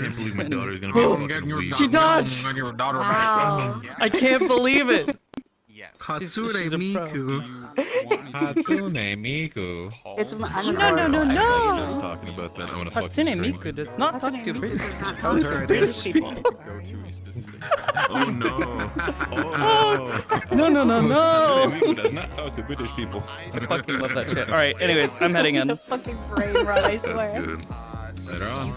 can't believe my daughter's gonna be Oh, a fucking weed. She dodged! Get your daughter Wow. back. I can't believe it! Yes. Hatsune she's a pro. Miku. Hatsune Miku. It's I'm No, adorable. no, no, If no. he starts talking about that, I'm gonna fucking Hatsune scream. Miku does not talk to British people. Tells her British people. Go to a specific. Oh no. Oh No, no, no, Hatsune no! Miku does not talk to British people. I fucking love that shit. Alright, anyways, I'm heading in. The fucking brain rot, I That's swear. good. Later on.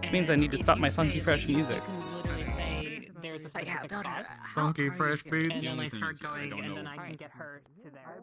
Which means I need to stop my funky fresh music. You can literally say there's a specific spot, Funky fresh and beats. then I start going, and then I can get her to there.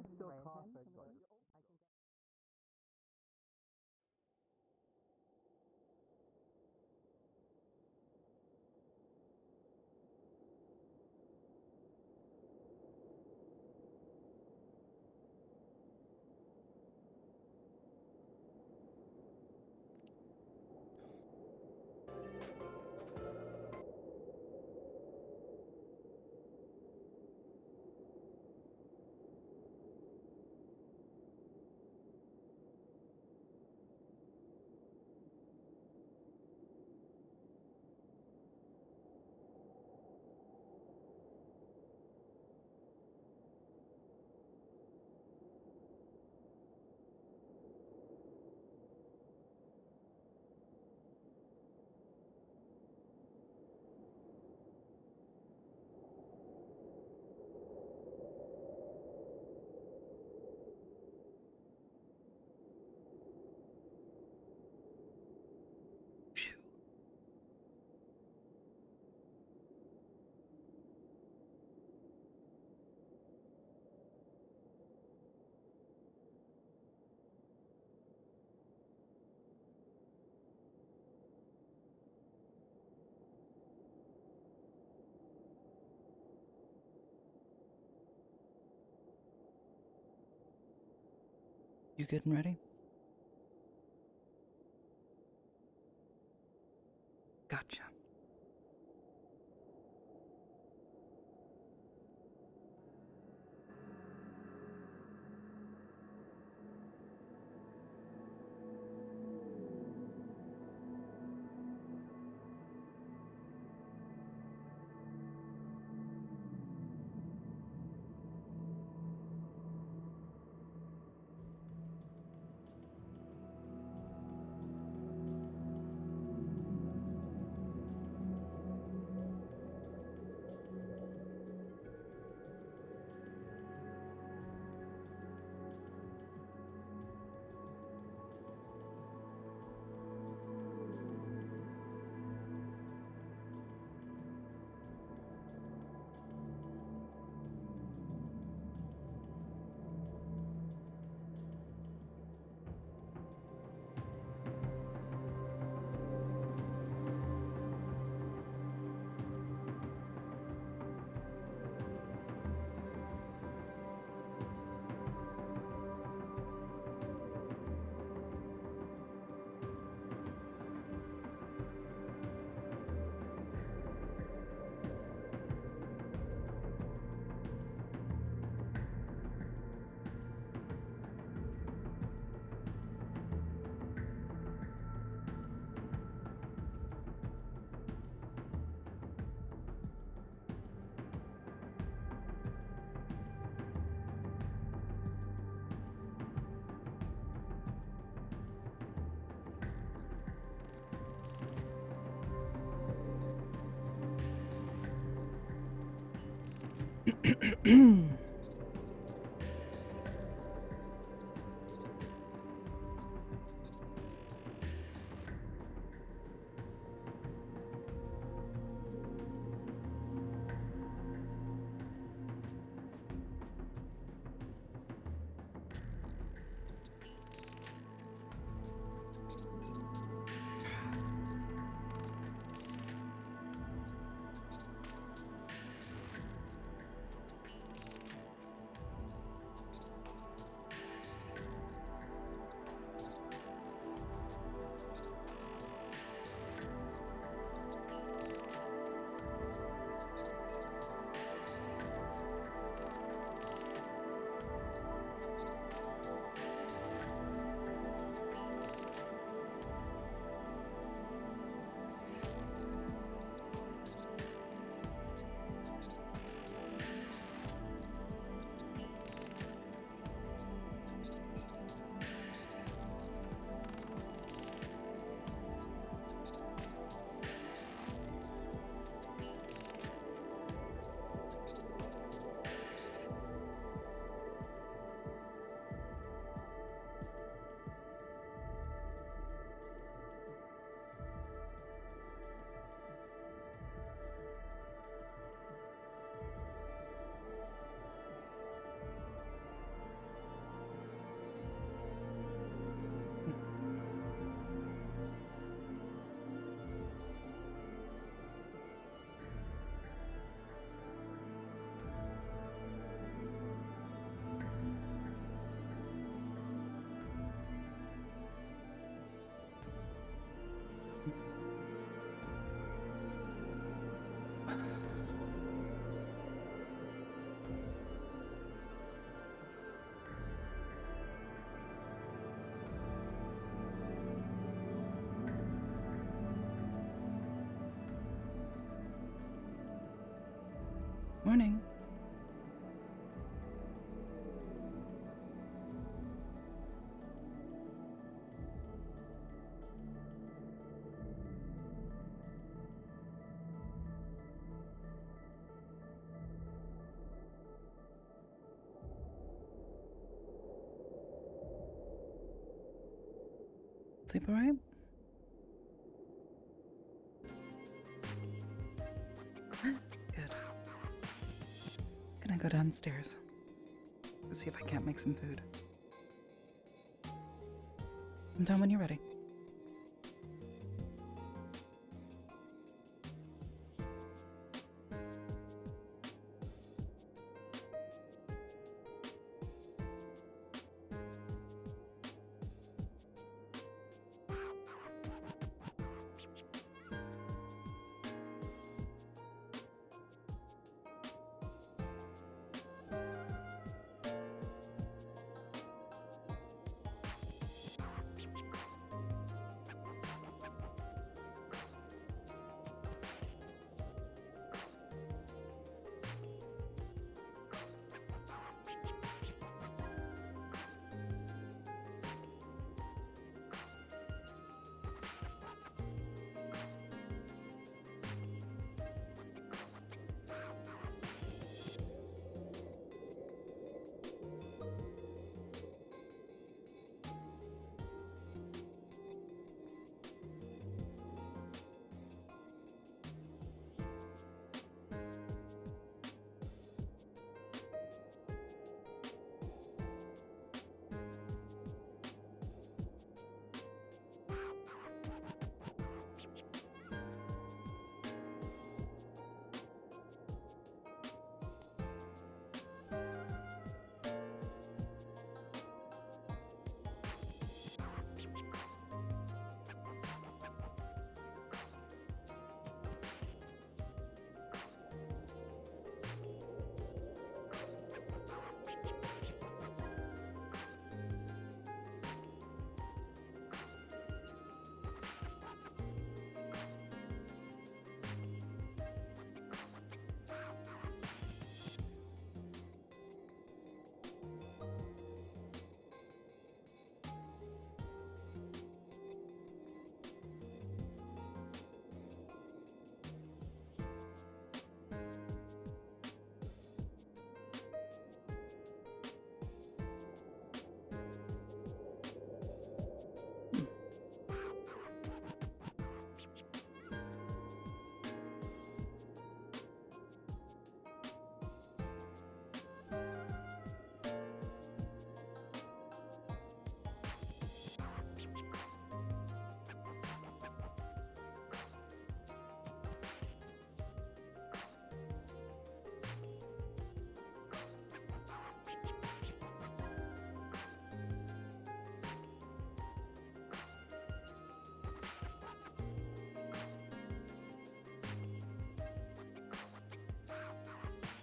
You getting ready? Gotcha. Morning. Sleep all right? Good. Gonna go downstairs. See if I can't make some food. I'm done when you're ready.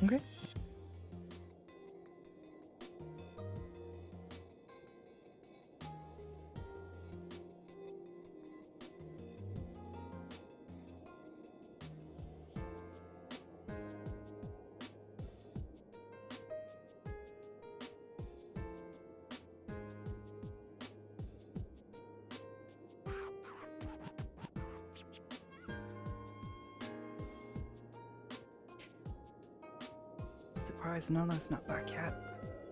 Okay. Surprised Nala's not back yet.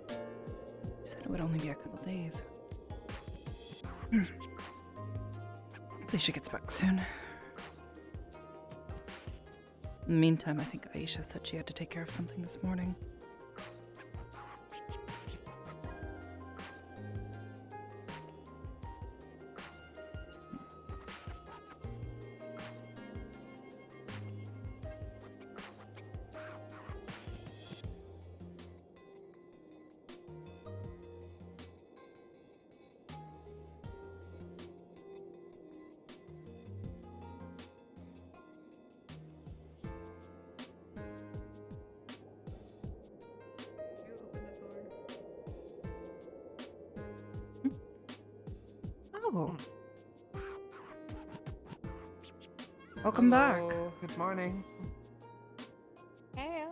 She said it would only be a couple days. Hopefully she gets back soon. In the meantime, I think Aisha said she had to take care of something this morning. Oh. Welcome back. Good morning. Hey.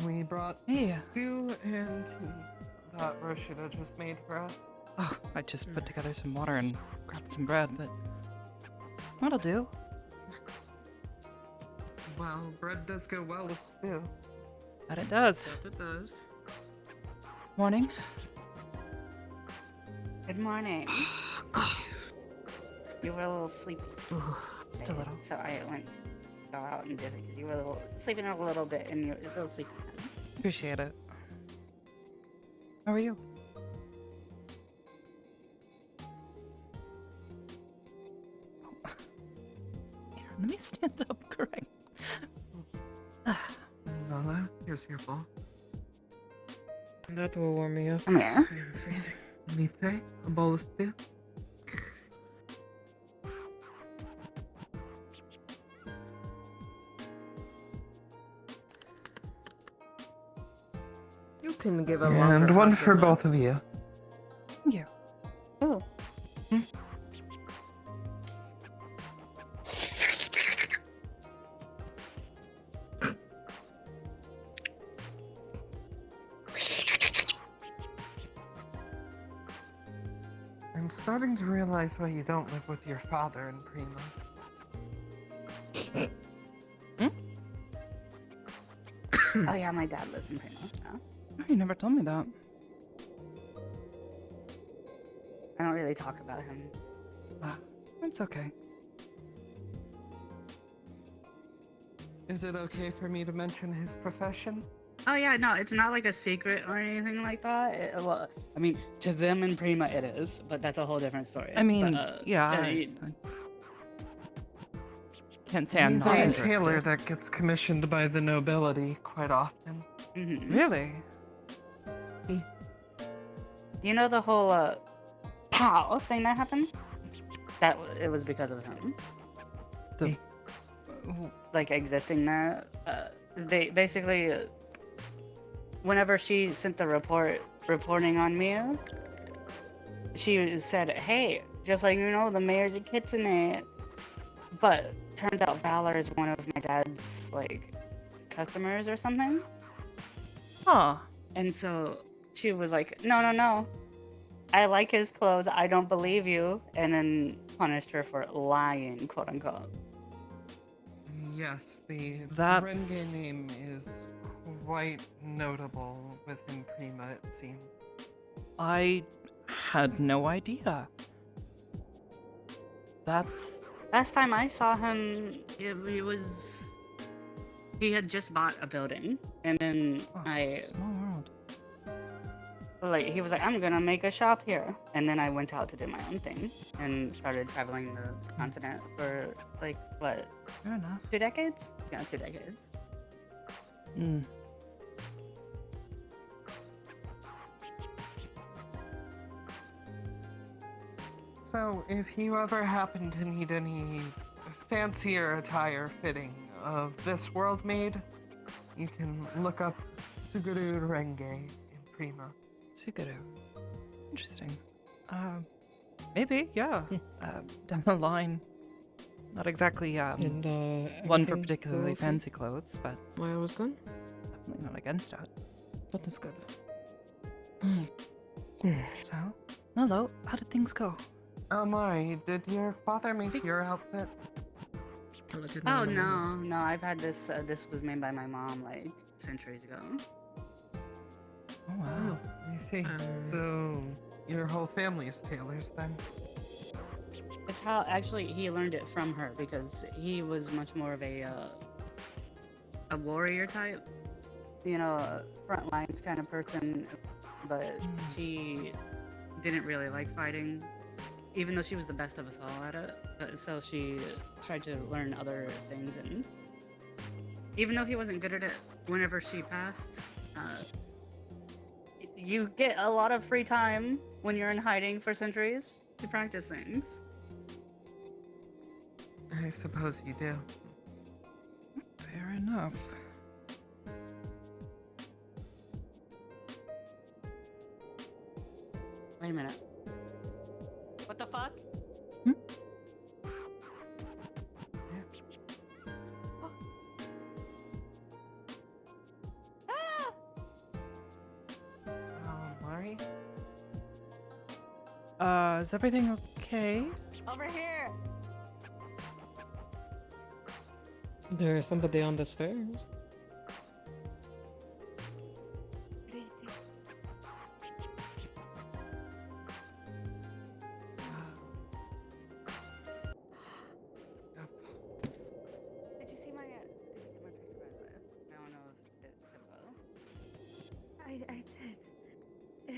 We brought Hey. stew and tea that Rashida just made for us. Oh, I just put together some water and grabbed some bread, but that'll do. Well, bread does go well with stew. But it does. It does. Morning. Good morning. You were a little sleepy. Just a little. So I went to go out and visit because you were sleeping a little bit and you're a little sleepy. Appreciate it. How are you? Here, let me stand up, correct. Nala, here's your bowl. That will warm me up. Come here. I'm freezing. Nite, a bowl of stew. You can give a longer And one hug for than that. both of you. Thank you. Oh. I'm starting to realize why you don't live with your father and Prima. Oh yeah, my dad lives in Primo. No? Oh, you never told me that. I don't really talk about him. It's okay. Is it okay for me to mention his profession? Oh yeah, no, it's not like a secret or anything like that. Well, I mean, to them in Prima it is, but that's a whole different story. I mean, But, yeah. I can't say I'm He's not a interested. tailor that gets commissioned by the nobility quite often. mhm. Really? You know the whole pow thing that happened? It was because of him. The. Like existing there. They basically, whenever she sent the reporting on me, she said, "Hey, just like you know, the mayor's a kitsune." But turns out Valor is one of my dad's like customers or something. Huh. And so she was like, "No, no, no. I like his clothes. I don't believe you." And then punished her for lying, quote unquote. Yes, the That's- Renge name is quite notable within Prima, it seems. I had no idea. That's. Last time I saw him, he had just bought a building, and then Small world. he was like, "I'm gonna make a shop here," and then I went out to do my own thing and started traveling the continent for like what, Fair enough. 2 decades? Yeah, 2 decades. Hmm. So, if you ever happen to need any fancier attire fitting of this world made, you can look up Suguru Renge in Prima. Suguru. Interesting. Maybe, yeah. Down the line. Not exactly And one for everything particularly okay fancy clothes, but while I was gone? definitely not against it. That is good. So, Nolo, how did things go? Mari, did your father make your outfit? I'll let you Oh know. no, I've had this. This was made by my mom like centuries ago. Oh, wow. I see. So, your whole family is tailors then? It's how actually he learned it from her because he was much more of a warrior type, you know, a front lines kind of person. But she didn't really like fighting, even though she was the best of us all at it. So she tried to learn other things, and even though he wasn't good at it, whenever she passed, you get a lot of free time when you're in hiding for centuries to practice things. I suppose you do. Fair enough. Wait a minute. What the fuck? Is everything okay? Over here. There's somebody on the stairs. Did you see my text, by the way? I don't know if it did well. I did. Hello.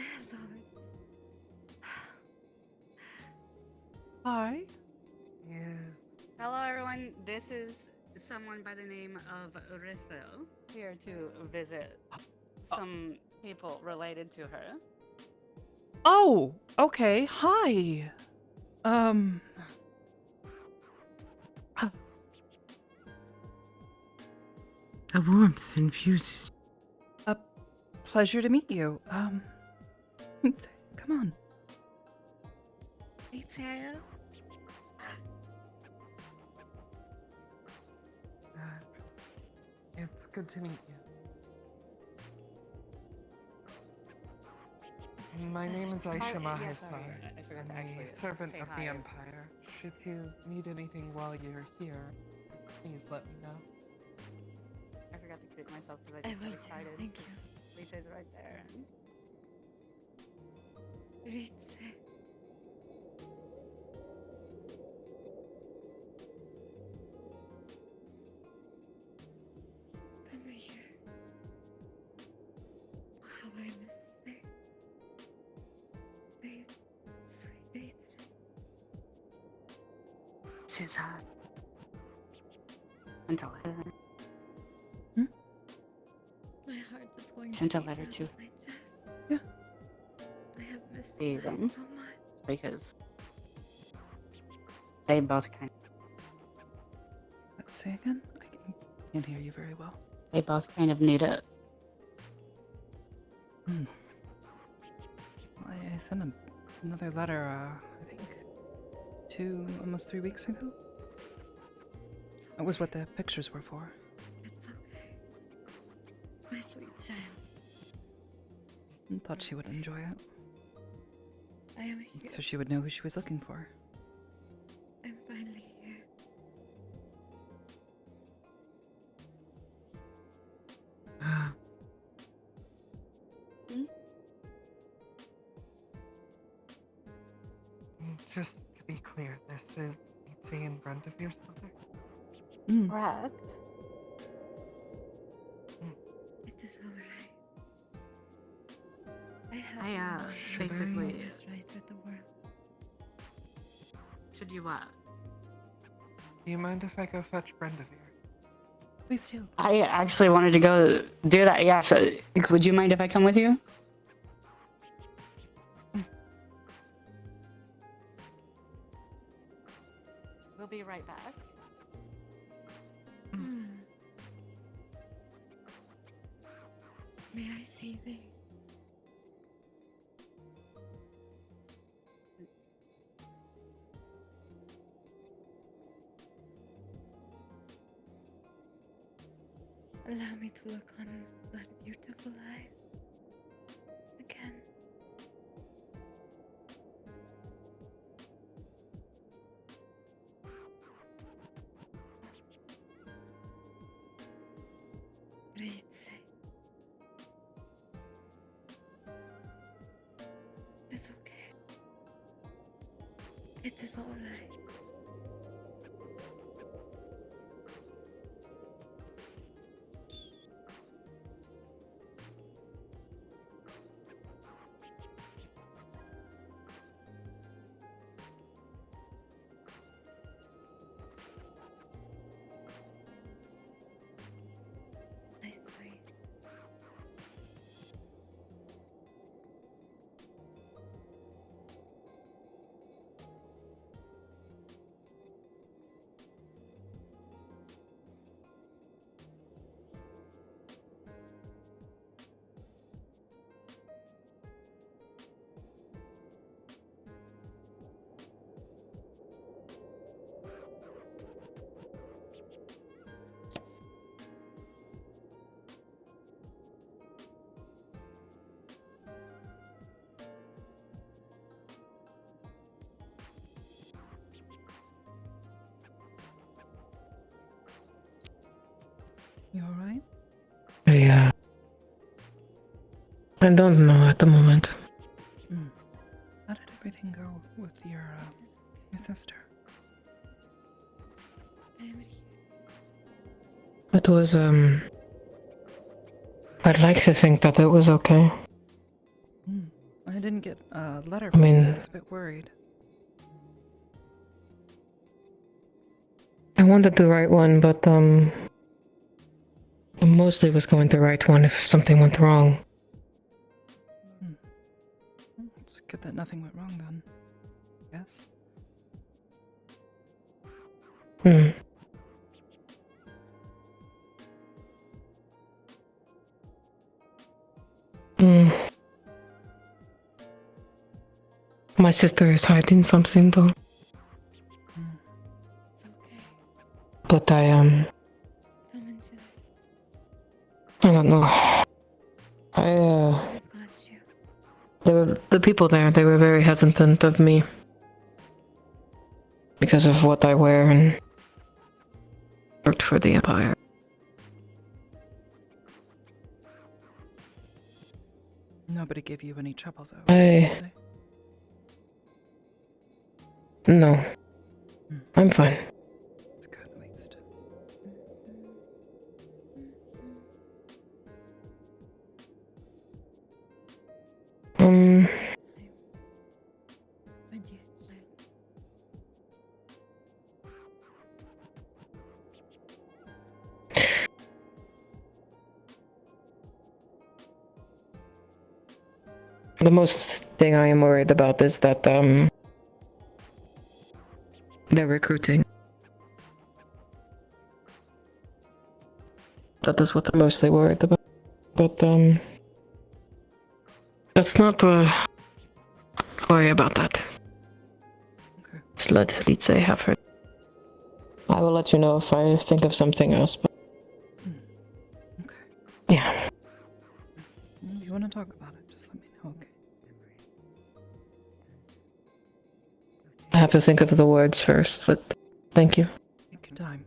Hi. Yes. Hello, everyone. This is someone by the name of Rithville here to visit some people related to her. Oh, okay. Hi. A warmth infuses. A pleasure to meet you. Come on. Detail. It's good to meet you. My name is Aisha yeah, sorry, Mahesar. I forgot I'm to actually a servant say of hi. the Empire. Should you need anything while you're here, please let me know. I forgot to greet myself because I just got excited. Thank you. Lisa's right there. Ritze. Come here. How I miss it. Babe, sweet Ritze. This is until My heart is going Sent a beat letter out to- of my chest. Yeah. I have missed Steven. them so much. because they both kind Say again? I can't hear you very well. they both kind of need it. I sent another letter, I think, almost 3 weeks ago. That was what the pictures were for. It's okay. My sweet child. I thought she would enjoy it, I am here. so she would know who she was looking for. I'm finally here. Just to be clear, this is Ritze and Brendavir's mother? Correct. It is alright. I have I, no basically- is right with the world. Should you what? Do you mind if I go fetch Brendavir? Please do. I actually wanted to go do that. Yeah. So, would you mind if I come with you? We'll be right back. May I see thee? Allow me to look on that beautiful eyes again. Ritze. It's okay. It is all right. My sweet. You alright? I don't know at the moment. How did everything go with your sister? It was, I'd like to think that it was okay. I didn't get a letter I from mean- you, so I was a bit worried. I wanted to write one, but, I mostly was going to write one if something went wrong. It's good that nothing went wrong then. Yes? My sister is hiding something though. It's okay. But Come into it. I don't know. I've got you. The people there, they were very hesitant of me. Because of what I wear and worked for the Empire. Nobody gave you any trouble though. I- did they? No. I'm fine. It's good at least. My dear child. The most thing I am worried about is that, they're recruiting. That is what I'm mostly worried about. But, let's not, worry about that. Okay. Just let Lize have her. I will let you know if I think of something else, but Okay. yeah. If you want to talk about it, just let me know, okay? I have to think of the words first, but thank you. Take your time.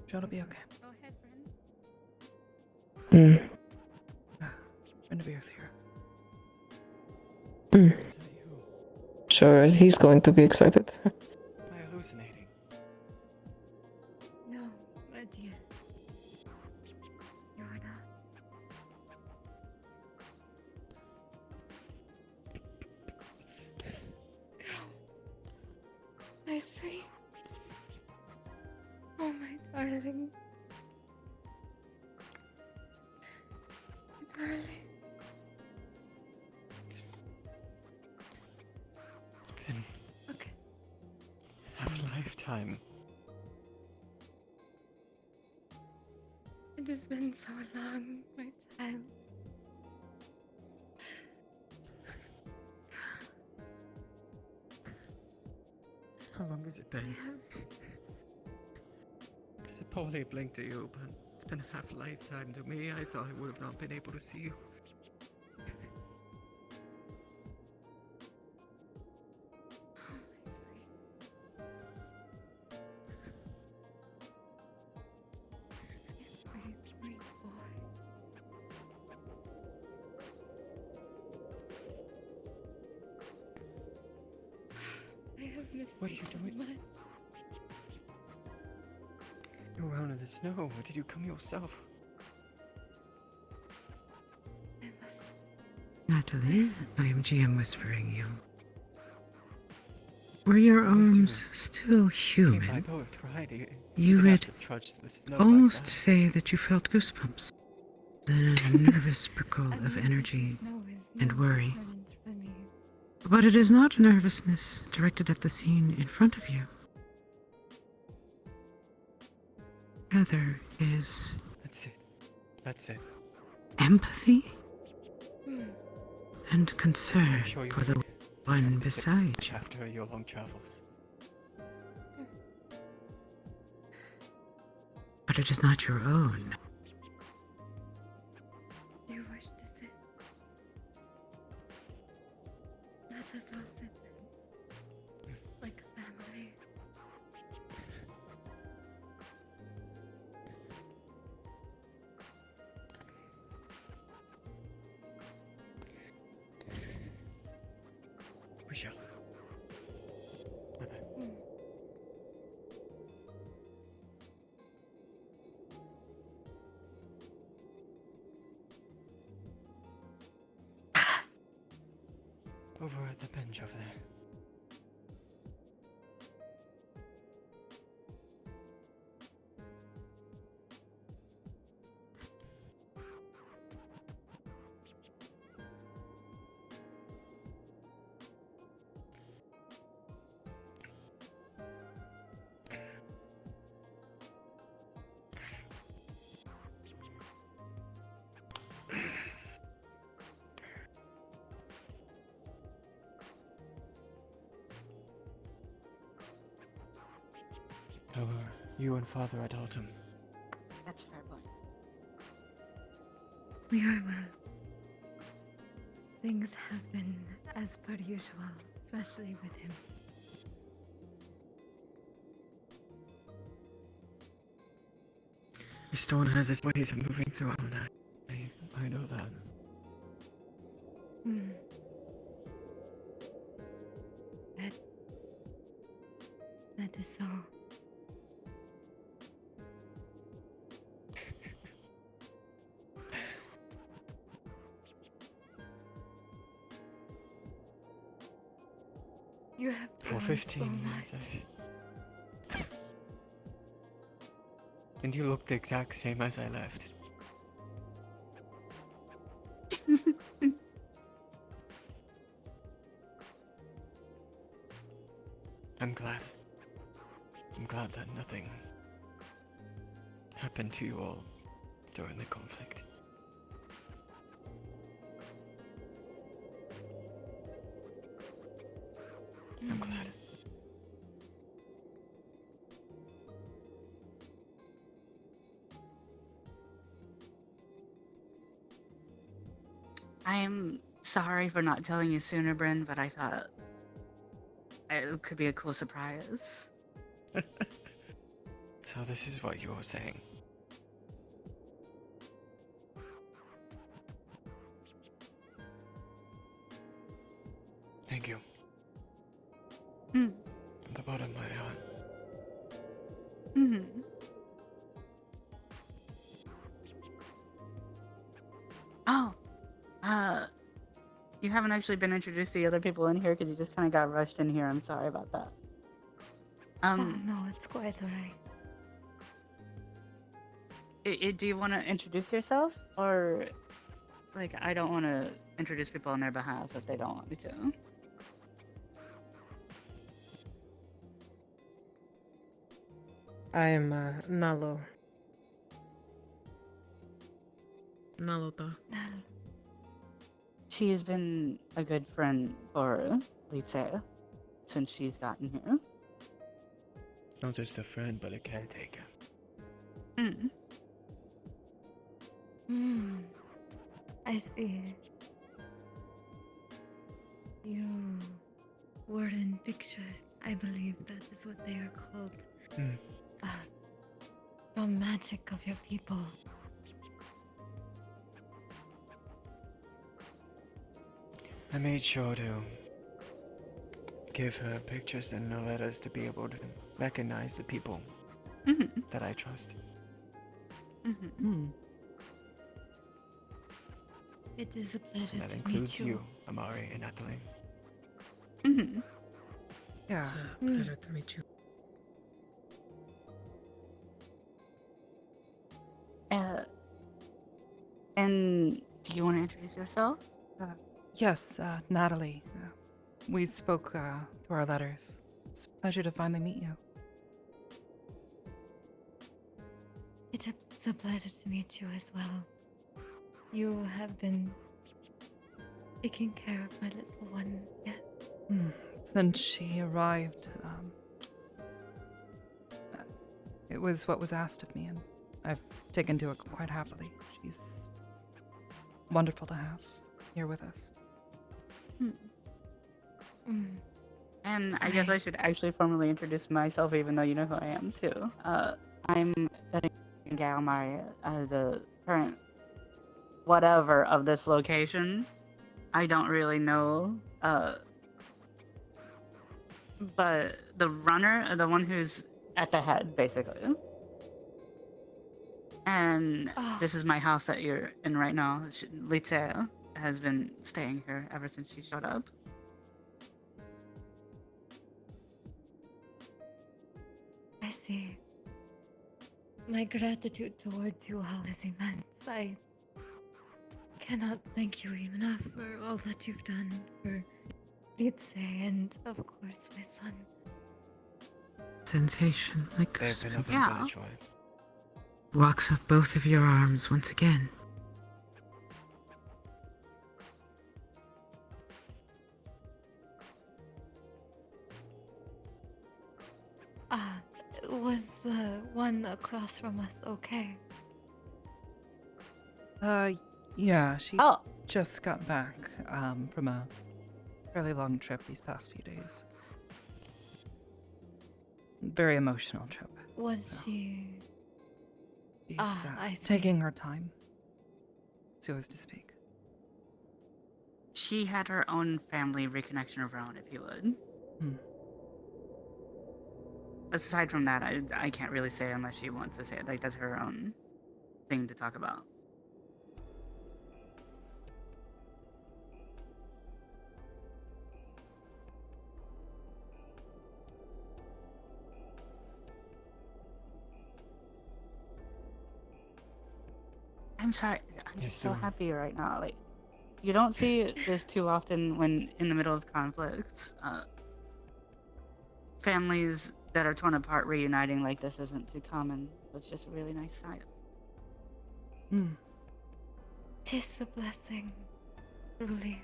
Sure, it'll be okay. Go ahead, friend. Friend of yours here. Sure, he's going to be excited. Am I hallucinating? No, my dear. You are not. My sweet. Oh, my darling. My darling. It's been Okay. half a lifetime. It has been so long, my child. How long has it been? I should probably blink to you, but it's been half a lifetime to me. I thought I would have not been able to see you. Sweet, sweet boy. I have missed What are you you so doing? much. You're around in the snow. Did you come yourself? I must. Natalie, I am GM whispering you. Were your I assume- arms still Came by human? boat, right? You didn't would have to trudge through the snow almost like that. say that you felt goosebumps. Then a nervous prickle of energy No, it's and not worry. different for me. But it is not nervousness directed at the scene in front of you. Rather is That's it. That's it. empathy Hmm. and concern I'm sure you for the will one fix beside you. after your long travels. But it is not your own. You wish to sit? us all sit like a family. We shall. Mother. Over at the bench over there. Over you and Father Adultum. That's a fair point. We are well. Things have been as per usual, especially with him. The stone has its ways of moving through all that. I know that. Hmm. That is so. You have For grown 15 so years, much. And you look the exact same as I left. I'm glad. I'm glad that nothing happened to you all during the conflict. I'm glad. I am sorry for not telling you sooner, Bryn, but I thought it could be a cool surprise. So this is what you're saying. Thank you. Hmm. From the bottom of my heart. Mm-hmm. Oh, you haven't actually been introduced to the other people in here because you just kind of got rushed in here. I'm sorry about that. No, it's quite alright. Do you want to introduce yourself, or like I don't want to introduce people on their behalf if they don't want me to? I am Nalo. Nalota. She has been a good friend for Litze since she's gotten here. Not just a friend, but a caretaker. Mm. Hmm. I see. You were in pictures. I believe that is what they are called. Hmm. The magic of your people. I made sure to give her pictures and no letters to be able to recognize the people Mm-hmm. that I trust. Mm-hmm. It is a pleasure And that to includes meet you, Amari and Natalie. Mm-hmm. Yeah. It's a pleasure to meet you. And do you want to introduce yourself? Yes, Natalie. We spoke through our letters. It's a pleasure to finally meet you. It's a pleasure to meet you as well. You have been taking care of my little one, yes? Since she arrived, it was what was asked of me, and I've taken to it quite happily. She's wonderful to have here with us. And I guess I should actually formally introduce myself, even though you know who I am too. I'm Galmar, the current whatever of this location. I don't really know. But the runner, the one who's at the head, basically. And this is my house that you're in right now. Litzea has been staying here ever since she showed up. I see. My gratitude towards you all is immense. I cannot thank you enough for all that you've done for Litze and, of course, my son. Sensation like They've goosebumps. been nothing Yeah. but a joy. Walks up both of your arms once again. Was the one across from us okay? Yeah, she Oh, just got back from a fairly long trip these past few days. Very emotional trip. Was So. she? She's I see. taking her time, so as to speak. she had her own family reconnection of her own, if you would. Aside from that, I can't really say unless she wants to say it. Like, that's her own thing to talk about. I'm sorry. I'm just so happy right now. Like, you don't see this too often when in the middle of conflicts. Families that are torn apart reuniting like this isn't too common. It's just a really nice sight. Tis a blessing, truly.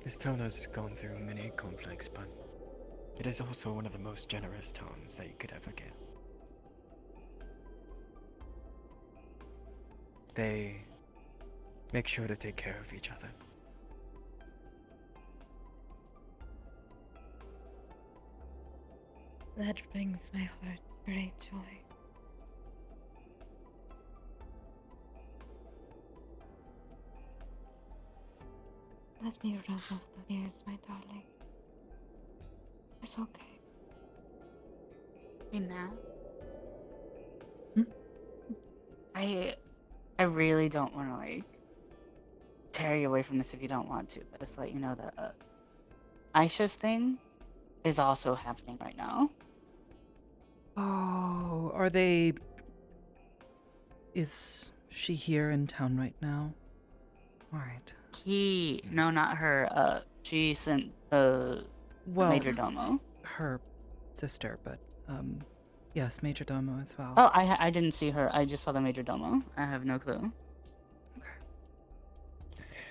This town has gone through many conflicts, but it is also one of the most generous towns that you could ever get. They make sure to take care of each other. That brings my heart great joy. Let me rub off the tears, my darling. It's okay. Hey, Nat. I really don't want to, like, tear you away from this if you don't want to, but just let you know that Aisha's thing is also happening right now. Oh, are they... Is she here in town right now? Alright. No, not her. She sent the Major Domo. Her sister, but, yes, Major Domo as well. Oh, I didn't see her. I just saw the Major Domo. I have no clue.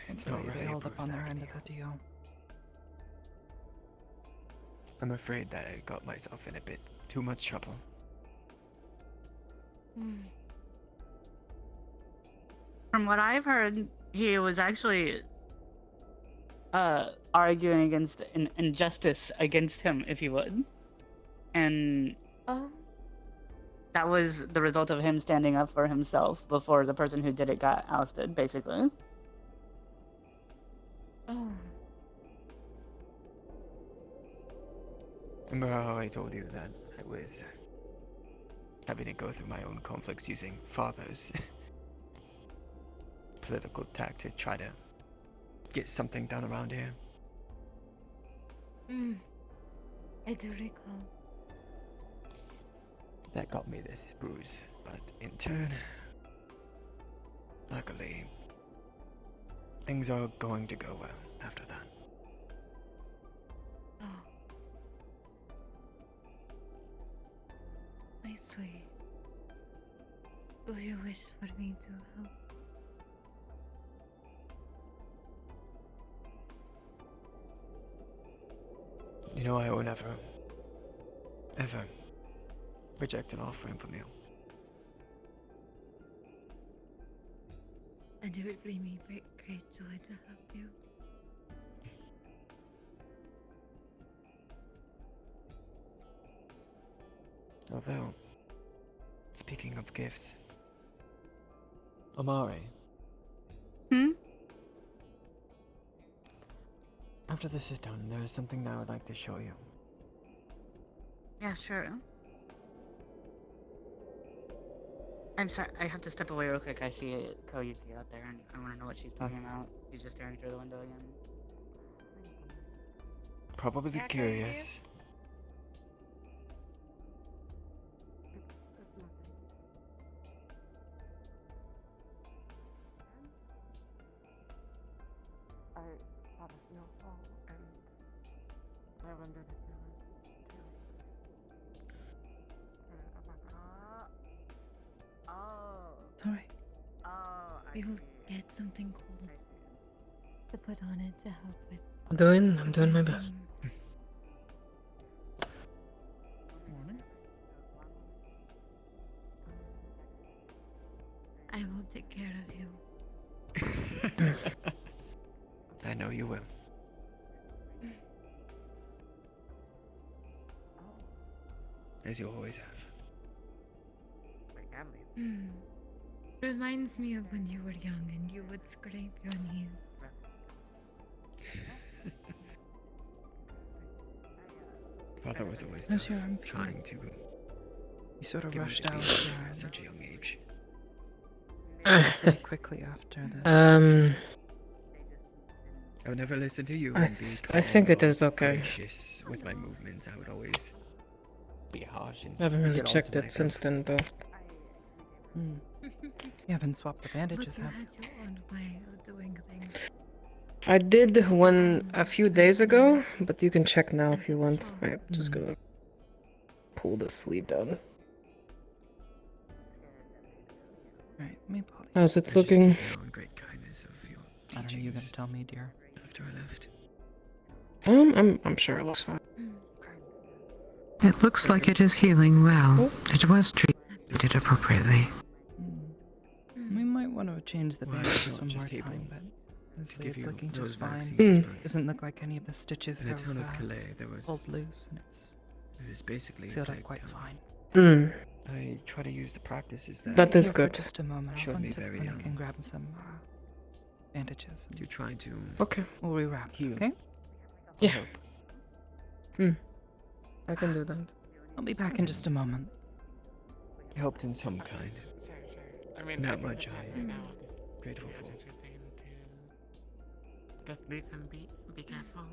It's Don't not really really hold up Bruce on their that end of can the deal. I'm afraid that I got myself in a bit too much trouble. From what I've heard, he was actually arguing against an injustice against him, if you would. And that was the result of him standing up for himself before the person who did it got ousted, basically. Remember how I told you that I was having to go through my own conflicts using father's political tact to try to get something done around here? I do recall. That got me this bruise, but in turn, luckily, things are going to go well after that. My sweet. Do you wish for me to help? You know, I will never, ever reject an offering from you. And it would bring me great joy to help you. Although, speaking of gifts, Amari. Hmm? After this is done, there is something that I would like to show you. Yeah, sure. I'm sorry, I have to step away real quick. I see Koyuki out there, and I want to know what she's talking about. She's just staring through the window again. Probably Yeah, curious. I thought of your fall and I wondered if there was Sorry. We will get something cold to put on it to help with. I'm doing my best. I will take care of you. I know you will. As you always have. Reminds me of when you were young and you would scrape your knees. Father was always How's tough, your arm trying to You sort of give me rushed to out be at such a young age. pretty quickly after the surgery. I would never listen to you I and be I think calm it or is okay. gracious with my movements. I would always be harsh and I haven't really get all checked to it since myself. then, though. Hmm. You haven't swapped the But bandages, you have you? had your own way of doing things. I did one a few days ago, but you can check now if you want. I'm just gonna pull the sleeve down. Right, me Polly. How's it I just looking? take it on great kindness of your I don't know, you gotta teachings tell me, dear. after I left. I'm sure it looks fine. It looks like it is healing well. It was treated appropriately. We might want to change the Why bandages not one more just able time, but honestly, give it's you looking those just fine. vaccines, but Doesn't look like any of the stitches in the have town of Calais, there was pulled loose, and it's it was basically a sealed up plague quite town. fine. I try to use the practices that That is Here for good. just a moment. I'll showed run me to the very clinic young. and grab some bandages. to try to Okay. We'll rewrap. heal. Okay? Yeah. Help. I can do that. I'll be back in just a moment. Helped in some kind. I mean, Not much I am now grateful for. just saying to just leave him be careful.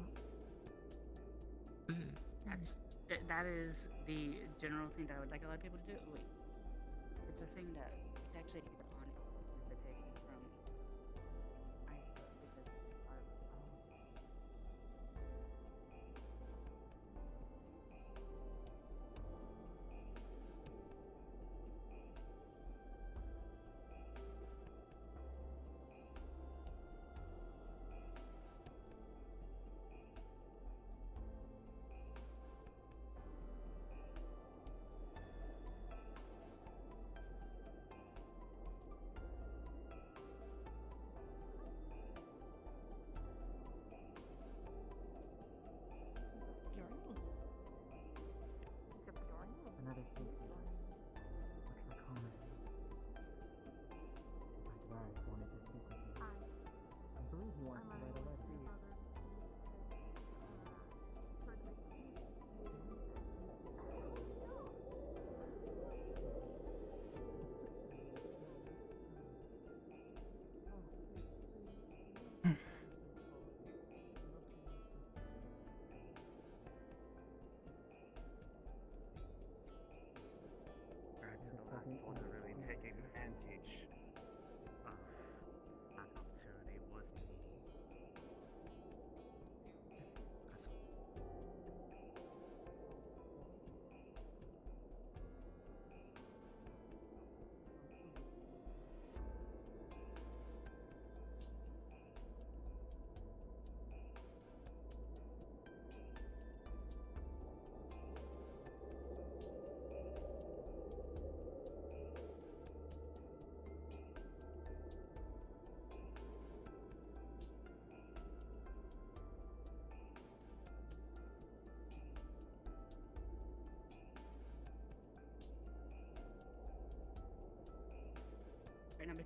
That is the general thing that I would like a lot of people to do. Wait, it's a thing that it's actually on invitation from.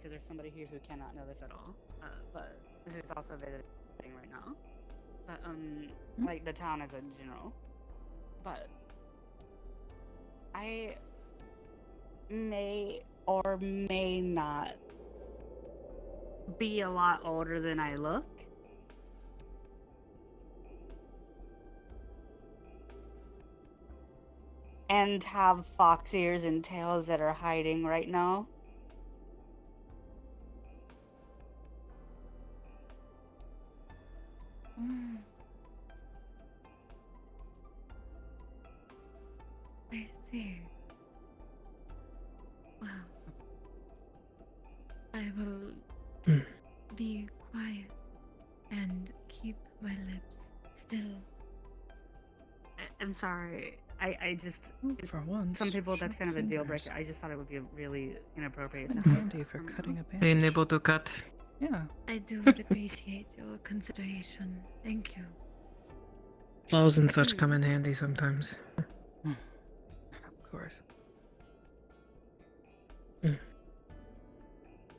because there's somebody here who cannot know this at all, but who's also visiting right now. But like the town as a general. But I may or may not be a lot older than I look. And have fox ears and tails that are hiding right now. I see. Wow. I will be quiet and keep my lips still. I'm sorry. I just For once, some people that's short kind of a deal fingers. breaker. I just thought it would be really inappropriate to And have handy that for from cutting you. a Being bandage. able to cut. Yeah. I do appreciate your consideration. Thank you. Gloves and such come in handy sometimes. Of course. Is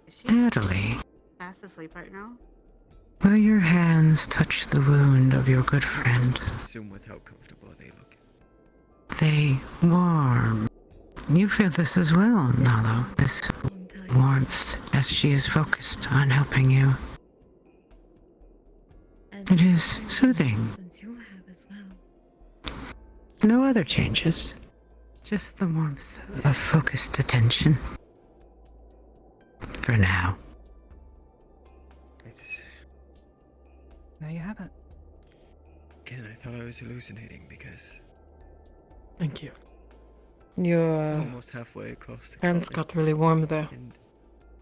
she Natalie, fast asleep right now? will your hands touch the wound of your good friend? Assume with how comfortable they look. They warm. You feel this as well, Nalo. This Won't tell you. warmth as she is focused on helping you. And It is soothing. since you have as well. No other changes. Just the warmth of focused attention. For now. It's... Now you have it. Again, I thought I was hallucinating because Thank you. Your almost halfway across the hands corridor, got really warm there. and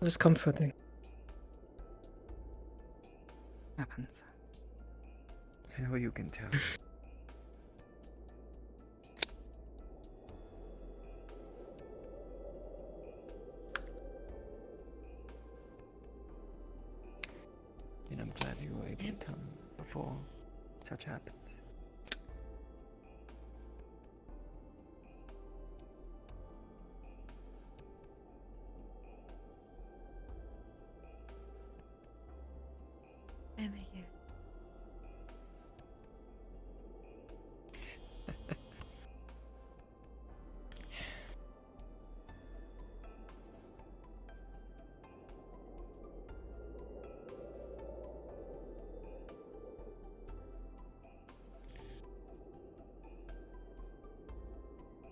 It was comforting. Happens. I know you can tell. And I'm glad you were able to come before such happens. I'm here.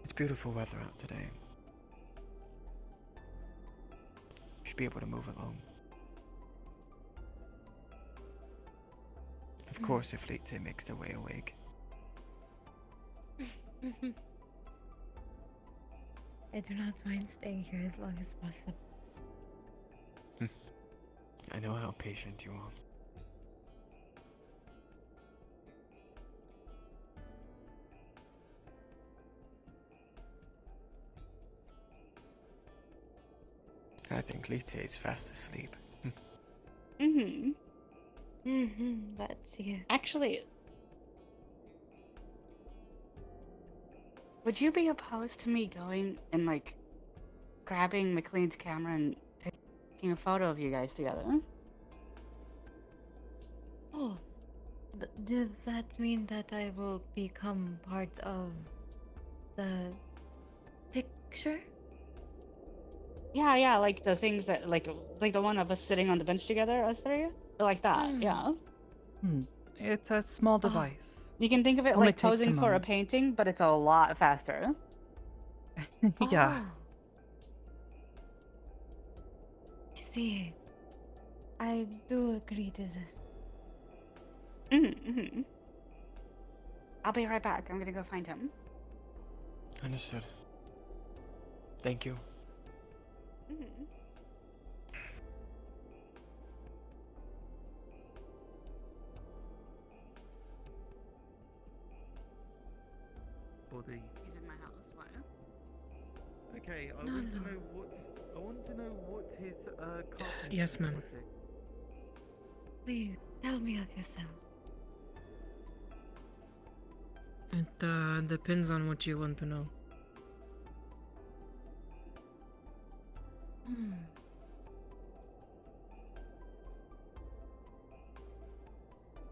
It's beautiful weather out today. Should be able to move along. Of course, if Lite makes their way awake. I do not mind staying here as long as possible. I know how patient you are. I think Lite is fast asleep. Mm-hmm. But she is. Actually, would you be opposed to me going and like grabbing McLean's camera and taking a photo of you guys together? Oh, does that mean that I will become part of the picture? Yeah, like the things that like the one of us sitting on the bench together, us three, like that. Yeah, It's a small device. you can think of it Only like takes a posing for a moment. painting, but it's a lot faster. Yeah. Oh. I see. I do agree to this. Mm-hmm. I'll be right back. I'm gonna go find him. Understood. Thank you. Mm-hmm. Body. He's in my house. Why? Okay, I No, want to no. know what his carpentry Yes, ma'am. project. Please tell me of yourself. It depends on what you want to know.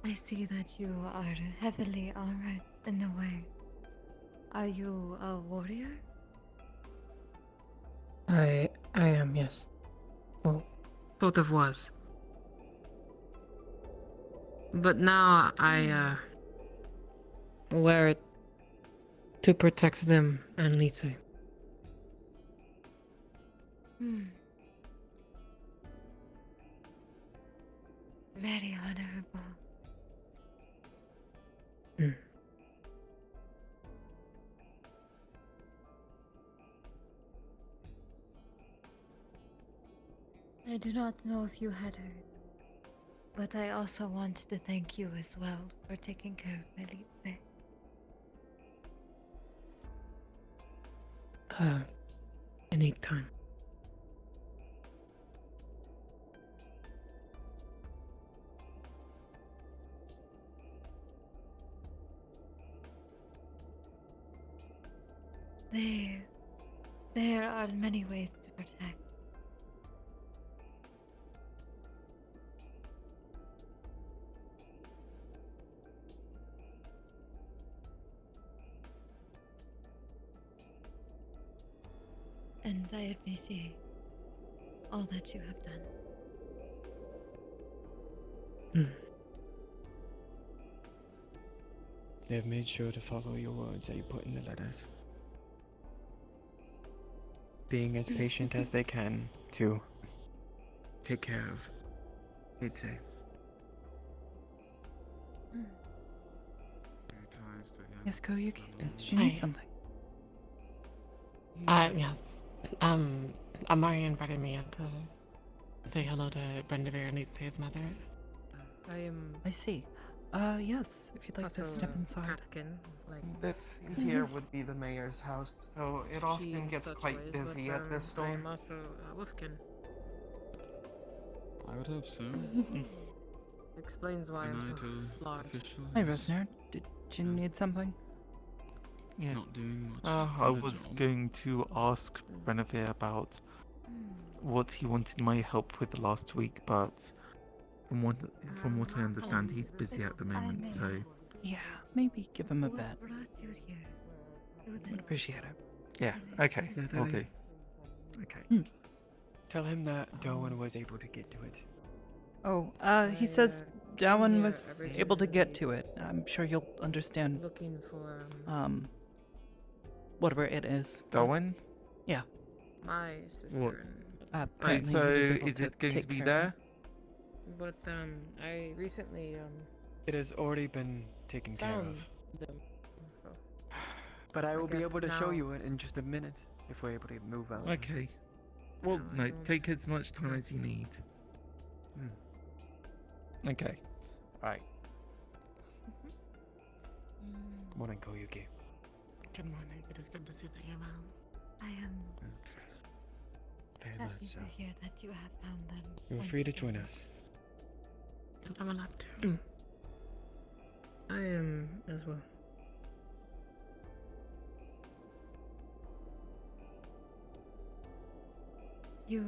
I see that you are heavily armored in a way. Are you a warrior? I am, yes. Well, sort of was. But now I wear it to protect them and Lisa. Hmm. Very honorable. Hmm. I do not know if you had heard, but I also wanted to thank you as well for taking care of Melitze. Anytime. There are many ways to protect. And I appreciate all that you have done. They've made sure to follow your words that you put in the letters. Being as patient as they can to take care of Itze. Yes, Koyuki. Did you need Hi. something? Yes. Amari invited me up to say hello to Brendavere and Itze's mother. I am I see. Yes, if you'd like to step inside. This here would be the mayor's house, so it often gets quite busy at this store. I'm also Wolfkin. I would hope so. Explains why I'm so large. Official. Hi, Resner. Did you need something? Yeah. Not doing much. I for the was job. going to ask Renevere about what he wanted my help with last week, but from what I understand, he's busy at the moment, so... Yeah, maybe give him a What bet. brought you here? Do Would this. appreciate it. Yeah, okay, will do. Okay. Tell him that Darwin was able to get to it. Oh, he says Darwin was able to get to it. I'm sure you'll understand, Looking for whatever it is. Darwin? Yeah. my sister. What? And, Apparently so he was able is it going to take be care there? but I recently It has already been taken care found of. them. But I will be guess able to show now- you it in just a minute if we're able to move out. Okay. Well, no, take as much time as you need. Okay. Right. Morning, Koyuki. Good morning. It is good to see that you're well. I am Very much happy so. to hear that you have found them. Feel and free to safe. join us. I will love to. I am as well. You.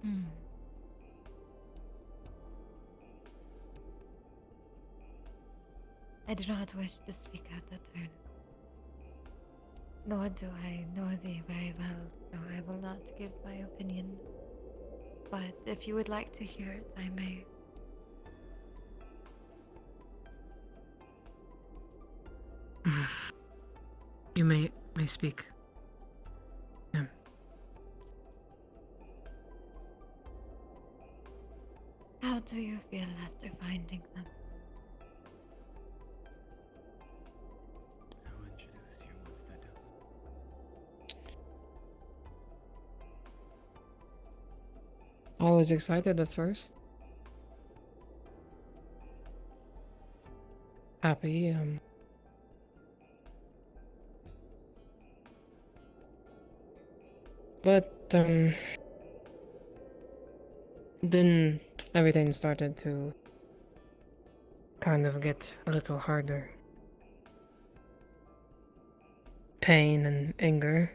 Hmm. I do not wish to speak out of turn. Nor do I know thee very well, so I will not give my opinion. But if you would like to hear it, I may. You may speak. Yeah. How do you feel after finding them? I'll introduce you once they're done. I was excited at first. Happy, But, then everything started to kind of get a little harder. Pain and anger.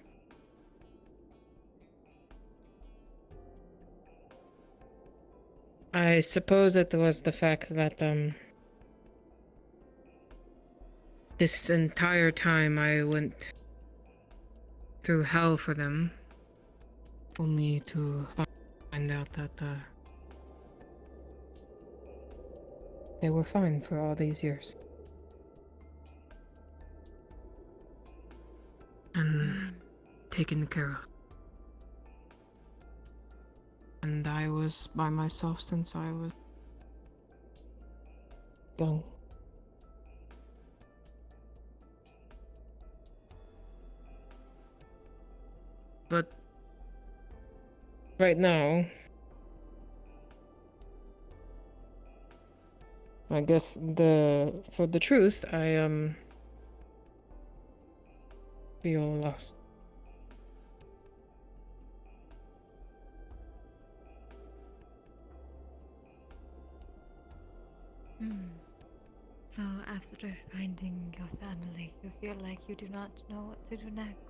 I suppose it was the fact that, this entire time I went through hell for them, only to find out that, they were fine for all these years. And taken care of. And I was by myself since I was young. But right now, I guess for the truth, I feel lost. So after finding your family, you feel like you do not know what to do next.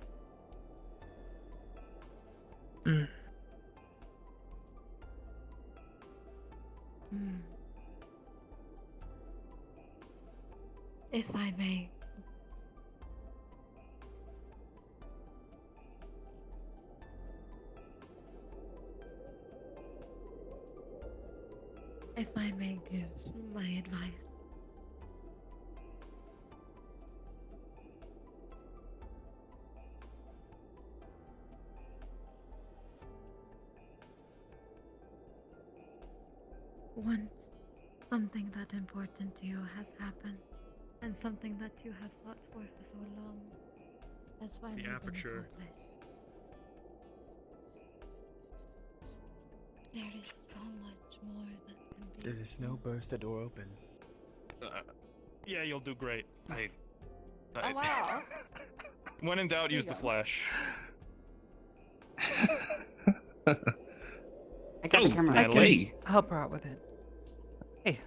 If I may. If I may give my advice. Once something that important to you has happened, and something that you have fought for so long has finally been accomplished. There is so much more that can be. Did the snow burst the door open? Yeah, you'll do great. Oh wow. When in doubt, There use you the go. flash. I got the camera. I Natalie. can help her out with it. Hey,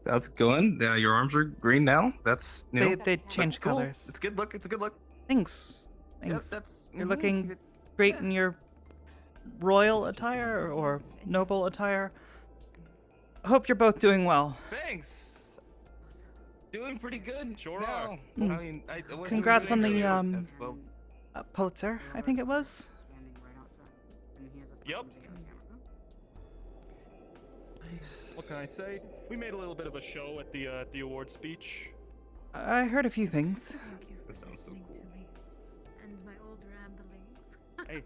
How's it going? Your arms are green now. That's they changed cool. colors. It's a good look. It's a good look. Thanks. Yep, Thanks. that's You're looking great in your royal attire or noble attire. I hope you're both doing well. Thanks. Doing pretty good. Sure now. are. I mean, I wasn't Congrats on doing the as well. Pulitzer, I think it was. Yep. What can I say? We made a little bit of a show at the award speech. I heard a few things. That sounds so cool. And my old ramblings. Hey,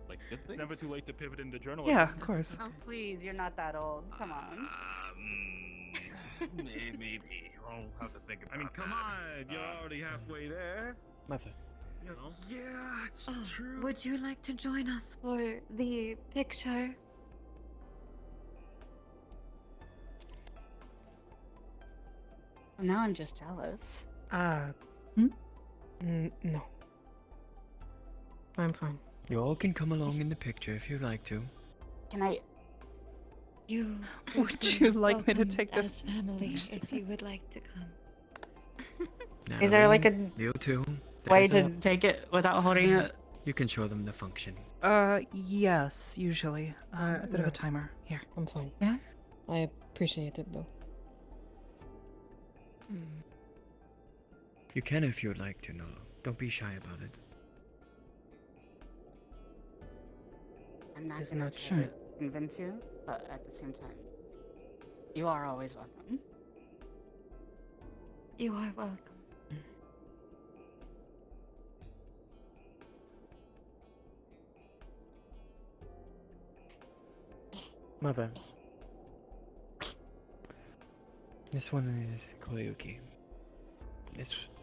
Like good it's things. never too late to pivot into journalism. Yeah, of course. Oh please, you're not that old. Come on. Maybe. I'll have to think about I mean, come on, you're already halfway there. Mother. You know. Yeah, it's Oh, true. would you like to join us for the picture? Now I'm just jealous. No. I'm fine. You all can come along in the picture if you'd like to. Can I? You Would you like me to take the as family if you would like to come? Is there like a You too. way There's to take it without holding it? You can show them the function. Yes, usually. A bit of no. a timer. Here. I'm fine. Yeah? I appreciate it though. You can if you'd like to, Nolo. Don't be shy about it. I'm not It's gonna not try to convince you, but at the same time, you are always welcome. You are welcome. Mother. This one is Koyuki.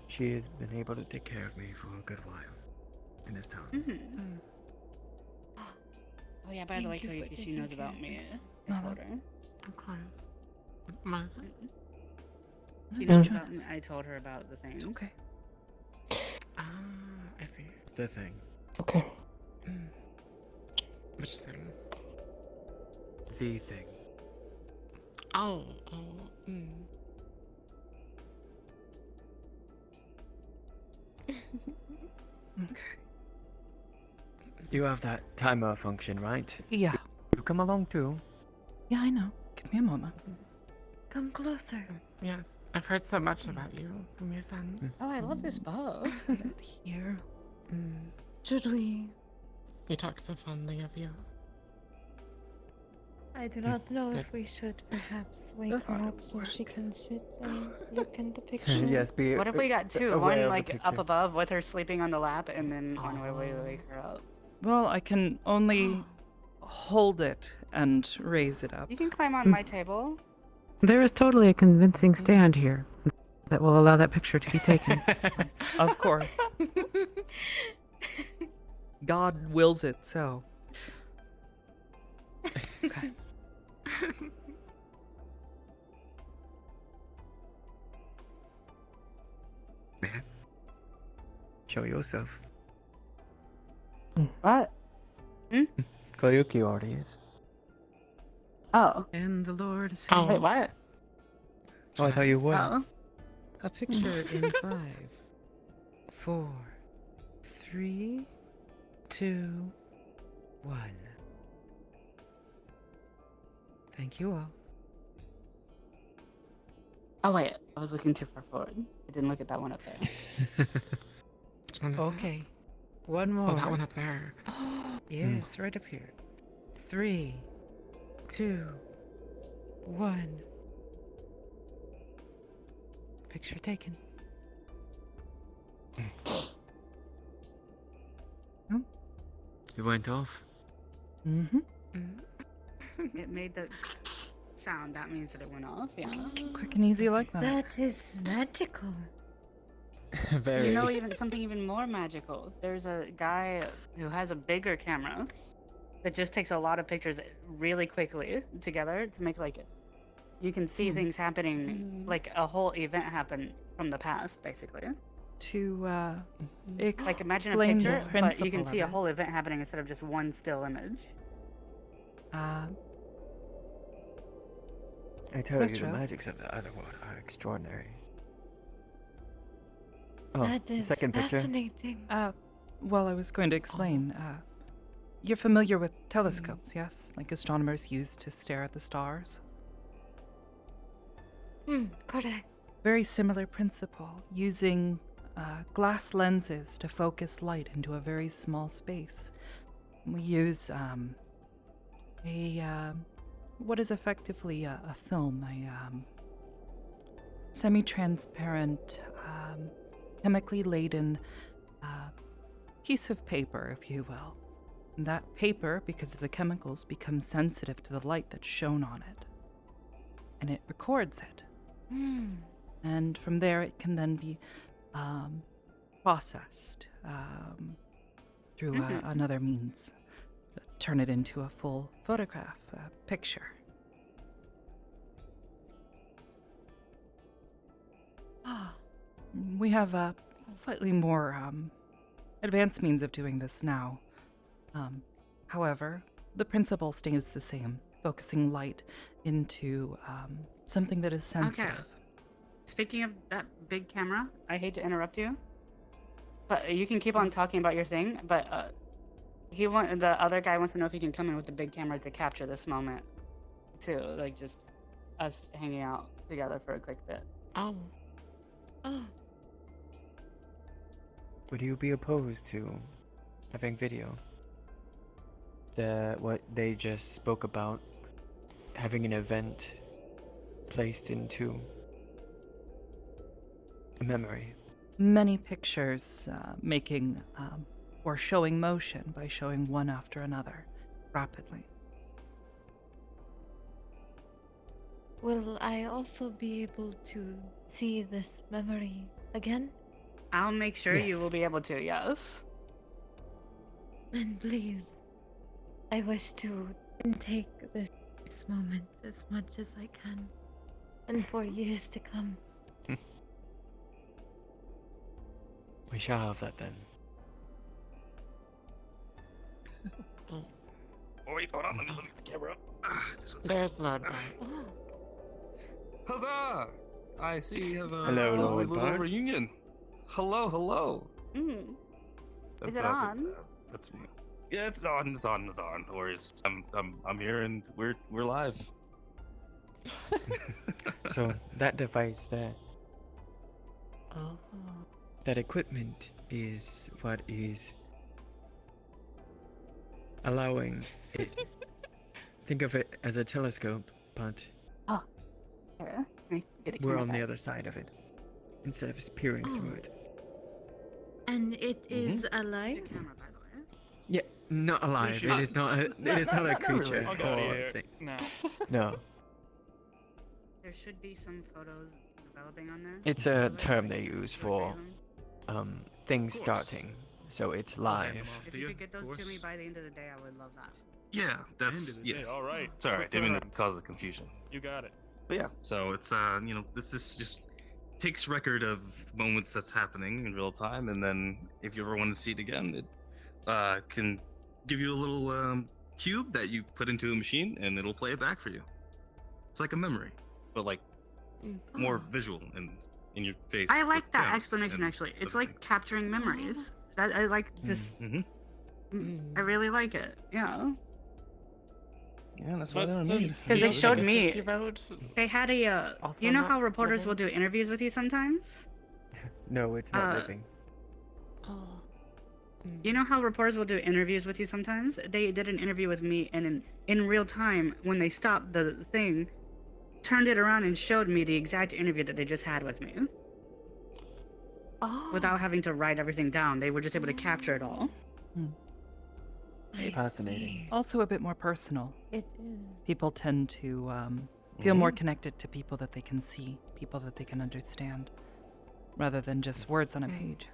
She has been able to take care of me for a good while in this town. Mm-hmm. Oh yeah, by the way, Thank you for Koyuki, she taking knows care about of me. us. I told her. Of course. What is it? She knows about me. I told her about the thing. It's okay. Ah, I see. The thing. Okay. Which thing? The thing. Oh. Okay. You have that timer function, right? Yeah. You come along too. Yeah, I know. Give me a moment. Come closer. Yes, I've heard so much about you from your son. Oh, I love this bow. Set it here. Should we? He talks so fondly of you. I do not know if Yes. we should perhaps wake her up so she can sit and look in the picture. Yes, be. What if we got two? aware One of the like up picture. above with her sleeping on the lap, and then on her way to wake her up. Well, I can only hold it and raise it up. You can climb on my table. There is totally a convincing stand here that will allow that picture to be taken. Of course. God wills it so. Okay. Man, Show yourself. What? Koyuki already is. Oh. And the Lord said, Oh. Wait, what? Oh, I thought you would. Oh. a picture in 5, 4, 3, 2, 1. Thank you all. Oh wait, I was looking too far forward. I didn't look at that one up there. Which one is that? Okay. One more. Oh, that one up there. Yes, right up here. 3, 2, 1. Picture taken. you went off. Mm-hmm. It made the sound. That means that it went off. Yeah. Quick and easy like that. That is magical. Very. You know, even something even more magical. There's a guy who has a bigger camera that just takes a lot of pictures really quickly together to make like you can see things happening, like a whole event happen from the past, basically. To Like imagine a explain the picture, but principle you can see a of it. whole event happening instead of just one still image. I tell you, the Retro. magics of the other world are extraordinary. Oh, That the is second picture. fascinating. Well, I was going to explain. You're familiar with telescopes, yes? Like astronomers use to stare at the stars? Correct. Very similar principle, using glass lenses to focus light into a very small space. We use what is effectively a film, a semi-transparent, chemically laden piece of paper, if you will. And that paper, because of the chemicals, becomes sensitive to the light that's shown on it. And it records it. And from there, it can then be processed through another means. Turn it into a full photograph, a picture. We have a slightly more advanced means of doing this now. However, the principle stays the same, focusing light into something that is sensitive. Speaking of that big camera, I hate to interrupt you, but you can keep on talking about your thing. But the other guy wants to know if he can come in with the big camera to capture this moment, too. Like just us hanging out together for a quick bit. Oh. Would you be opposed to having video? What they just spoke about, having an event placed into a memory. Many pictures making or showing motion by showing one after another rapidly. Will I also be able to see this memory again? I'll make sure you Yes. will be able to, yes. Then please, I wish to intake this moment as much as I can, and for years to come. We shall have that then. Oh, wait, hold on. Let me look at the camera. There's no doubt. Huzzah! I see you have a Hello, lovely Lord little Bard. reunion. Hello, hello. Is it on? That's Yeah, it's on. No worries. I'm here and we're live. So that device there, that equipment is what is allowing it. Think of it as a telescope, but Here, let me get a we're camera on the back. other side of it instead of us peering through it. And it is alive? Yeah, not alive. It is not. It is not a creature I'll get out of or here. thing. No. No, There should be some photos developing on there. it's a term they use for things starting. So it's live. If you could get those to me by the end of the day, I would love that. Yeah, that's Yeah, all right. Sorry, didn't mean to cause the confusion. You got it. But yeah, so it's this is just takes record of moments that's happening in real time, and then if you ever want to see it again, it can give you a little cube that you put into a machine, and it'll play it back for you. It's like a memory, but like more visual and in your face. I like with that sounds explanation and actually. It's other like things. capturing memories. That I like this. I really like it. Yeah. Yeah, that's why What's they're the made. Because they showed me. you wrote? They had a. Also You know not how reporters living? will do interviews with you sometimes? No, it's not living. Oh. You know how reporters will do interviews with you sometimes? They did an interview with me, and in real time, when they stopped the thing, turned it around and showed me the exact interview that they just had with me. Oh. Without having to write everything down, they were just able to capture it all. It's fascinating. Also a bit more personal. It is. People tend to feel more connected to people that they can see, people that they can understand, rather than just words on a page.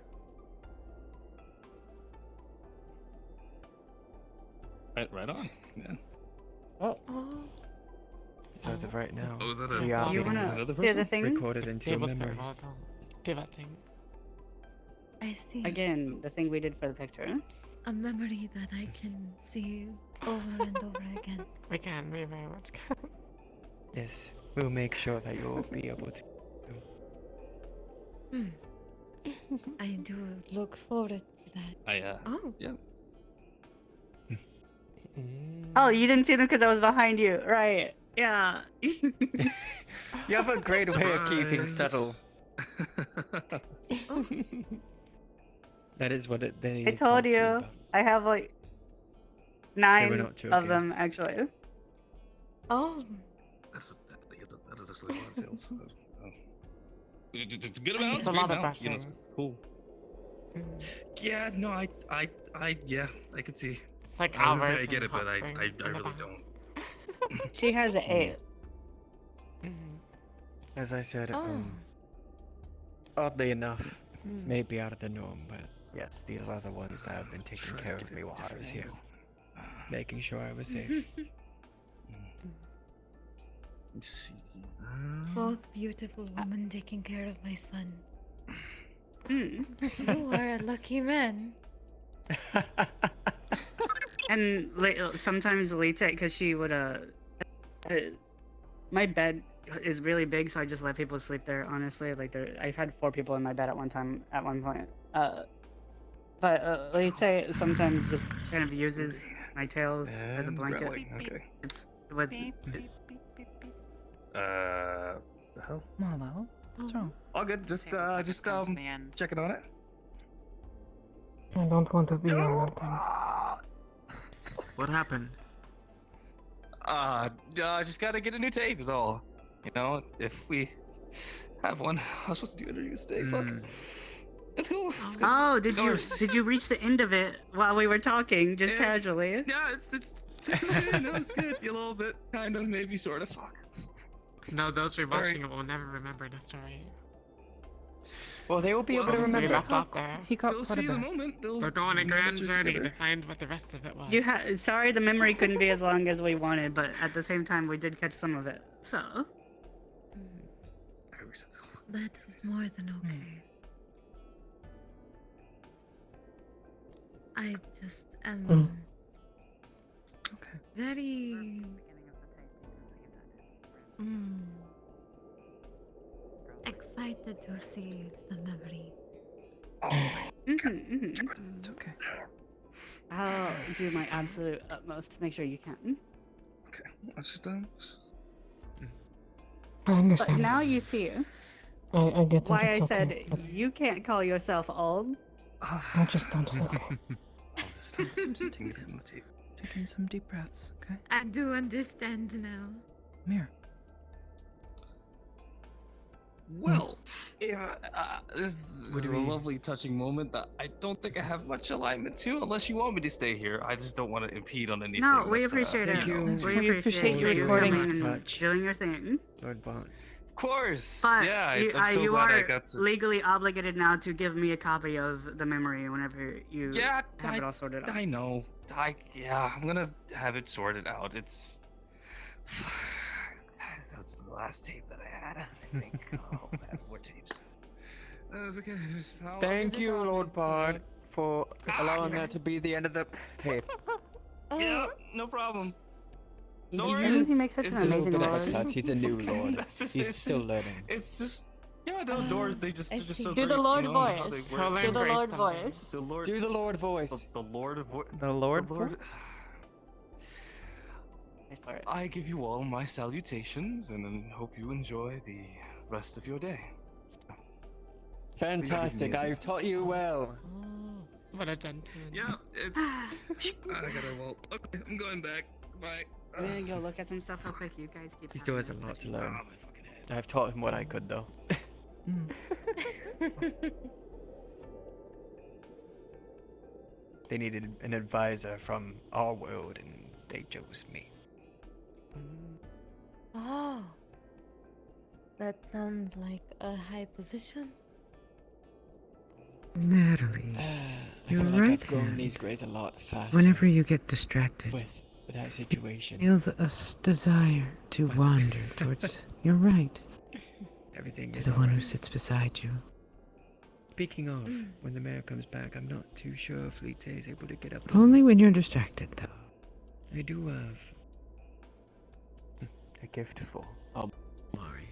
Right on. Yeah. So as of right now, Oh, is that we are You being wanna another do person? the thing? recorded into a Tables memory. do that thing. I see. Again, the thing we did for the picture. A memory that I can see over and over again. We can. We very much can. Yes, we'll make sure that you'll be able to. I do look forward to that. Oh. Yeah. Oh, you didn't see them because I was behind you, right? Yeah. You have a great way of keeping subtle. That is what they. I told talk to you. about. I have like They 9 were not of joking. them actually. Oh. That is actually a lot of sales. It's a good amount. It's a great lot of amount, brushing. it's cool. Yeah, no, I could see. It's like I was gonna hours say I get in it, but hot I springs in really advance. don't. She has an 8. As I said, Oh. oddly enough, maybe out of the norm, but yes, these are the ones that have been taking Sure, care did of a me while I different was here, angle. making sure I was safe. Let me see. Both beautiful women taking care of my son. Hmm. You are a lucky man. And sometimes Lita, because she would my bed is really big, so I just let people sleep there. Honestly, like I've had 4 people in my bed at one time at one point. But Lita sometimes just kind of uses my tails as a And blanket. growling, okay. It's with. The hell? Hello? What's wrong? All good. Just checking on it. I don't want to be on that thing. What happened? Just gotta get a new tape is all. You know, if we have one, I was supposed to do interviews today. Fuck. It's cool. It's good. Oh, did No you worries. reach the end of it while we were talking, just casually? Yeah, it's okay. No, it's good. A little bit, kind of, maybe, sort of. Fuck. No, those rewatching it will never remember the story. Well, they will be able to We remember. left off there. He got They'll quite a see the bit. moment. They'll We're going on a know grand that you're journey together. to find what the rest of it was. Sorry, the memory couldn't be as long as we wanted, but at the same time, we did catch some of it. So. That is more than okay. I just am very excited to see the memory. It's okay. I'll do my absolute utmost to make sure you can. Okay. I understand. But now you see I get that why it's I said okay, but you can't call yourself old. I just don't feel okay. Just taking some deep breaths, okay? I do understand now. Come here. Well, yeah, this is a lovely, touching moment that I don't think I have much alignment to, unless you want me to stay here. I just don't want to impede on anything. No, we that's, appreciate it. We appreciate you recording coming us. and doing your thing. Lord Bond. Of course. But yeah, you, I'm so you glad I are got to. legally obligated now to give me a copy of the memory whenever you Yeah, have it all sorted out. I know. Yeah, I'm gonna have it sorted out. It's that's the last tape that I had. I think I'll have more tapes. That's okay. Thank you, Lord Bard, for allowing that to be the end of the tape. Yeah, no problem. He makes such an amazing lord. He's a new lord. He's He's still learning. It's just no doors. They're just so Do the great, Lord you know, how voice. they work. Do the Lord voice. The Lord. Do the Lord voice. The Lord of The Lord voice? I give you all my salutations and then hope you enjoy the rest of your day. Fantastic. I've taught you well. What a gentleman. Yeah, it's. I gotta walk. Okay, I'm going back. Bye. I'm gonna go look at some stuff real quick. You guys keep. He still has a lot to learn. I've taught him what I could, though. They needed an advisor from our world, and they chose me. Oh. That sounds like a high position. Natalie, I you're feel like right I've grown hand. these grades a lot faster. Whenever you get distracted, with that situation. feels a desire to wander towards. You're right. Everything To is the one who alright. sits beside you. Speaking of, when the mayor comes back, I'm not too sure if Fleet is able to get up. Only when you're distracted, though. I do have A gift for Mari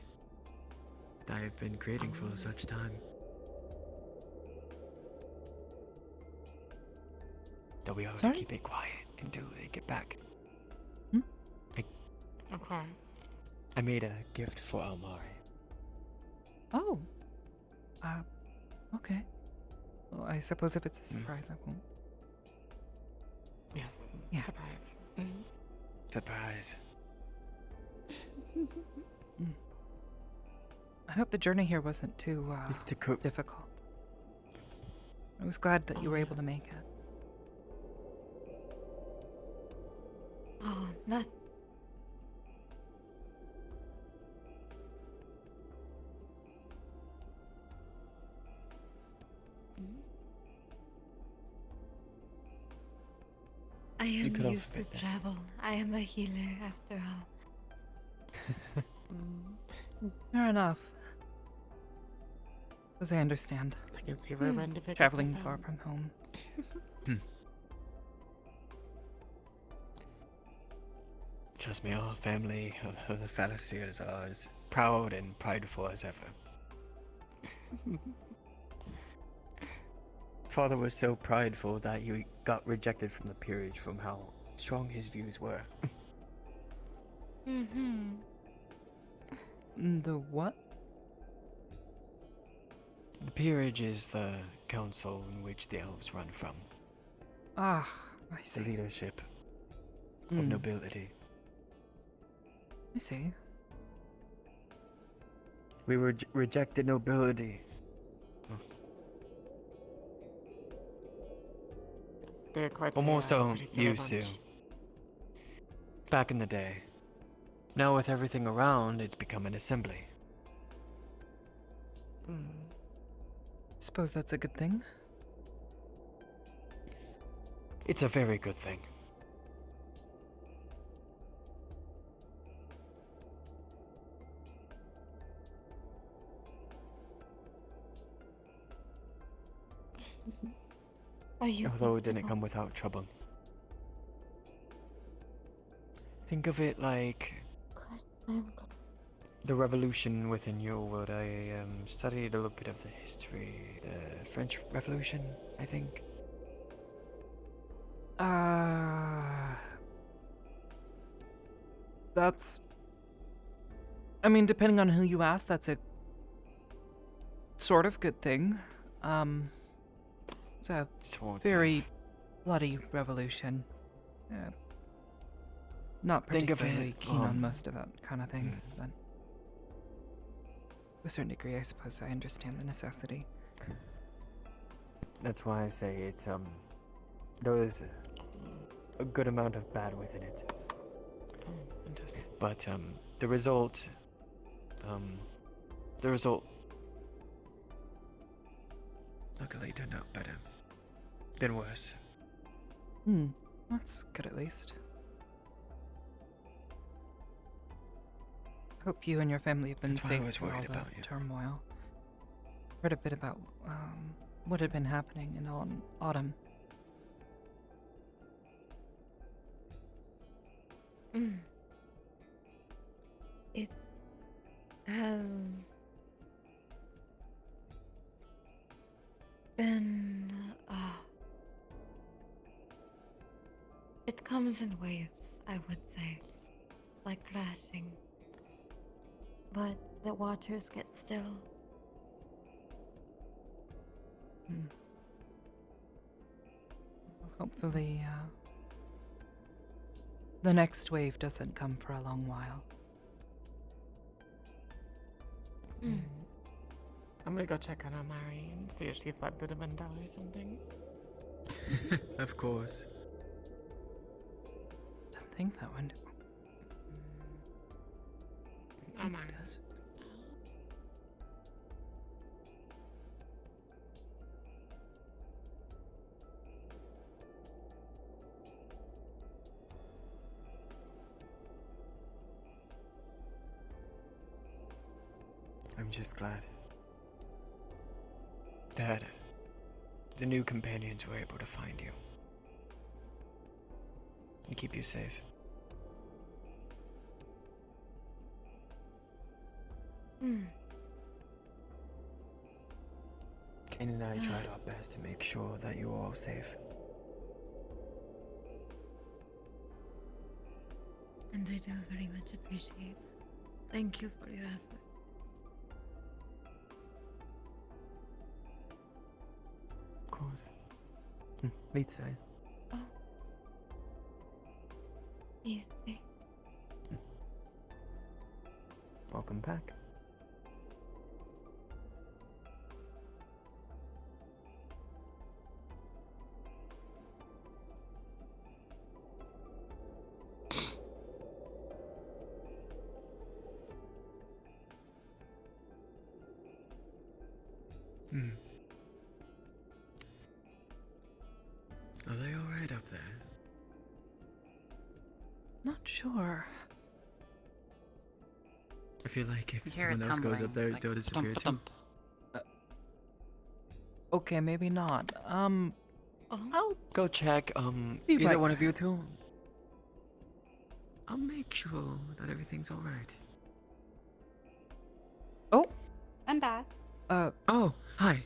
that I have been creating for such time. that we ought to Sorry? keep it quiet until they get back. Of course. I made a gift for Almari. Oh. Okay. Well, I suppose if it's a surprise, I won't. Yes. Yeah. Surprise. Surprise. I hope the journey here wasn't too It's to cook. difficult. I was glad that you were able to make it. Oh, not. I am could have used to fit that. travel. I am a healer after all. Fair enough. Because I understand. I can see where Brenda fits Traveling in. far from home. Trust me, our family of the Falasiers are as proud and prideful as ever. Father was so prideful that he got rejected from the peerage from how strong his views were. The what? The peerage is the council in which the elves run from. Ah, I The see. leadership of Mm. nobility. I see. We rejected nobility. They're quite Or more so pretty killer used to. bunch. Back in the day. Now with everything around, it's become an assembly. Suppose that's a good thing. It's a very good thing. Are you Although it didn't comfortable? come without trouble. Think of it like Of course, I am the revolution within your world. I studied a little bit of the history, the French Revolution, I think. That's. I mean, depending on who you ask, that's a sort of good thing. It's a very bloody revolution. Not Think of particularly it, keen on most of that kind of thing, but to a certain degree, I suppose I understand the necessity. That's why I say it's there is a good amount of bad within it. But the result luckily turned out better than worse. That's good at least. Hope you and your family have been That's why I safe was through all worried the about you. turmoil. Heard a bit about what had been happening in autumn. It has been, it comes in waves, I would say, like crashing. But the waters get still. Hopefully, the next wave doesn't come for a long while. I'm gonna go check on Amari and see if she fled through the window or something. Of course. Don't think that window. Amari. I'm just glad that the new companions were able to find you and keep you safe. Kane and I tried our best to make sure that you were all safe. And I do very much appreciate. Thank you for your effort. Of course. Let's say. Easy. Welcome back. Are they alright up there? Not sure. I feel like if Hear it someone else goes up there, like they'll disappear too. thump. Okay, maybe not. I'll go check. Be Either right one of you two. I'll make sure that everything's alright. Oh. I'm back. Oh, hi.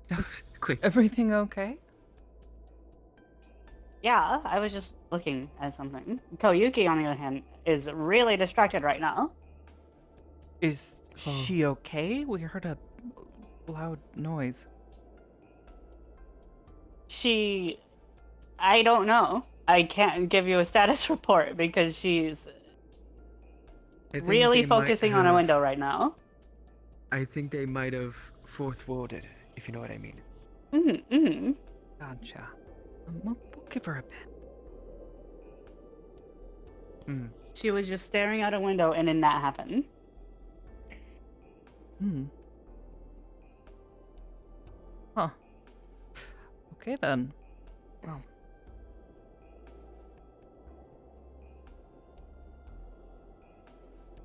That was quick. Everything okay? Yeah, I was just looking at something. Koyuki, on the other hand, is really distracted right now. Is she okay? We heard a loud noise. I don't know. I can't give you a status report because she's really focusing on a window right now. I think they might have fourth warded, if you know what I mean. Gotcha. We'll give her a bit. She was just staring out a window and then that happened. Huh. Okay then. Well.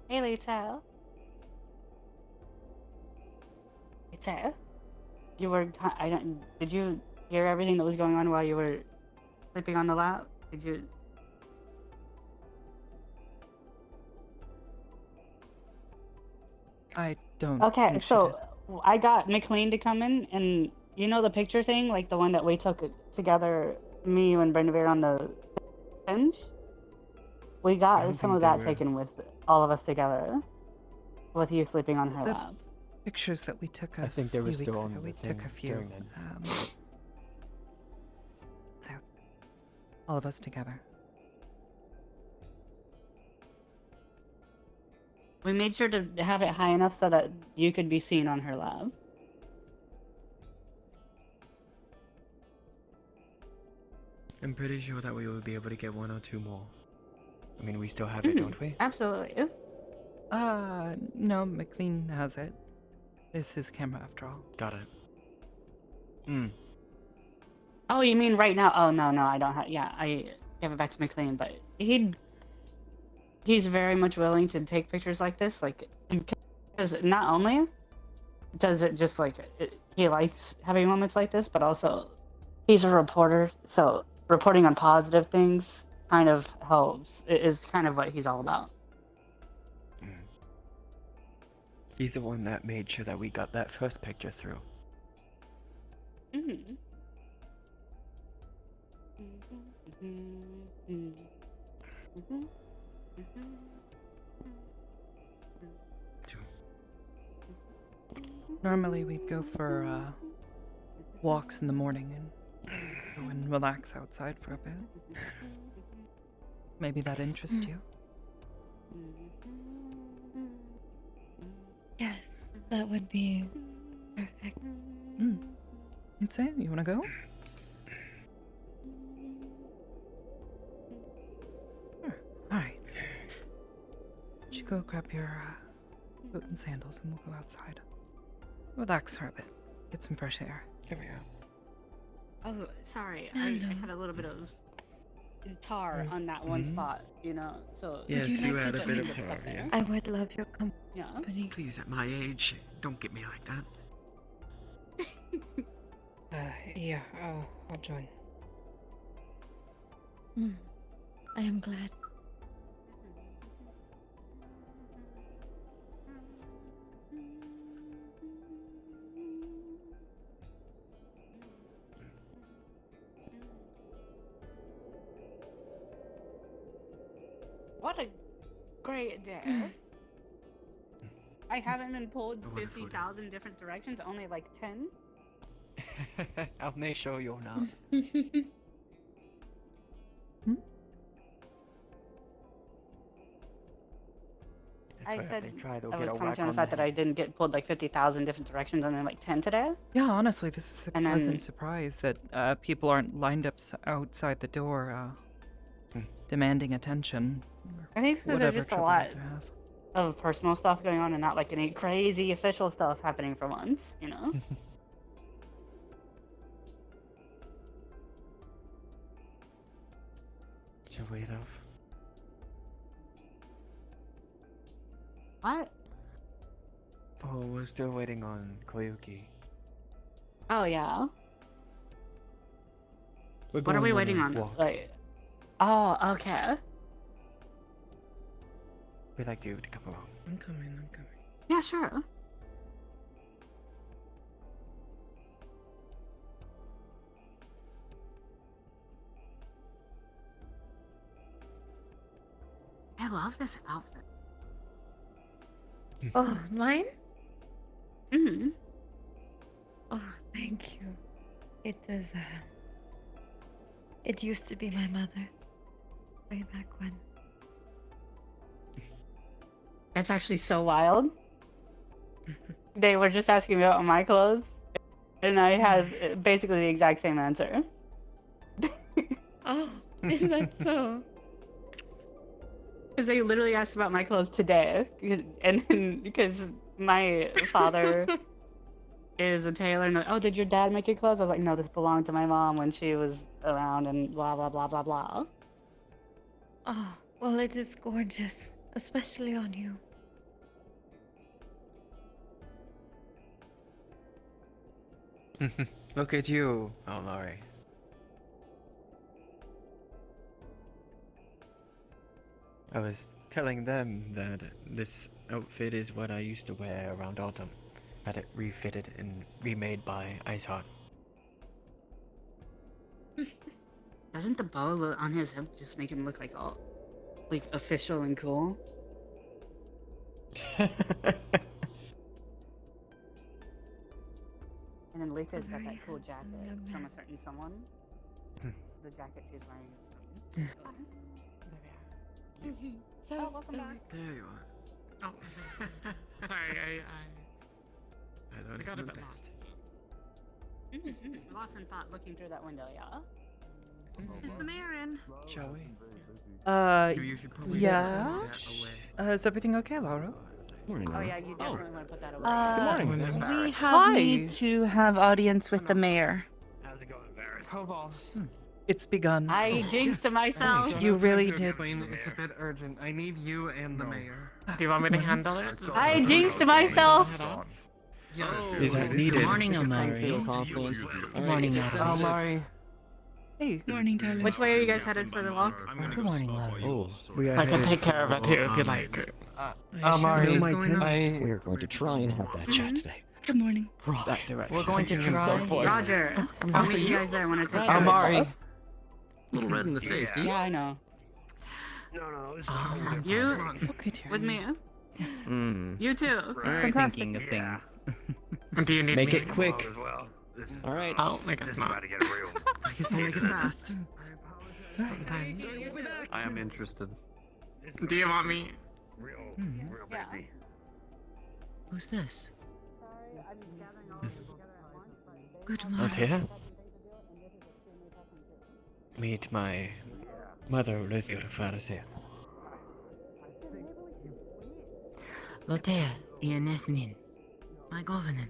Hey, Lita. Lita? You were... Did you hear everything that was going on while you were sleeping on the lap? Did you... I don't... Okay, think she so did. I got McLean to come in, and you know the picture thing? Like the one that we took together me, you, and Brindavere on the bench, we I got don't some think of they that were. taken with all of us together, with you sleeping on her The lap. pictures that we took a I think they few were weeks still on ago, the we took a thing few. during then. So, all of us together. We made sure to have it high enough so that you could be seen on her lap. I'm pretty sure that we will be able to get one or two more. I mean, we still have it, don't we? Absolutely. No, McLean has it. It's his camera after all. Got it. Hmm. Oh, you mean right now? Oh, no, I don't have... Yeah, I gave it back to McLean, but he's very much willing to take pictures like this, like, because not only does it just, like, he likes having moments like this, but also he's a reporter, so reporting on positive things kind of helps. It is kind of what he's all about. He's the one that made sure that we got that first picture through. Mm-hmm. Normally we'd go for walks in the morning and go and relax outside for a bit. Maybe that interests you. Yes, that would be perfect. You'd say? You want to go? Sure. All right. You should go grab your boot and sandals and we'll go outside. Relax for a bit. Get some fresh air. There we go. Oh, sorry. No, I no. had a little bit of tar on that one spot, you know, so... Yes, you had a keep bit it of good tar, stuff there. yes. I would love your Yeah. company. Please, at my age, don't get me like that. Yeah, I'll join. I am glad. What a great day. I haven't been pulled 50,000 different directions, only like 10. I'll make sure you're not. I said they try, they'll I get was a whack commenting on the on fact the that I didn't get pulled like 50,000 different directions, and then like 10 today. Yeah, honestly, this is a And then- pleasant surprise that people aren't lined up outside the door demanding attention. I think because Whatever there's just a trouble lot they have. of personal stuff going on and not like any crazy official stuff happening for once, you know? Should we off? What? Oh, we're still waiting on Koyuki. Oh, yeah. We're What are going we on waiting a on? walk. Like, oh, okay. We'd like you to come along. I'm coming. Yeah, sure. I love this outfit. Oh, mine? Mm-hmm. Oh, thank you. It is, it used to be my mother. Way back when. That's actually so wild. They were just asking me about my clothes, and I had basically the exact same answer. Oh, is that so? Because they literally asked about my clothes today, and then because my father is a tailor, and oh, did your dad make your clothes? I was like, no, this belonged to my mom when she was around, and blah blah blah blah blah. Oh, well, it is gorgeous, especially on you. Look at you, Amari. I was telling them that this outfit is what I used to wear around autumn. Had it refitted and remade by Ice Heart. Doesn't the bow on his hip just make him look like all, like, official and cool? And then Lita's got that cool jacket from a certain someone. The jacket she's wearing is from. So welcome back. There you are. Oh, sorry, I learned got a from the bit best. Lost in thought looking through that window, yeah? Is the mayor in? Shall we? Maybe you should probably yeah. put that away. Is everything okay, Laura? Morning, Oh yeah, you definitely want to put that away. We have Hi. need to have audience with the mayor. How's it going, Varys? Kobolds. It's begun. I jinxed myself. You really did. Explain, it's a bit urgent. I need you and the mayor. Do you want me to handle it? I jinxed myself. Yes. Is that needed? Good morning, This is Omari. feel Confidence. confidence. Good morning, Natalie. Omari. Hey. Morning, darling. Which way are you guys headed for the walk? Good morning, love. Oh, we are I can headed take care of for, it too if you like. Omari, know my tent? We are going to try and have that chat today. Good morning. that direction. We're going to try. Roger. I'll meet you guys there when I take care of Omari. A little red in the face, Yeah, I know. No, it's You It's okay, Terry. with me? Hmm. You too. Alright, Fantastic. thinking of things. Do you need Make me? it quick. Alright. I'll make a smile. I guess I'll make it fast. Sometimes. I am interested. Do you want me? Real Yeah. busy. Who's this? Good Not morning. here. Meet my mother, Lithia Pharisee. Lotea, Ianethnin. My governor.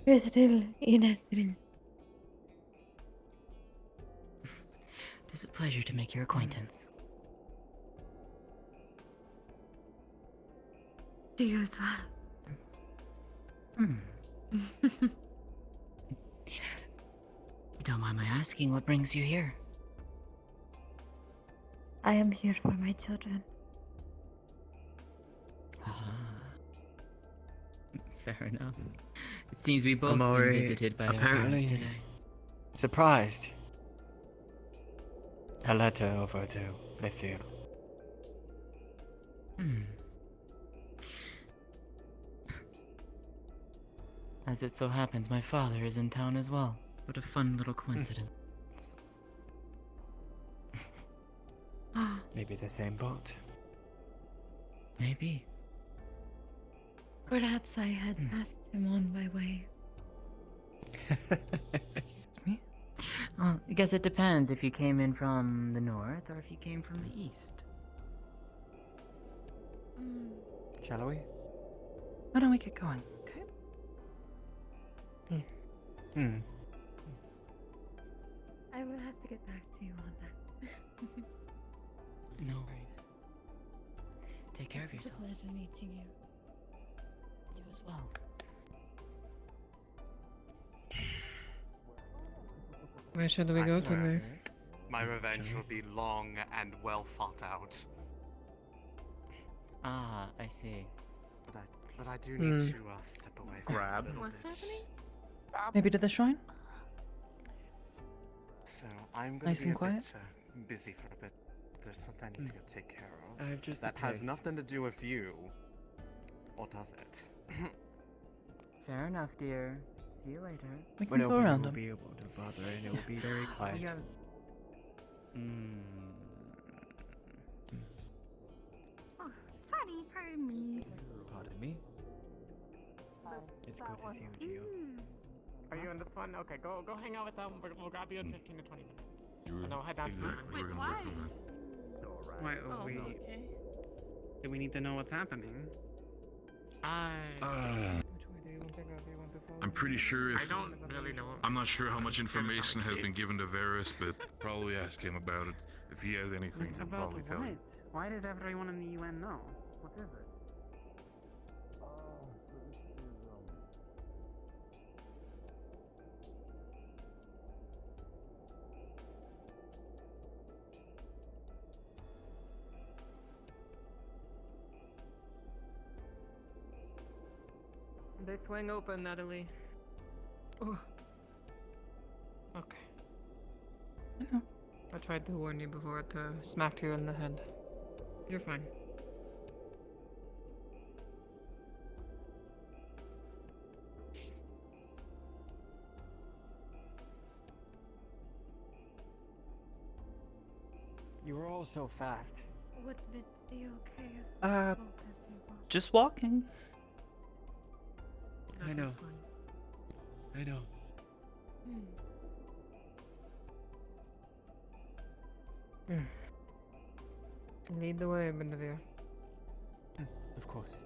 Residual Inethrin. It is a pleasure to make your acquaintance. To you as well. Hmm. Don't mind my asking, what brings you here? I am here for my children. Fair enough. It seems we both Omari, been visited by our parents apparently today. surprised. A letter over to Lithia. As it so happens, my father is in town as well. What a fun little coincidence. Maybe the same boat. Maybe. Perhaps I had passed him on my way. Excuse me? Well, I guess it depends if you came in from the north or if you came from the east. Shall we? Why don't we get going, okay? Hmm. I will have to get back to you on that. No worries. Take care of It's a yourself. pleasure meeting you. You as well. Where should we go today? My revenge will be long and well thought out. Ah, I see. But I do need Hmm. to step away. Grab. What's happening? Maybe to the shrine? So I'm going Nice to be and a quiet? bit busy for a bit. There's something I need to go take care of. I have just that a has place. nothing to do with you. Or does it? Fair enough, dear. See you later. We But can go nobody around will them. be able to bother, and it will be very quiet. You have... Oh, sorry, pardon me. Pardon me. It's good to see you, Gio. Are you in this one? Okay, go hang out with them. We'll grab you in 15 to 20 minutes. And I'll head down to Exactly. We're gonna work on that. Why, Oh, we... okay. Do we need to know what's happening? I'm pretty sure if I don't really know. I'm not sure how much information has been given to Varys, but probably ask him about it. If he has anything, he'll About probably tell what? you. Why does everyone in the UN know? What is it? They swing open, Natalie. Oh. I tried to warn you before it smacked you in the head. You're fine. You were all so fast. Would it be okay if Uh, both of you walk? just walking. I know. I know. Lead the way, Benavir. Of course.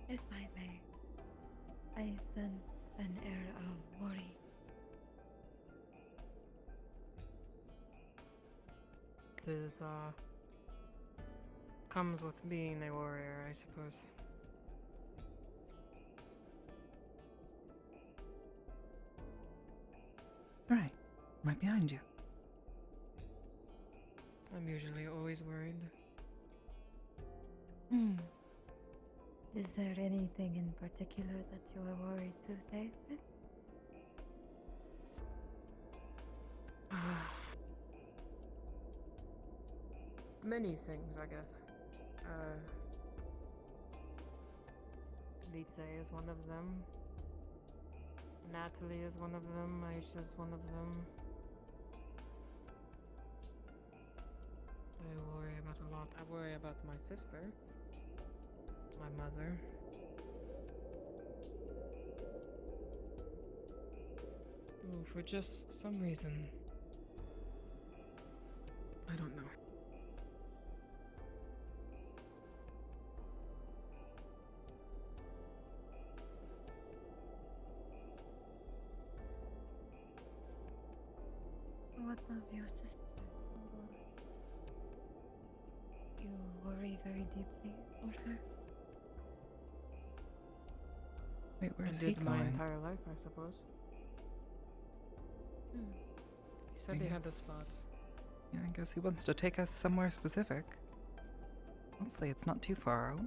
If I may, I sense an air of worry. This, comes with being a warrior, I suppose. Right. Right behind you. I'm usually always worried. Is there anything in particular that you are worried today with? Many things, I guess. Lice is one of them. Natalie is one of them. Aisha is one of them. I worry about a lot. I worry about my sister. My mother. Ooh, for just some reason. I don't know. What of your sister? You worry very deeply for her? Wait, where's I he did my going? entire life, I suppose. He said he had this thought. Yeah, I guess he wants to take us somewhere specific. Hopefully it's not too far out.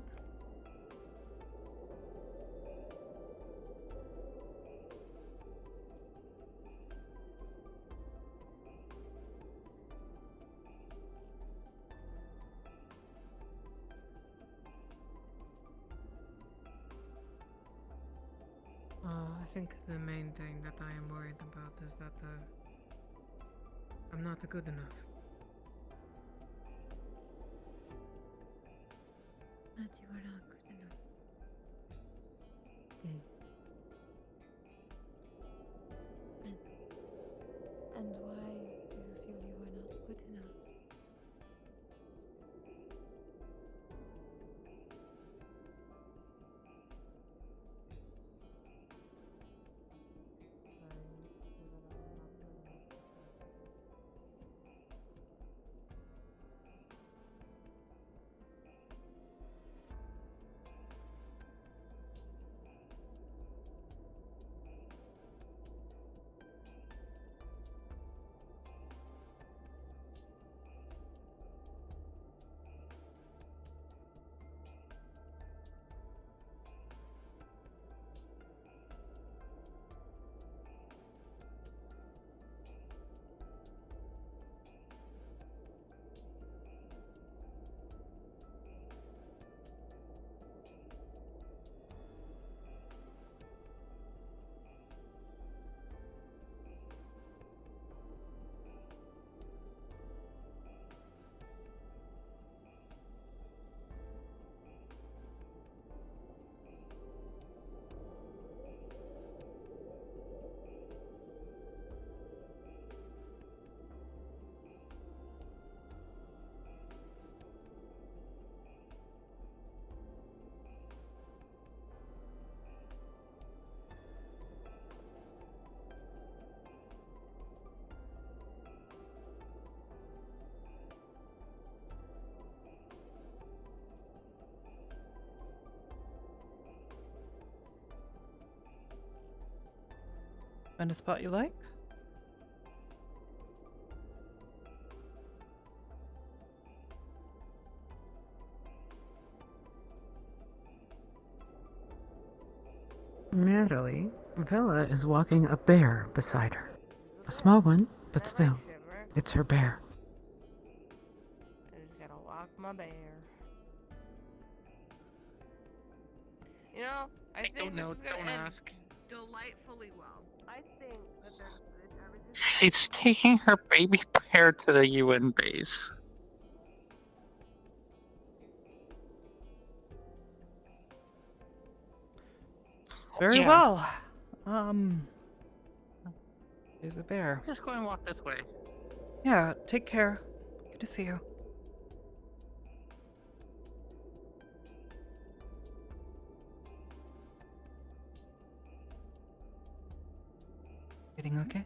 I think the main thing that I am worried about is that I'm not good enough. That you are not good enough. And why do you feel you are not good enough? Find a spot you like? Natalie, Villa is walking a bear beside her. A small one, but still, it's her bear. I just gotta walk my bear. You know, I think don't know, this is gonna don't end ask. delightfully well. I think that everything. She's taking her baby bear to the UN base. Very Yeah. well. There's a bear. Just go and walk this way. Yeah, take care. Good to see you. Everything okay?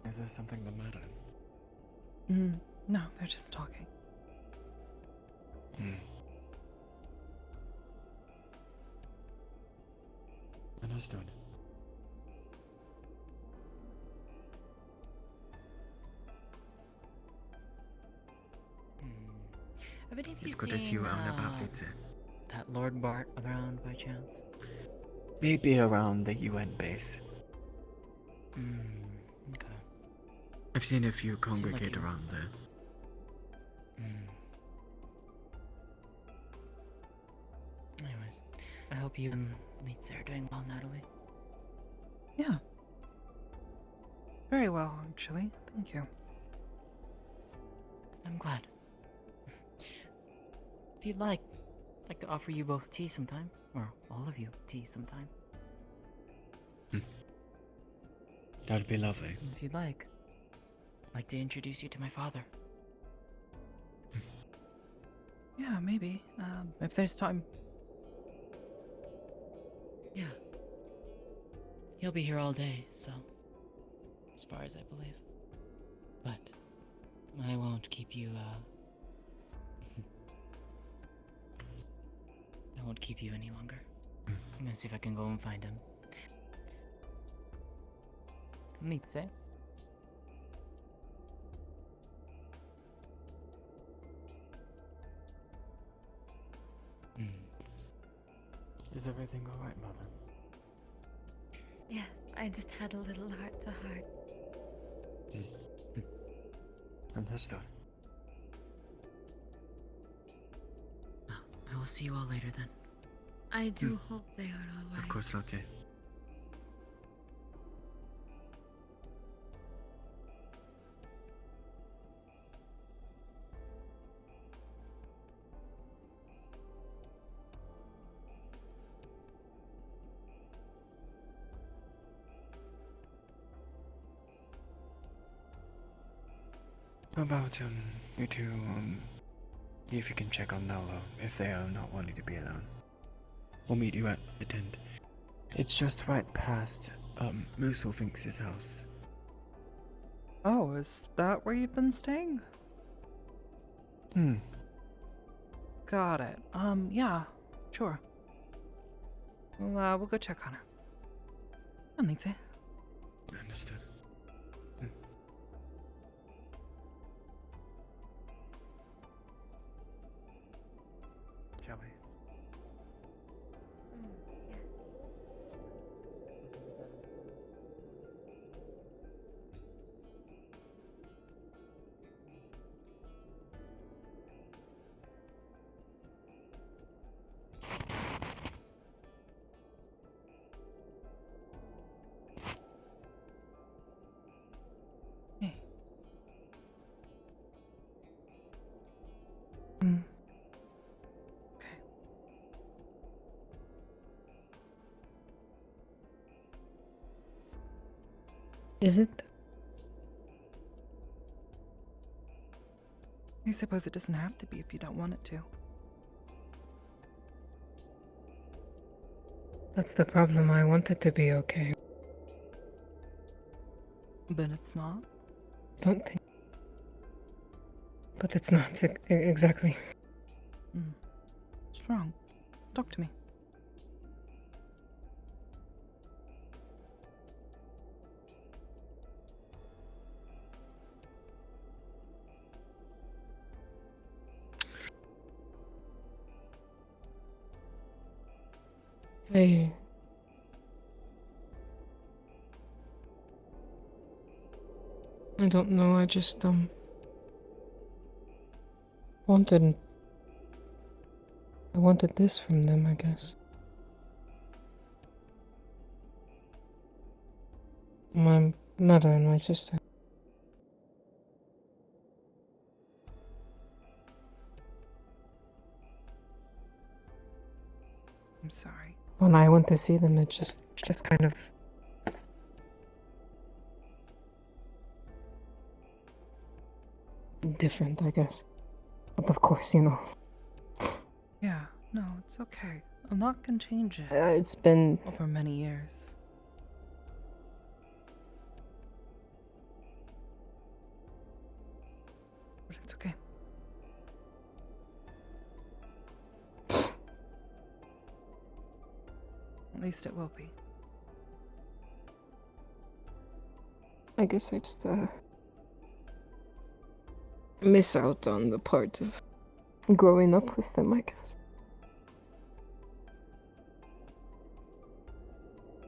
Is there something the matter? No, they're just talking. Understood. Have any of you As good as seen, you out and about, it's it. that Lord Bart around by chance? Maybe around the UN base. Okay. I've seen a few like congregate you- around there. Anyways, I hope you and Lisa are doing well, Natalie. Yeah. Very well, actually. Thank you. I'm glad. If you'd like, I'd like to offer you both tea sometime. Or all of you tea sometime. That'd be lovely. If you'd like, I'd like to introduce you to my father. Yeah, maybe. If there's time. Yeah. He'll be here all day, so. As far as I believe. But I won't keep you, I won't keep you any longer. I'm gonna see if I can go and find him. Mitze? Is everything alright, Mother? Yes, I just had a little heart to heart. Understood. I will see you all later then. I do hope they are alright. Of course, Lotte. How about, you two, see if you can check on Nolo, if they are not wanting to be alone. We'll meet you at the tent. It's just right past, Mooselfinks' house. Oh, is that where you've been staying? Got it. Yeah, sure. We'll go check on her. I think so. Understood. Shall we? Is it? I suppose it doesn't have to be if you don't want it to. That's the problem. I want it to be okay. But it's not. Don't think. But it's not exactly. What's wrong? Talk to me. I don't know. I just wanted this from them, I guess. My mother and my sister. I'm sorry. When I went to see them, it just kind of different, I guess. But of course, you know. Yeah, no, it's okay. A lot can change it. It's been over many years. But it's okay. At least it will be. I guess I just miss out on the part of growing up with them, I guess.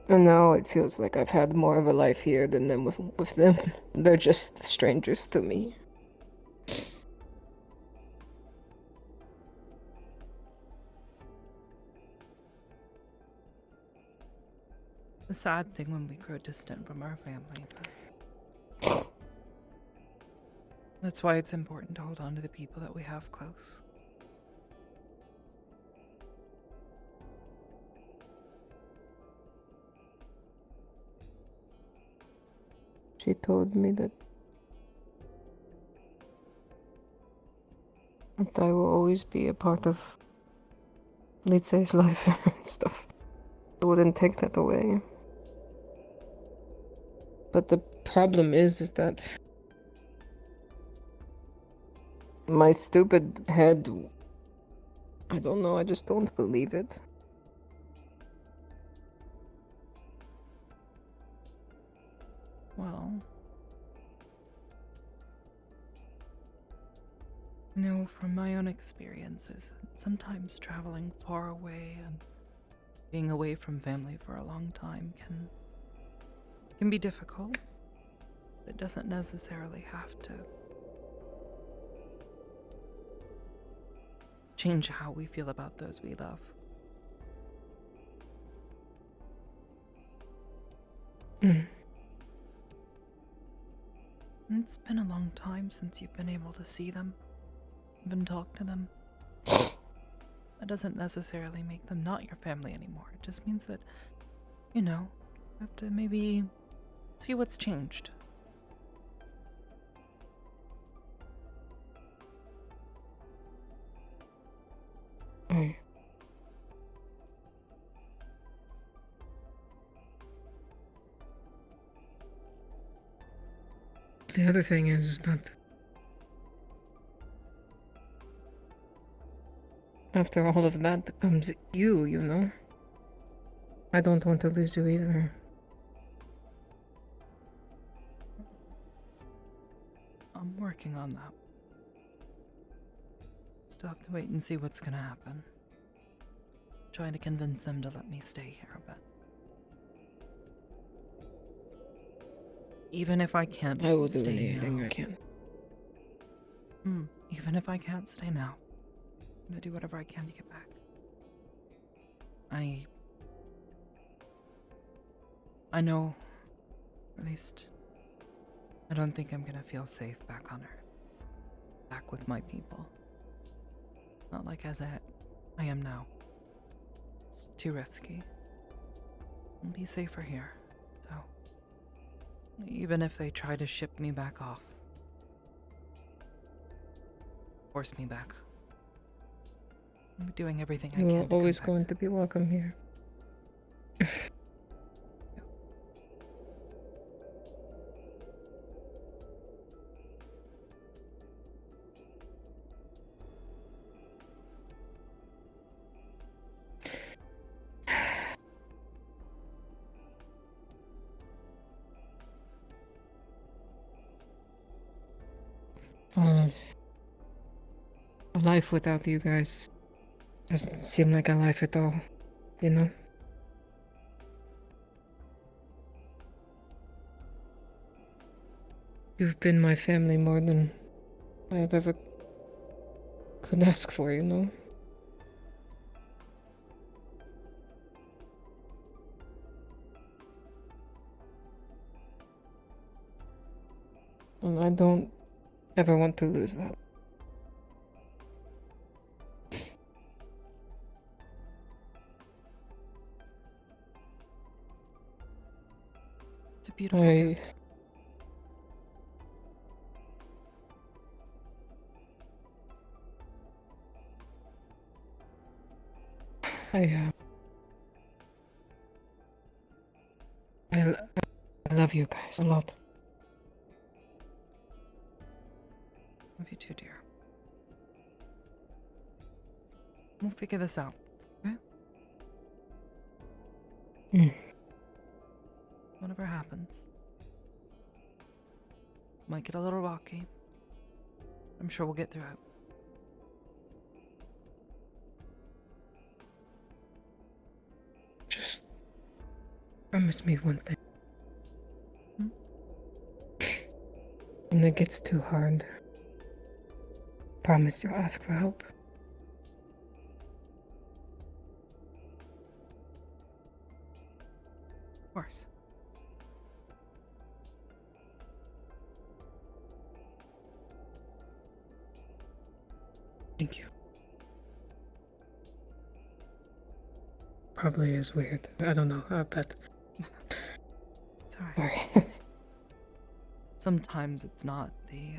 And now it feels like I've had more of a life here than them with them. They're just strangers to me. The sad thing when we grow distant from our family, but that's why it's important to hold on to the people that we have close. She told me that I will always be a part of Litzay's life and stuff. I wouldn't take that away. But the problem is that my stupid head, I don't know, I just don't believe it. Well, you know, from my own experiences, sometimes traveling far away and being away from family for a long time can be difficult. It doesn't necessarily have to change how we feel about those we love. It's been a long time since you've been able to see them, even talk to them. That doesn't necessarily make them not your family anymore. It just means that, you know, you have to maybe see what's changed. Right. The other thing is that after all of that comes you, you know? I don't want to lose you either. I'm working on that. Still have to wait and see what's gonna happen. Trying to convince them to let me stay here, but even if I can't I will do stay anything now, I can. Even if I can't stay now, I'm gonna do whatever I can to get back. I know, at least, I don't think I'm gonna feel safe back on Earth. Back with my people. Not like as I am now. It's too risky. I'll be safer here, so even if they try to ship me back off, force me back, I'm doing everything I You can are to come always back. going to be welcome here. A life without you guys doesn't seem like a life at all, you know? You've been my family more than I have ever could ask for, you know? And I don't ever want to lose that. It's a beautiful gift. I love you guys a lot. Love you too, dear. We'll figure this out, okay? Whatever happens. Might get a little rocky. I'm sure we'll get through it. Just promise me one thing. When it gets too hard, promise you'll ask for help. Of course. Thank you. Probably is weird. I don't know, but It's alright. sorry. Sometimes it's not the,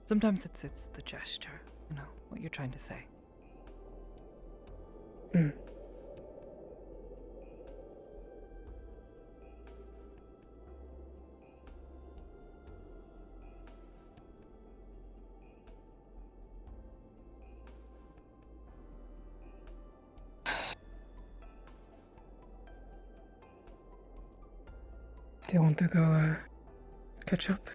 Sometimes it's the gesture, you know, what you're trying to say. Do you want to go catch up?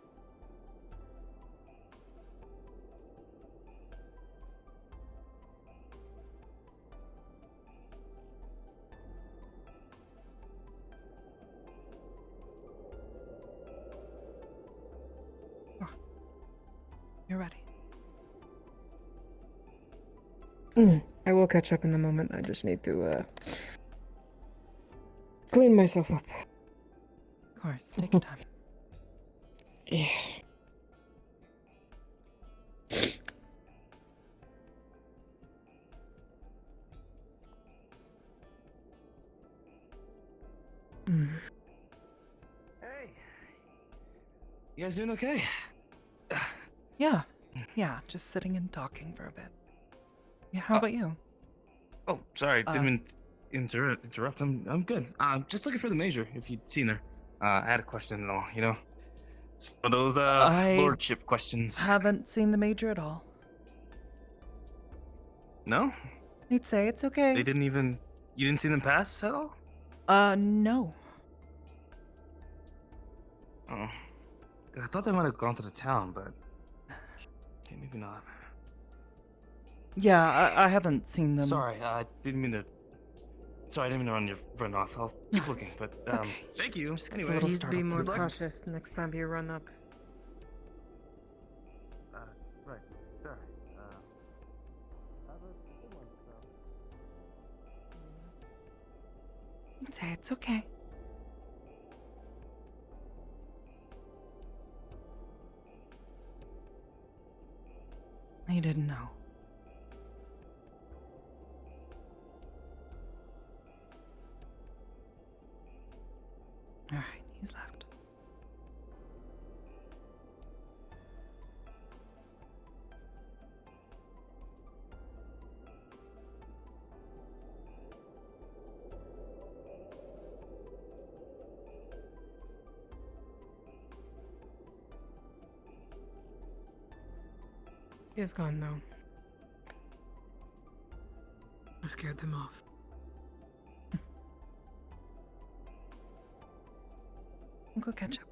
You're ready. I will catch up in a moment. I just need to clean myself up. Of course, take your time. Yeah. Hey. You guys doing okay? Yeah, just sitting and talking for a bit. Yeah, how about you? Oh, sorry, didn't mean to interrupt. I'm good. Just looking for the major, if you'd seen her. I had a question and all, you know? Just for those, lordship questions. Haven't seen the major at all. No? I'd say it's okay. They didn't even... You didn't see them pass at all? No. Oh. I thought they might have gone to the town, but... Okay, maybe not. Yeah, I haven't seen them. Sorry, I didn't mean to... Sorry, I didn't mean to run off. I'll keep looking, but, it's okay. Thank you. Just gets a Anyway, little Please startled be more sometimes. cautious next time you run up. Right, sorry. I'd say it's okay. I didn't know. Alright, he's left. He is gone now. I scared them off. We'll go catch up.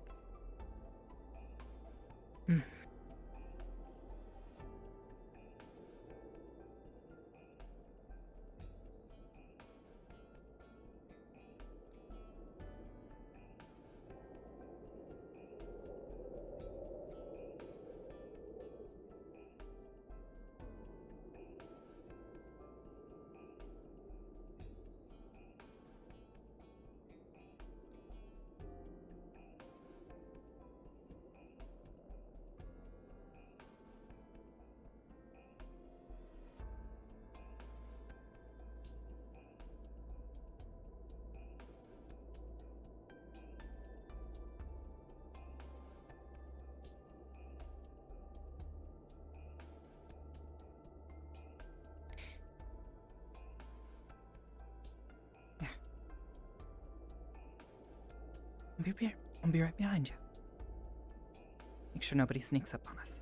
I'll be right behind you. Make sure nobody sneaks up on us.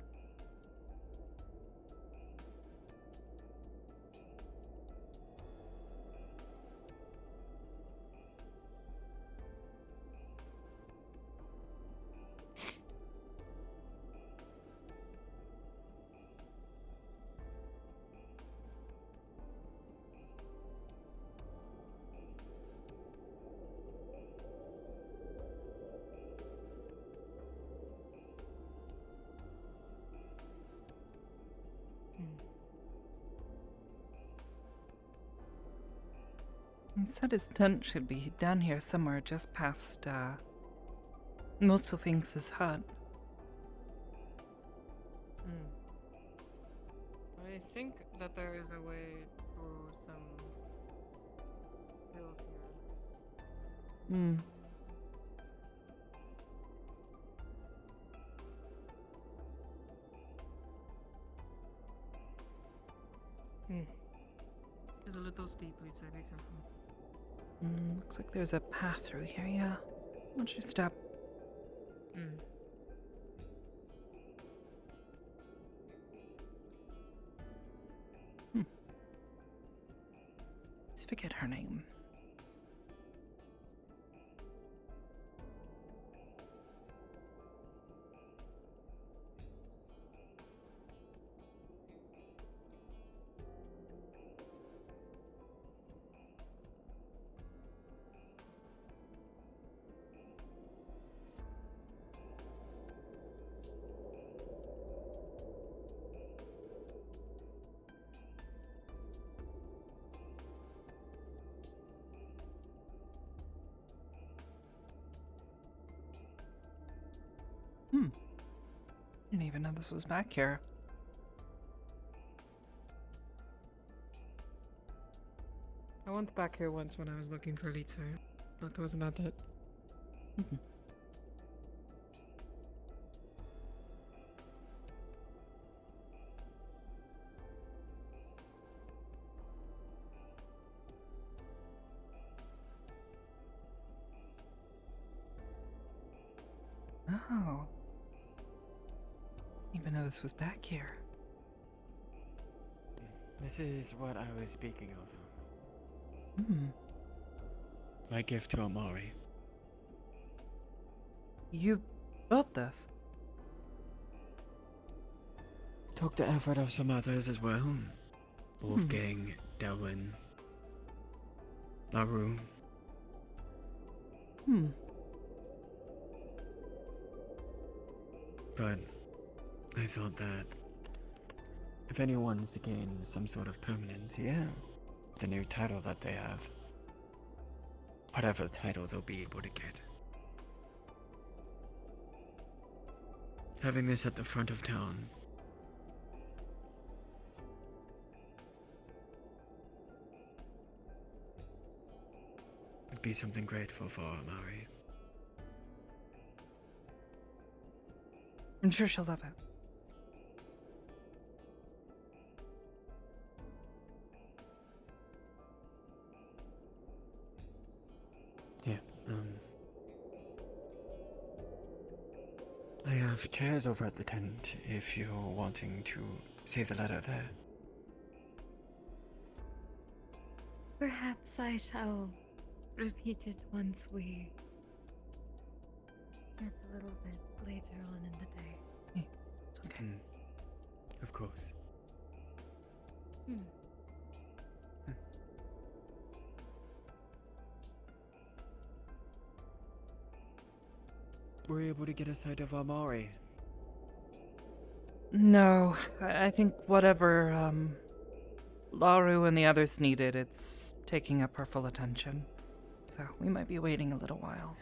He said his tent should be down here somewhere just past, Motsofinx's hut. I think that there is a way through some hills here. It's a little steep, please say, be careful. Looks like there's a path through here, yeah. Watch your step. Let's forget her name. Didn't even know this was back here. I went back here once when I was looking for Litze, but that was about it. Oh. Even know this was back here. This is what I was speaking of. My gift to Amari. You built this? Took the effort of some others as well. Wolfgang, Delwyn, LaRue. But I thought that if anyone's to gain some sort of permanence here, the new title that they have, whatever title they'll be able to get. Having this at the front of town would be something grateful for Amari. I'm sure she'll love it. Yeah, have chairs over at the tent if you're wanting to say the letter there. Perhaps I shall repeat it once we get a little bit later on in the day. It's okay. Of course. Were you able to get a sight of Amari? No, I think whatever Laru and the others needed, it's taking up her full attention. So we might be waiting a little while.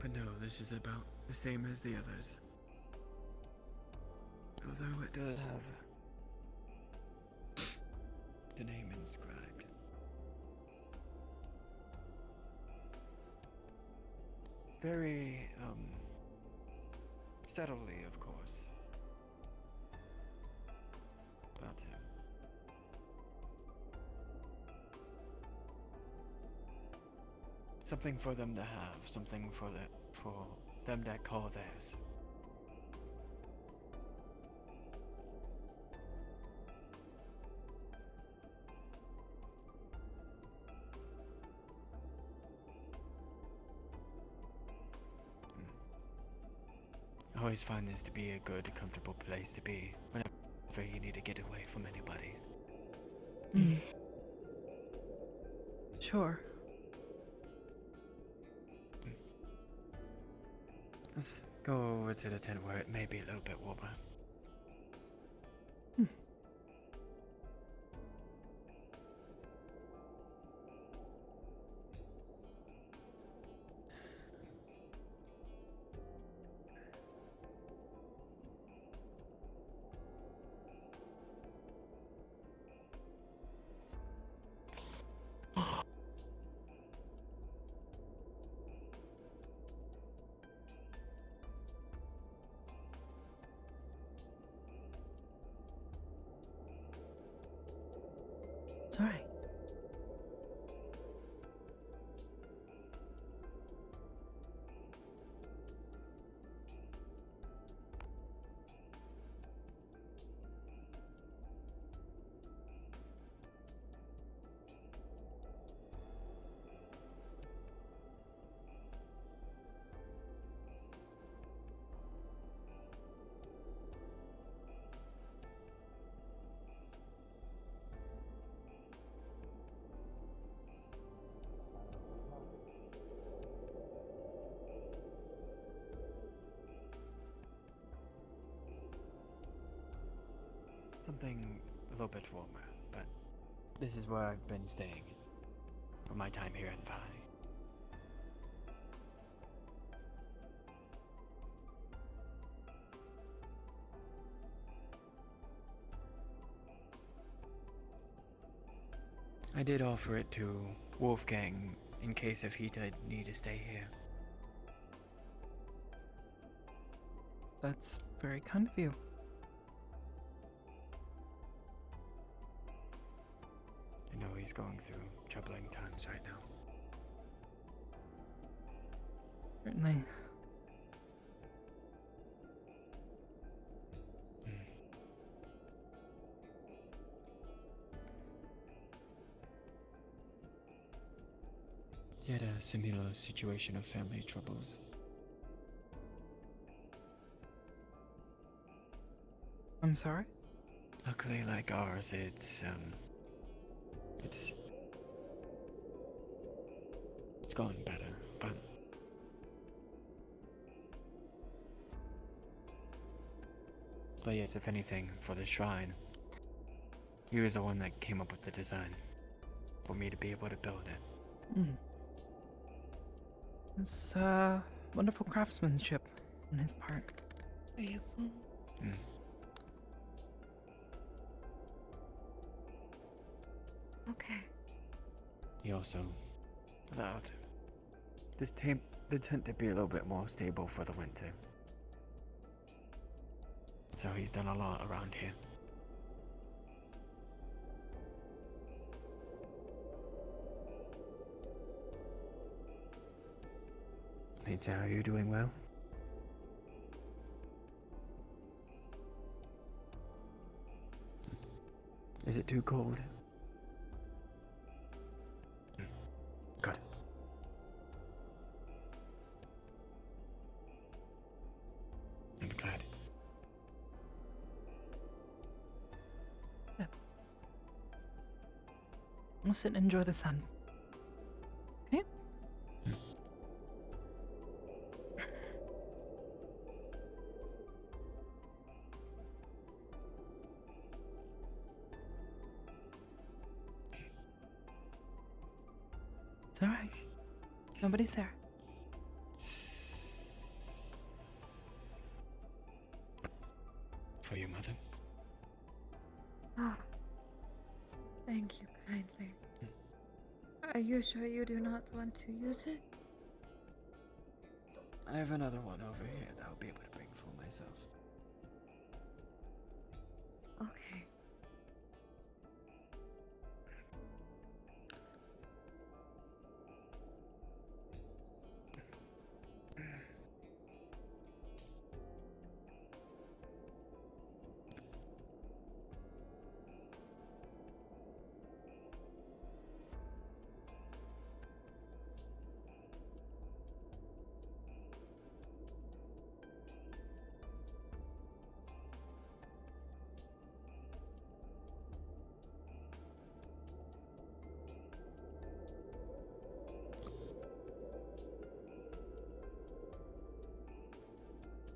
But no, this is about the same as the others. Although it does have the name inscribed. Very, subtly, of course. But, something for them to have, something for them to call theirs. I always find this to be a good, comfortable place to be whenever you need to get away from anybody. Sure. Let's go over to the tent where it may be a little bit warmer. It's alright. Something a little bit warmer, but this is where I've been staying for my time here in Valley. I did offer it to Wolfgang in case if he did need to stay here. That's very kind of you. I know he's going through troubling times right now. Certainly. He had a similar situation of family troubles. I'm sorry? Luckily, like ours, it's gone better, but yes, if anything, for the shrine, he was the one that came up with the design for me to be able to build it. It's wonderful craftsmanship on his part. Are you cool? Okay. He also allowed the tent to be a little bit more stable for the winter. So he's done a lot around here. Lisa, are you doing well? Is it too cold? Good. I'm glad. We'll sit and enjoy the sun. Okay? It's alright. Nobody's there. For your mother? Oh, thank you kindly. Are you sure you do not want to use it? I have another one over here that I'll be able to bring for myself. Okay.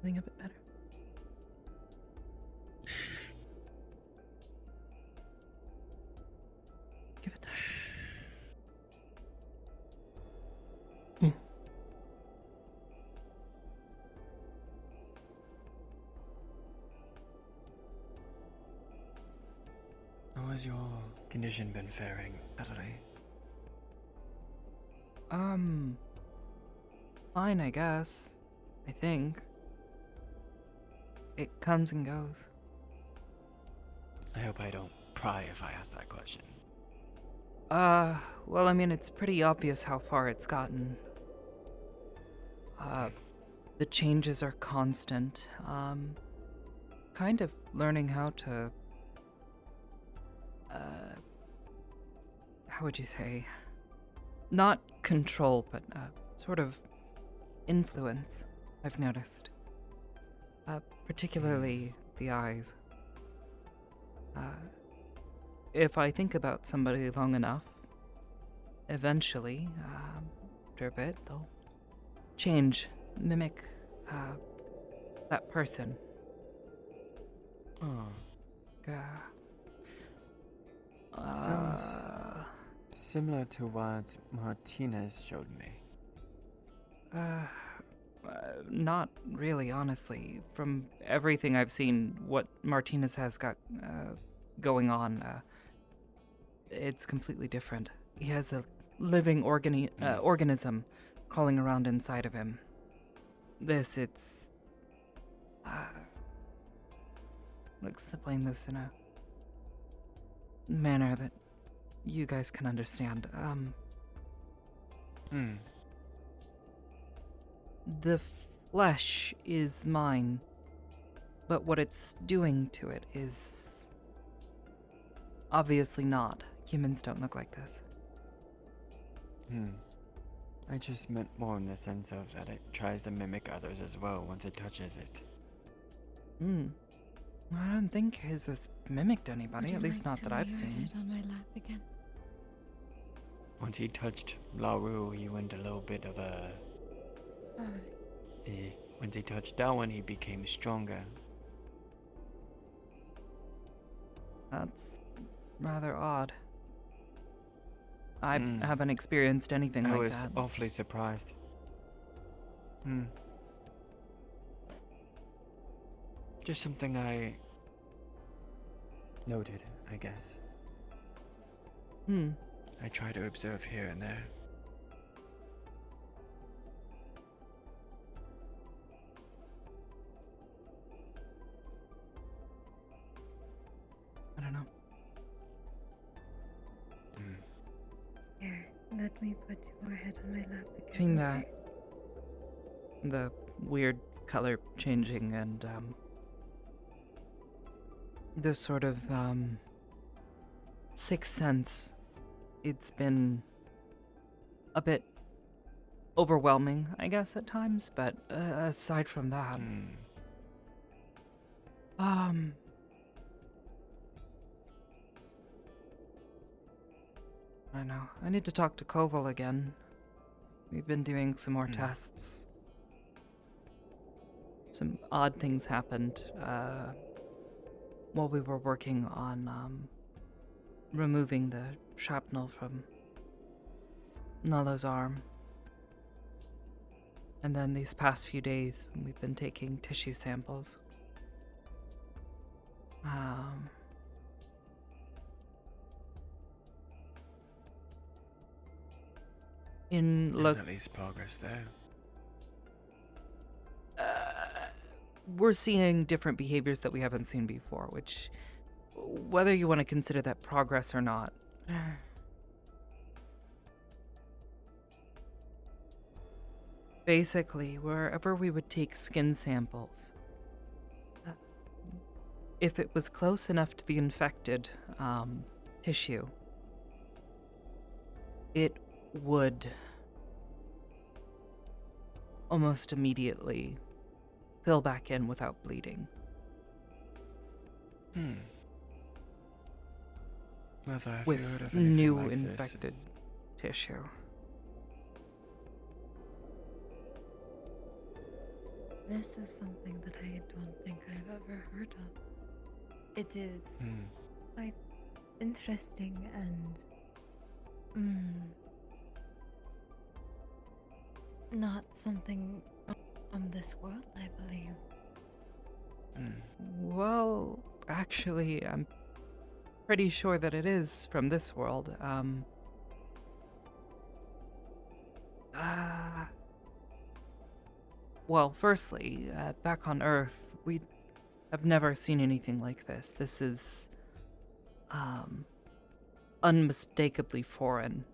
Feeling a bit better. Give it time. How has your condition been faring, Natalie? Fine, I guess. I think. It comes and goes. I hope I don't pry if I ask that question. Well, I mean, it's pretty obvious how far it's gotten. The changes are constant. Kind of learning how to, how would you say? Not control, but, sort of influence, I've noticed. Particularly the eyes. If I think about somebody long enough, eventually, after a bit, they'll change, mimic, that person. Oh. Sounds similar to what Martinez showed me. Not really, honestly. From everything I've seen, what Martinez has got going on, it's completely different. He has a living organism crawling around inside of him. It's... I'll explain this in a manner that you guys can understand. The flesh is mine, but what it's doing to it is obviously not. Humans don't look like this. I just meant more in the sense of that it tries to mimic others as well once it touches it. I don't think his has mimicked anybody, Would you at least like not to that lay I've your seen. head on my lap again? Once he touched LaRue, he went a little bit of a... When he touched that one, he became stronger. That's rather odd. I haven't experienced anything I like was that. awfully surprised. Just something I noted, I guess. I try to observe here and there. I don't know. Here, let me put your head on my lap again. Between that The weird color changing and the sort of sixth sense. It's been a bit overwhelming, I guess, at times, but aside from that, I don't know. I need to talk to Koval again. We've been doing some more tests. Some odd things happened while we were working on removing the shrapnel from Nalo's arm. And then these past few days, we've been taking tissue samples. There's at least progress there. We're seeing different behaviors that we haven't seen before, which, whether you want to consider that progress or not. Basically, wherever we would take skin samples, if it was close enough to the infected tissue, it would almost immediately fill back in without bleeding. Mother, have you heard With of anything new like this? infected tissue. This is something that I don't think I've ever heard of. It is quite interesting and not something on this world, I believe. Well, actually, I'm pretty sure that it is from this world. Well, firstly, back on Earth, we have never seen anything like this. This is unmistakably foreign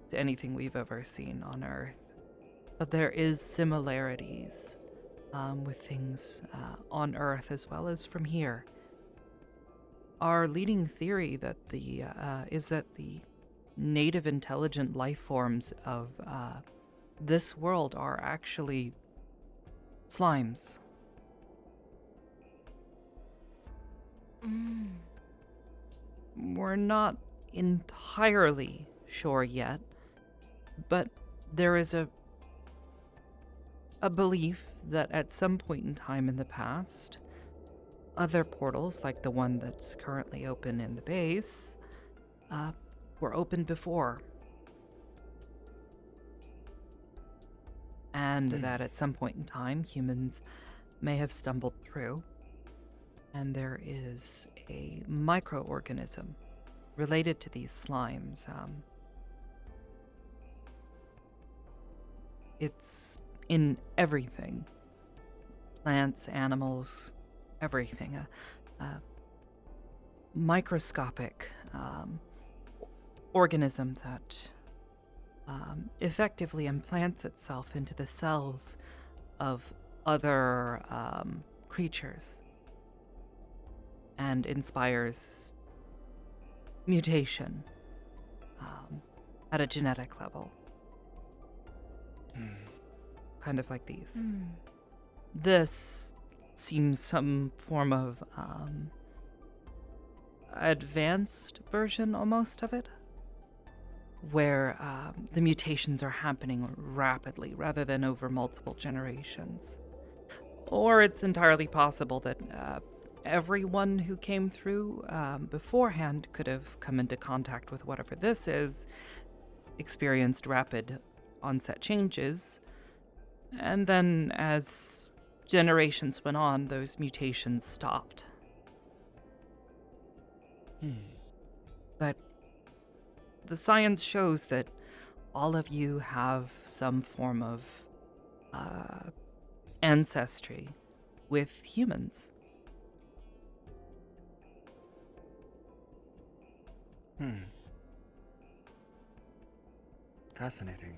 to anything we've ever seen on Earth. But there is similarities with things on Earth as well as from here. Our leading theory that is that the native intelligent life forms of this world are actually slimes. We're not entirely sure yet, but there is a belief that at some point in time in the past, other portals, like the one that's currently open in the base, were opened before. And that at some point in time, humans may have stumbled through, and there is a microorganism related to these slimes. It's in everything. Plants, animals, everything. A microscopic organism that effectively implants itself into the cells of other creatures and inspires mutation at a genetic level. Kind of like these. This seems some form of advanced version almost of it, where the mutations are happening rapidly rather than over multiple generations. Or it's entirely possible that everyone who came through beforehand could have come into contact with whatever this is, experienced rapid onset changes, and then as generations went on, those mutations stopped. But the science shows that all of you have some form of ancestry with humans. Fascinating.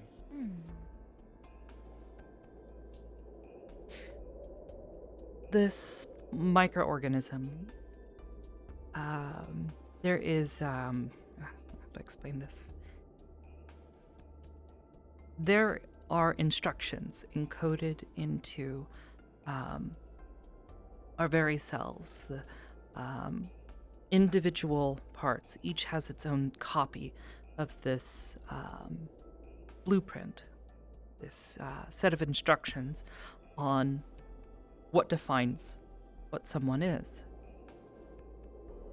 this microorganism, there is, how to explain this? There are instructions encoded into our very cells. The individual parts, each has its own copy of this blueprint, this set of instructions on what defines what someone is.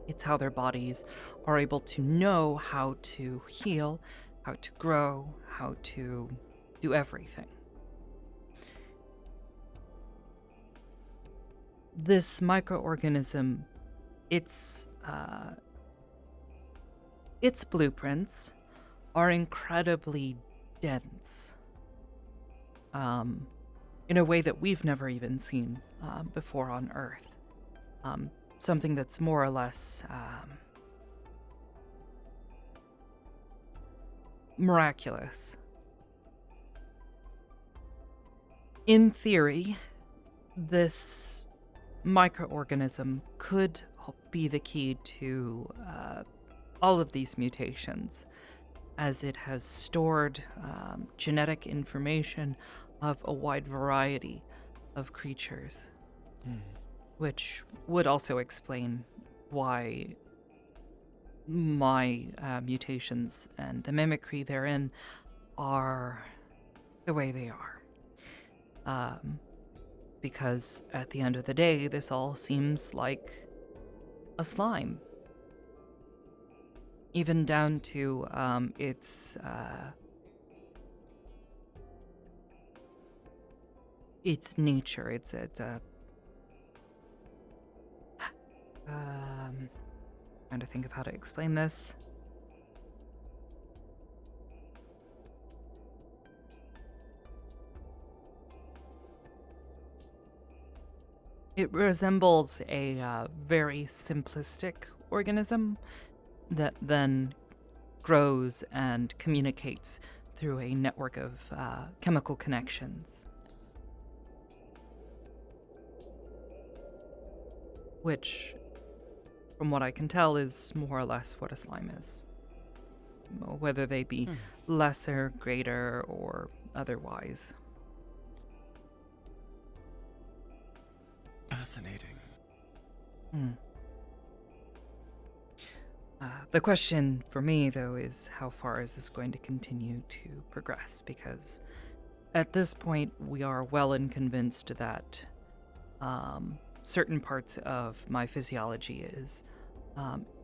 It's how their bodies are able to know how to heal, how to grow, how to do everything. This microorganism, its blueprints are incredibly dense, in a way that we've never even seen before on Earth. Something that's more or less miraculous. In theory, this microorganism could be the key to all of these mutations, as it has stored genetic information of a wide variety of creatures, which would also explain why my mutations and the mimicry therein are the way they are. Because at the end of the day, this all seems like a slime. Even down to its nature. It's trying to think of how to explain this. It resembles a very simplistic organism that then grows and communicates through a network of chemical connections. Which, from what I can tell, is more or less what a slime is. Whether they be lesser, greater, or otherwise. Fascinating. The question for me, though, is how far is this going to continue to progress? Because at this point, we are well and convinced that certain parts of my physiology is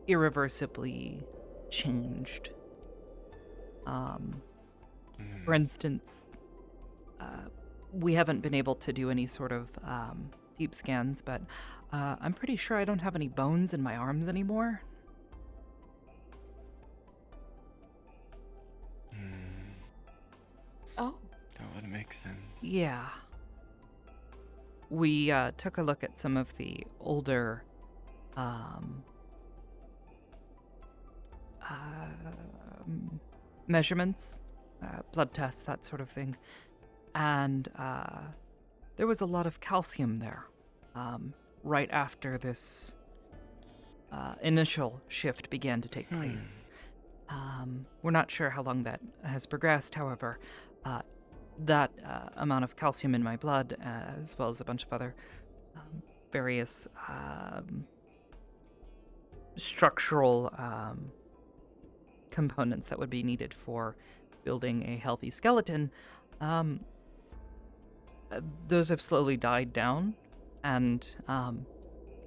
irreversibly changed. For instance, we haven't been able to do any sort of deep scans, but I'm pretty sure I don't have any bones in my arms anymore. Oh. That would make sense. Yeah. We took a look at some of the older measurements, blood tests, that sort of thing. And there was a lot of calcium there right after this initial shift began to take place. We're not sure how long that has progressed, however. That amount of calcium in my blood, as well as a bunch of other various structural components that would be needed for building a healthy skeleton, those have slowly died down, and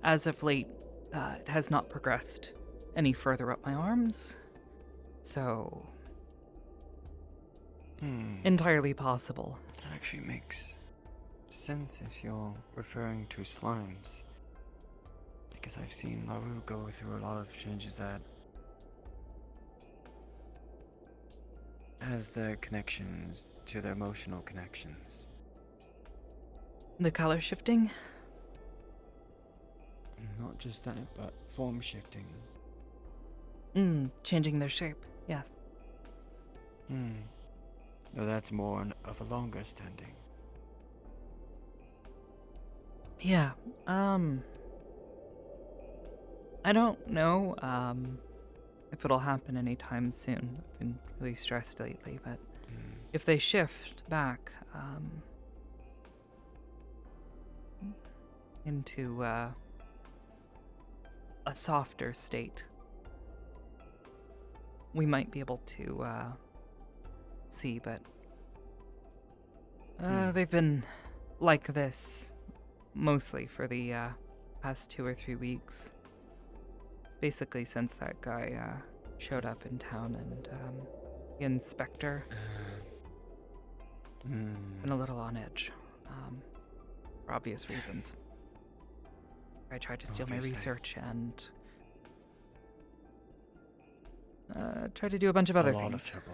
as of late, it has not progressed any further up my arms. So, entirely possible. That actually makes sense if you're referring to slimes. Because I've seen Laru go through a lot of changes that has their connections to their emotional connections. The color shifting? Not just that, but form shifting. Changing their shape, yes. Though that's more of a longer standing. Yeah. I don't know if it'll happen anytime soon. I've been really stressed lately, but if they shift back into a softer state, we might be able to see, but they've been like this mostly for the past 2 or 3 weeks. Basically since that guy showed up in town, and the inspector been a little on edge, for obvious reasons. I tried to steal my Obviously. research and tried to do a bunch of other A lot of things. trouble.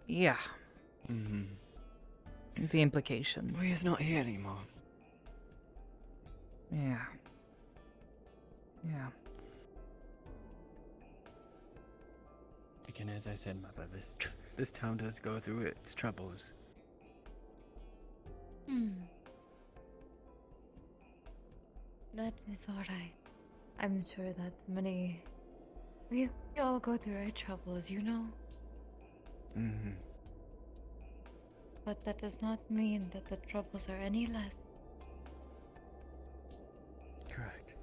Yeah. Mm-hmm. The implications. Well, he's not here anymore. Yeah. Yeah. Again, as I said, Mother, this town does go through its troubles. That is alright. I'm sure that we all go through our troubles, you know? Mm-hmm. But that does not mean that the troubles are any less. Correct.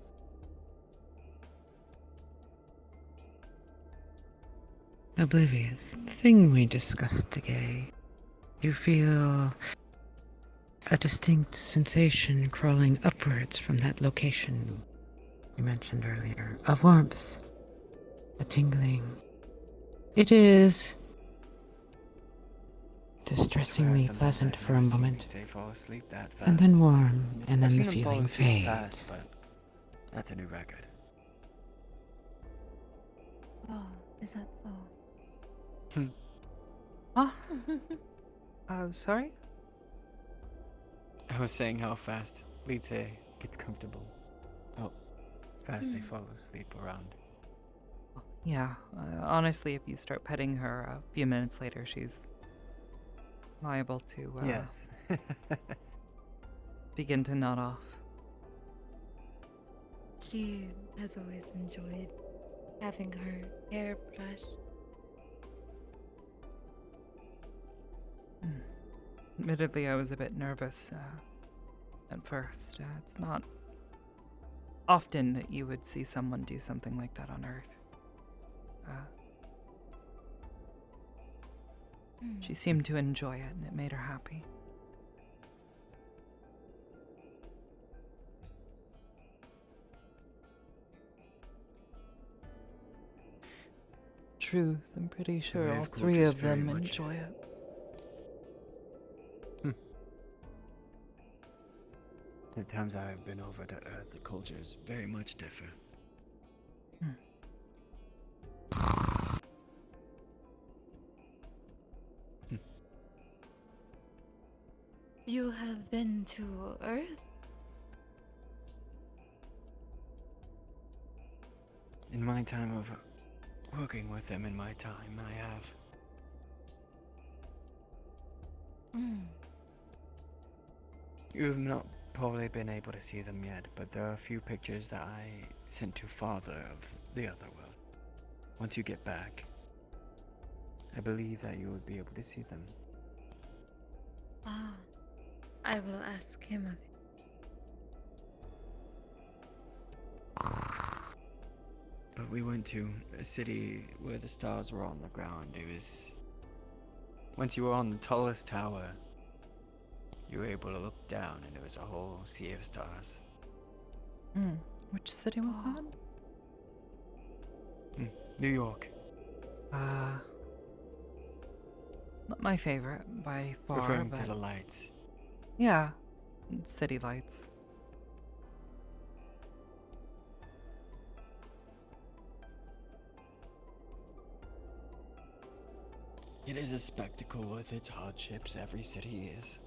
Oblivious. The thing we discussed today. You feel a distinct sensation crawling upwards from that location you mentioned earlier. A warmth. A tingling. It is distressingly pleasant for a moment, They fall asleep that fast. and then warm, and I've then the seen them fall feeling asleep fast, fades. but that's a new record. Oh, is that so? Huh? Oh, sorry? I was saying how fast Lite gets comfortable. How fast they fall asleep around. Yeah. Honestly, if you start petting her a few minutes later, she's liable to Yes. begin to nod off. She has always enjoyed having her hair brushed. Admittedly, I was a bit nervous at first. It's not often that you would see someone do something like that on Earth. She seemed to enjoy it, and it made her happy. Truth, I'm pretty sure way all of 3 culture is of them very much- enjoy it. The times I've been over to Earth, the cultures very much differ. You have been to Earth? In my time of working with them, in my time, I have. You've not probably been able to see them yet, but there are a few pictures that I sent to Father of the other world. Once you get back, I believe that you would be able to see them. Ah, I will ask him of it. But we went to a city where the stars were on the ground. It was... Once you were on the tallest tower, you were able to look down and it was a whole sea of stars. Which city was that? New York. Not my favorite by far, Referring but to the lights. yeah, city lights. It is a spectacle with its hardships, every city is.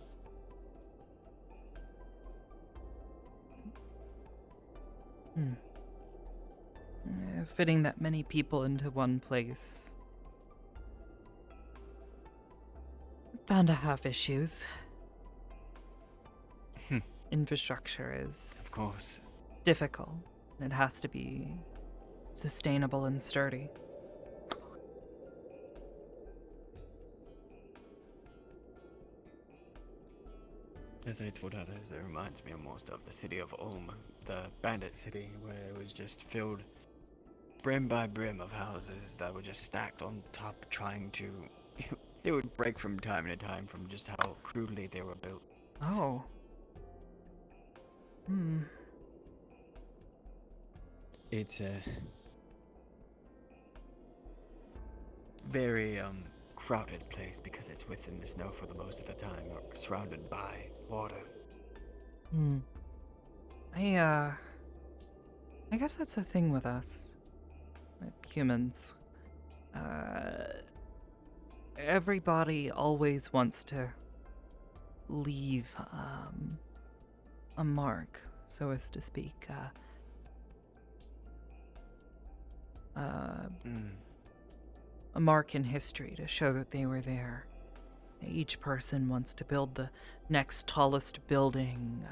Fitting that many people into one place. Bound to have issues. infrastructure is Of course. difficult, and it has to be sustainable and sturdy. As I told others, it reminds me almost of the city of Ulm, the bandit city, where it was just filled brim by brim of houses that were just stacked on top, trying to. They would break from time to time from just how crudely they were built. Oh. It's a very crowded place because it's within the snow for the most of the time, or surrounded by water. I guess that's the thing with us, like humans. Everybody always wants to leave a mark, so as to speak. A mark in history to show that they were there. Each person wants to build the next tallest building,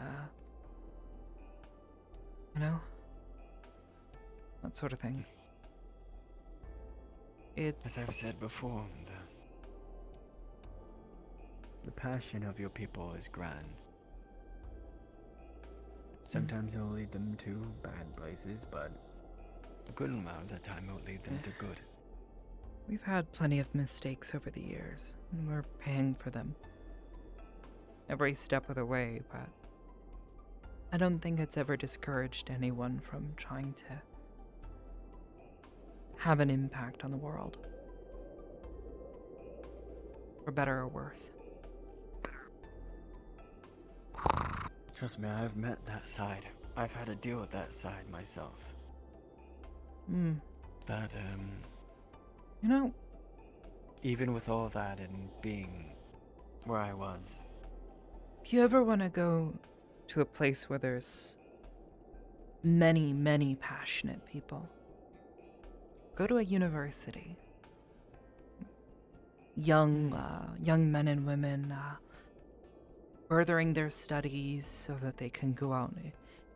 you know? That sort of thing. It's... As I've said before, the passion of your people is grand. Sometimes it'll lead them to bad places, but a good amount of the time it'll lead them to good. We've had plenty of mistakes over the years, and we're paying for them every step of the way, but I don't think it's ever discouraged anyone from trying to have an impact on the world. For better or worse. Trust me, I've met that side. I've had to deal with that side myself. But, you know, even with all that and being where I was, if you ever want to go to a place where there's many, many passionate people, go to a university. Young men and women furthering their studies so that they can go out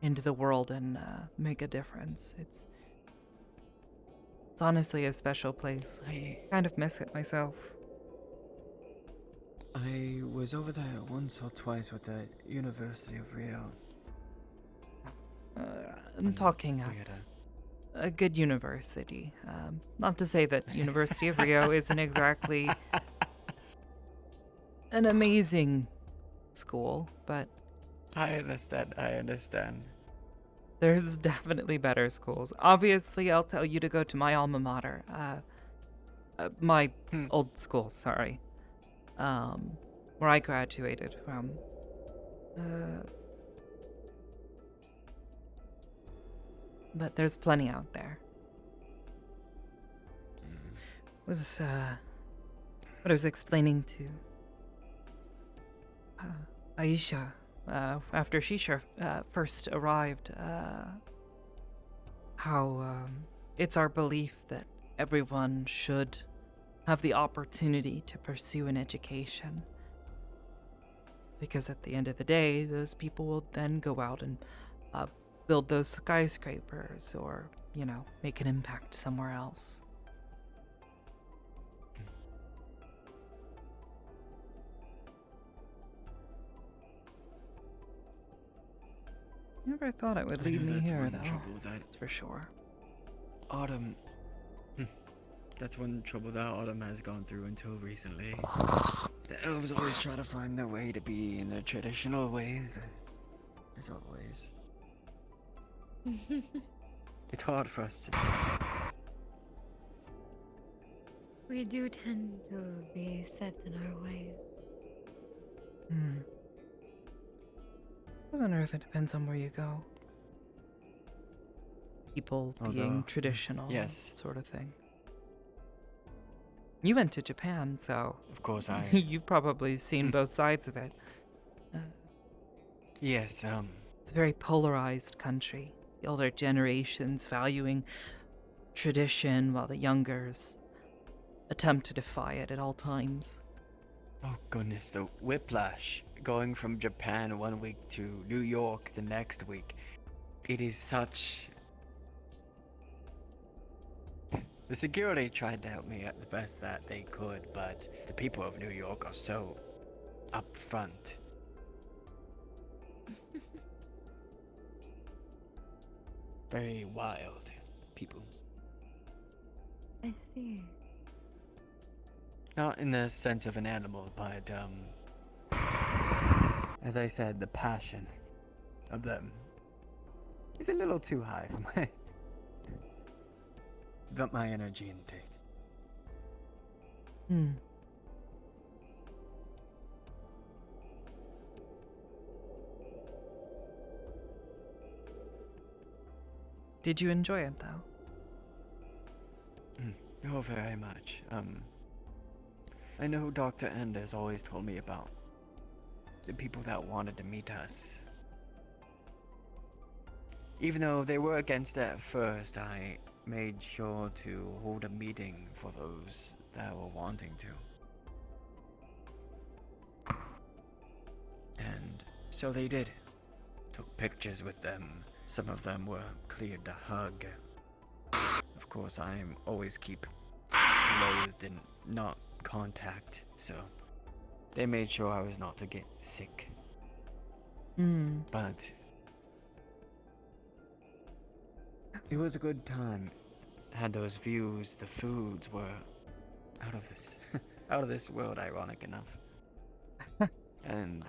into the world and make a difference. It's honestly a special place. I kind of miss it myself. I was over there once or twice with the University of Rio. I'm talking a good university. Not to say that University of Rio isn't exactly an amazing school, but I understand. There's definitely better schools. Obviously, I'll tell you to go to my alma mater. My old school, sorry. Where I graduated from. But there's plenty out there. Was, what I was explaining to Aisha, after she first arrived, how it's our belief that everyone should have the opportunity to pursue an education. Because at the end of the day, those people will then go out and build those skyscrapers or, you know, make an impact somewhere else. Never thought it would I lead know me that's here, one though. trouble That's for sure. Autumn. That's one trouble that Autumn has gone through until recently. The elves always try to find their way to be in their traditional ways. As always. It's hard for us to do. We do tend to be set in our ways. On Earth, it depends on where you go. People being traditional, yes. sort of thing. You went to Japan, so Of course, I. you've probably seen both sides of it. Yes, It's a very polarized country. The older generations valuing tradition, while the youngers attempt to defy it at all times. Oh goodness, the whiplash going from Japan one week to New York the next week. It is such. The security tried to help me at the best that they could, but the people of New York are so upfront. Very wild people. I see. Not in the sense of an animal, but as I said, the passion of them is a little too high for my energy intake. Hmm. Did you enjoy it though? Oh, very much. I know Dr. Anders always told me about the people that wanted to meet us. Even though they were against it at first, I made sure to hold a meeting for those that were wanting to. And so they did. Took pictures with them. Some of them were cleared to hug. Of course, I'm always keep clothed and not contact, so they made sure I was not to get sick. But it was a good time. Had those views, the foods were out of this world, ironic enough. And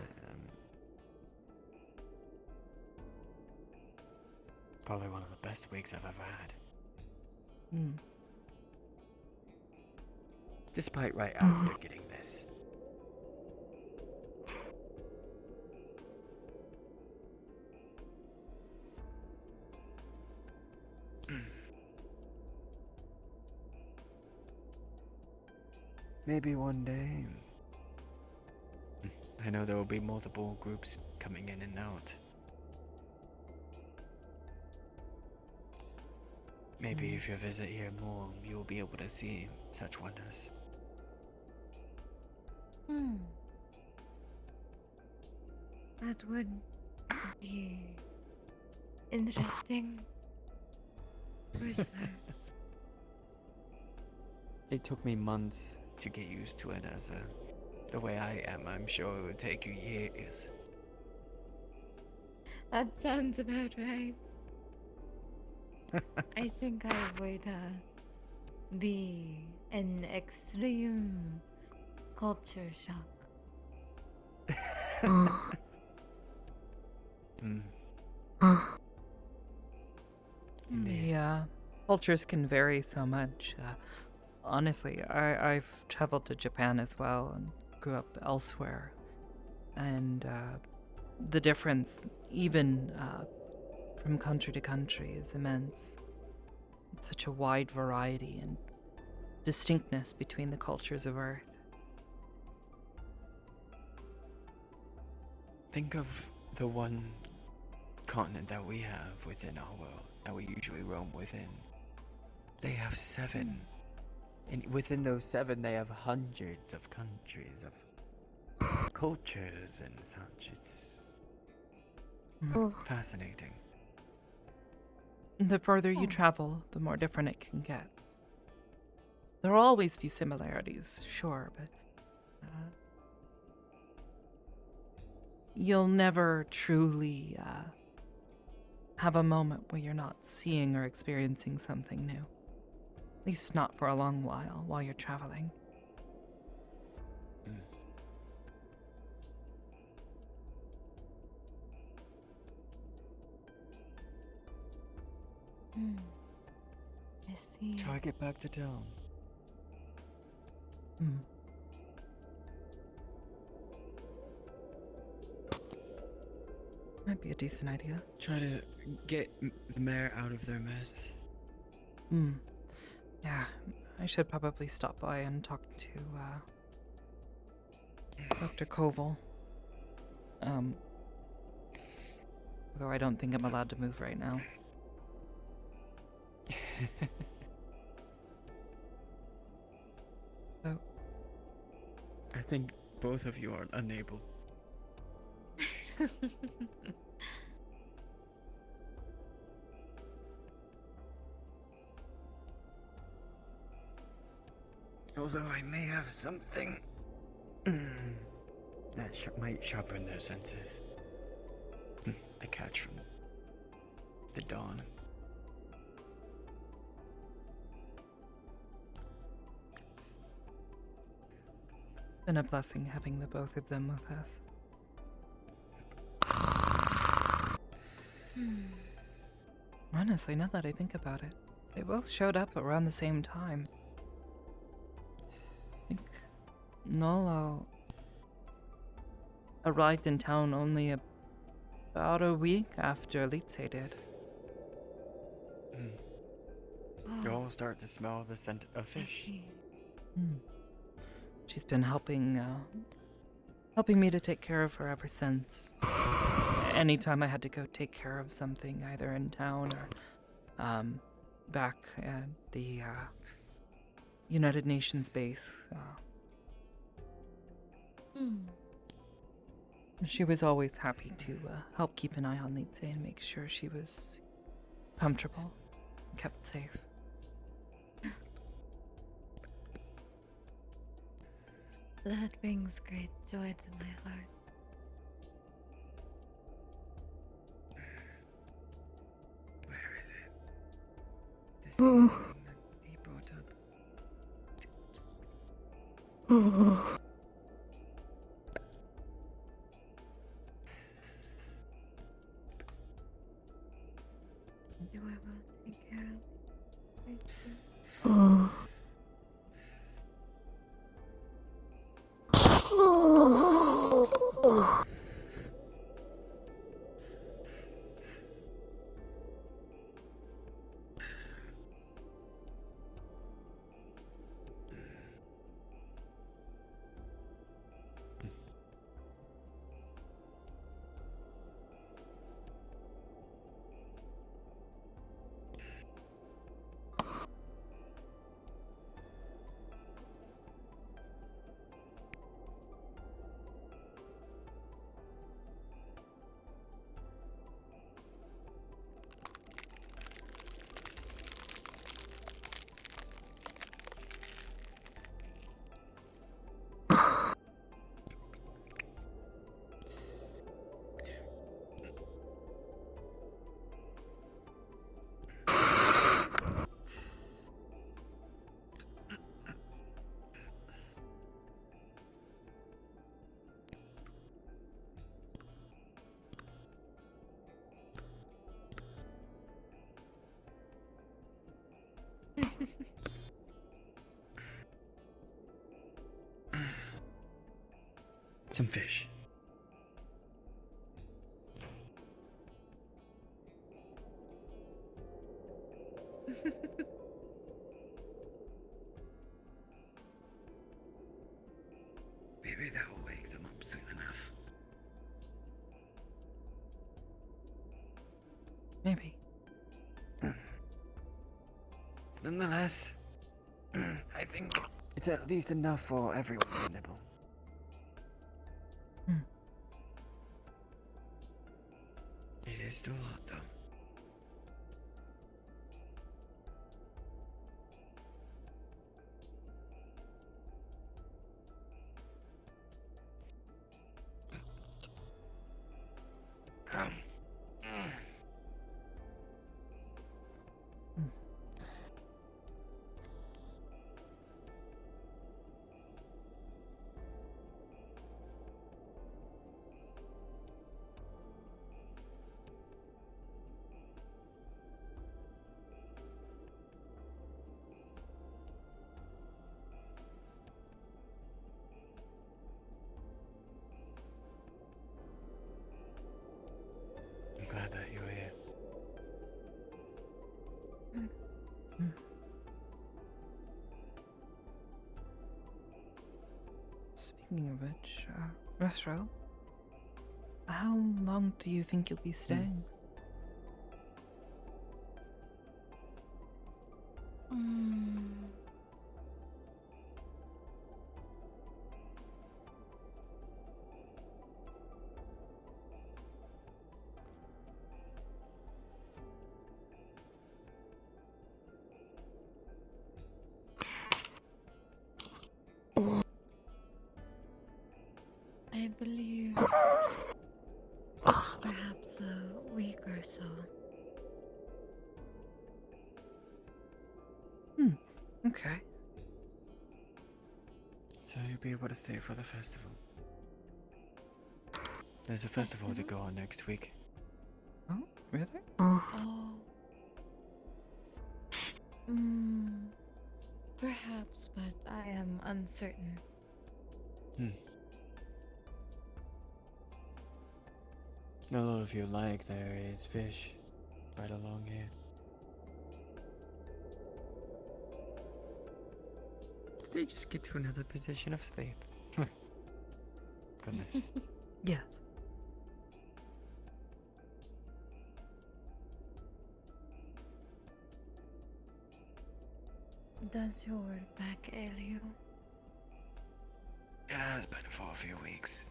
probably one of the best weeks I've ever had. Despite right after getting this. Maybe one day. I know there will be multiple groups coming in and out. Maybe if you visit here more, you'll be able to see such wonders. That would be interesting. For sure. It took me months to get used to it as the way I am. I'm sure it would take you years. That sounds about right. I think I would be in extreme culture shock. Yeah, cultures can vary so much. Honestly, I've traveled to Japan as well and grew up elsewhere. And the difference, even from country to country, is immense. Such a wide variety and distinctness between the cultures of Earth. Think of the one continent that we have within our world, that we usually roam within. They have 7. And within those 7, they have hundreds of countries, of cultures and such. It's fascinating. The further you travel, the more different it can get. There will always be similarities, sure, but you'll never truly have a moment where you're not seeing or experiencing something new. At least not for a long while you're traveling. I see. Try to get back to town. Might be a decent idea. Try to get the mayor out of their mess. Yeah, I should probably stop by and talk to Dr. Koval. Though I don't think I'm allowed to move right now. I think both of you are unable. Although I may have something that might sharpen their senses. The catch from the dawn. Been a blessing having the both of them with us. Honestly, now that I think about it, they both showed up around the same time. I think Nolo arrived in town only about a week after Litze did. You all start to smell the scent of fish. She's been helping me to take care of her ever since. Anytime I had to go take care of something, either in town or back at the United Nations base. She was always happy to help keep an eye on Litze and make sure she was comfortable and kept safe. That brings great joy to my heart. Where is it? The season that he brought up. You are well taken care of. Thank you. Some fish. Maybe that will wake them up soon enough. Maybe. Nonetheless, I think it's at least enough for everyone to nibble. It is still hot, though. I'm glad that you're here. Speaking of which, Rethro, how long do you think you'll be staying? Okay. So you'll be able to stay for the festival. There's a festival to go on next week. Oh, really? Oh. Perhaps, but I am uncertain. A lot of you like there is fish right along here. Did they just get to another position of sleep? Goodness. Yes. Does your back ail you? It has been for a few weeks.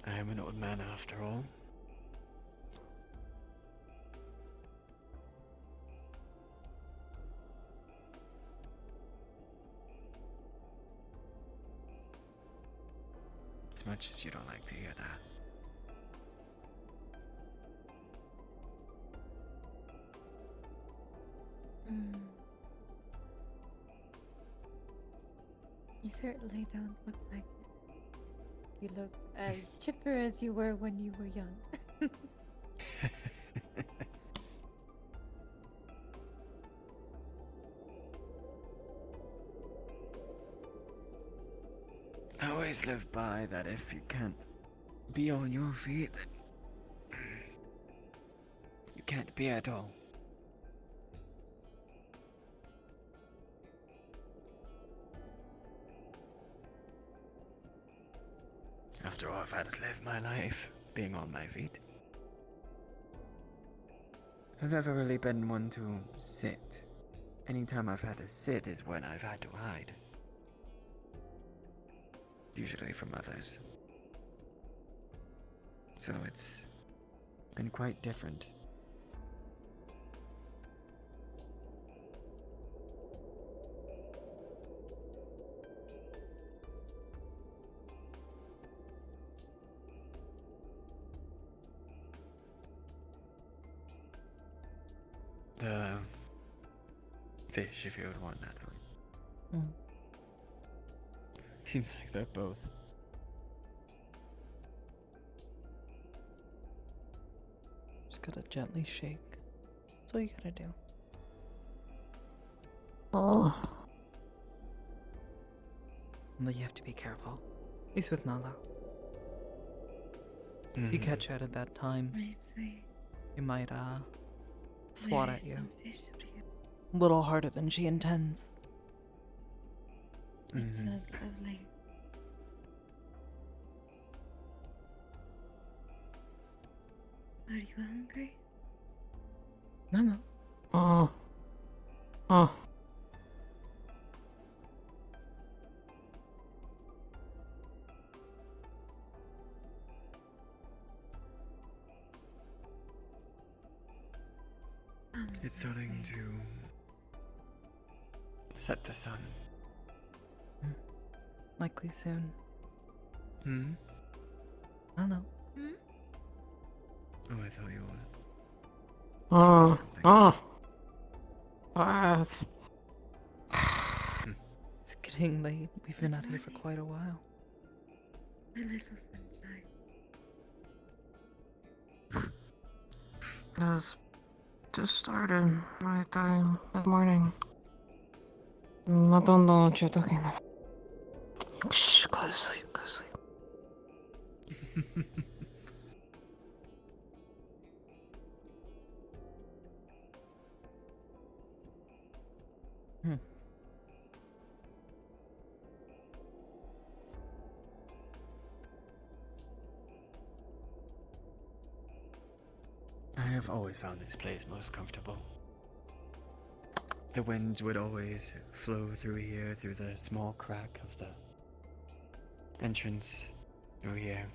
I am an old man after all. As much as you don't like to hear that. You certainly don't look like it. You look as chipper as you were when you were young. I always live by that if you can't be on your feet, then you can't be at all. After all, I've had to live my life being on my feet. I've never really been one to sit. Anytime I've had to sit is when I've had to hide. Usually from others. So it's been quite different. The fish, if you would want, Natalie. Seems like they're both. Just gotta gently shake. That's all you gotta do. Oh. But you have to be careful. He's with Nala. If you catch her at a bad time, he might, swat at you. A little harder than she intends. It smells lovely. Are you hungry? No. Oh. Oh. It's starting to set the sun. Likely soon. Hmm? I don't know. Oh, I thought you was. What? It's getting late. We've been out here for quite a while. My little sunshine. This just started my time this morning. I don't know what you're talking about. Shh, go to sleep, go to sleep. I have always found this place most comfortable. The winds would always flow through here, through the small crack of the entrance through here.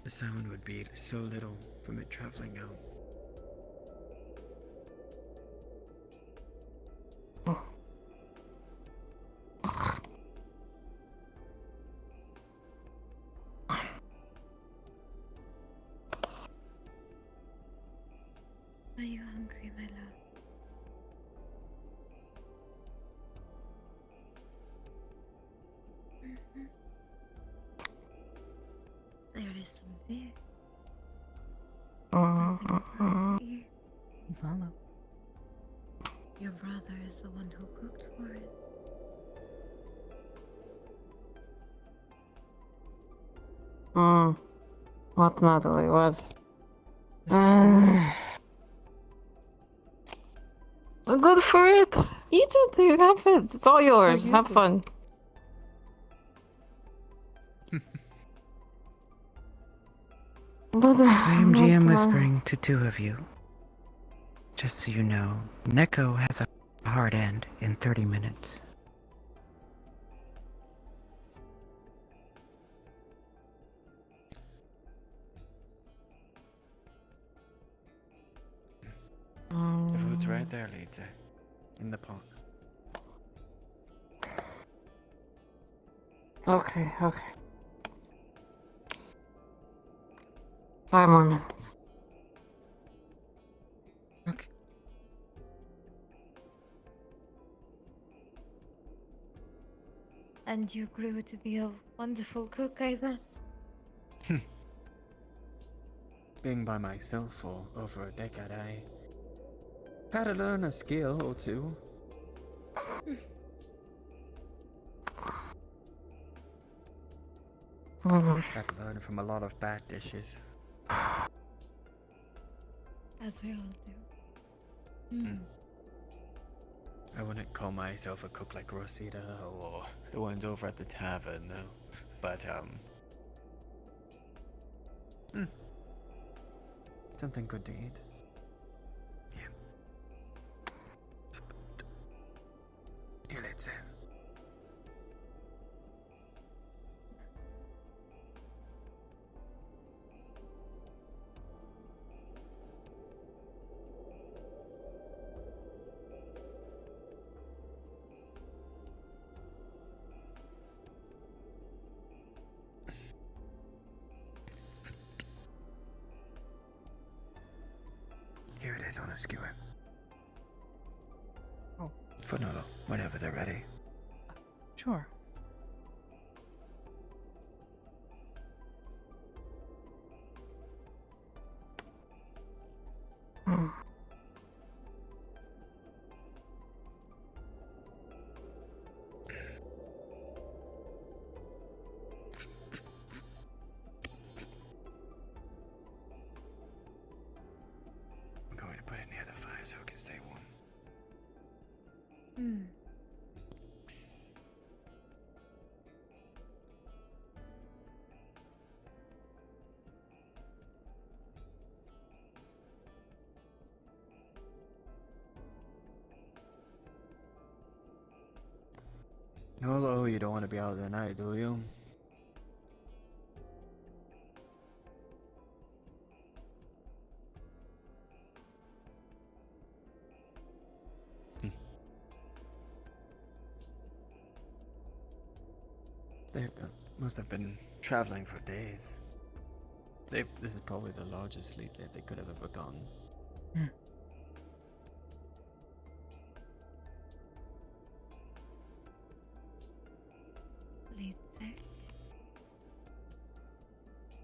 The sound would be so little from it traveling out. Mhm. There is some fish. Nothing fancy. Follow. Your brother is the one who cooked for it. What, Natalie? What? Good for it. Eat it. You have it. It's all yours. Have fun. I am GM whispering to two of you. Just so you know, Neko has a hard end in 30 minutes. The food's right there, Lita. In the pot. Okay. 5 more minutes. Okay. And you grew to be a wonderful cook, I bet. Being by myself for over a decade, I had to learn a skill or two. Had to learn from a lot of bad dishes. As we all do. I wouldn't call myself a cook like Rosita or the ones over at the tavern, no. But, something good to eat. Here, let's in. Here it is on a skewer. Oh. For Nolo, whenever they're ready. Sure. I'm going to put it near the fire so it can stay warm. Nolo, you don't want to be out at night, do you? They must have been traveling for days. This is probably the largest sleep that they could have ever gotten. Lisa,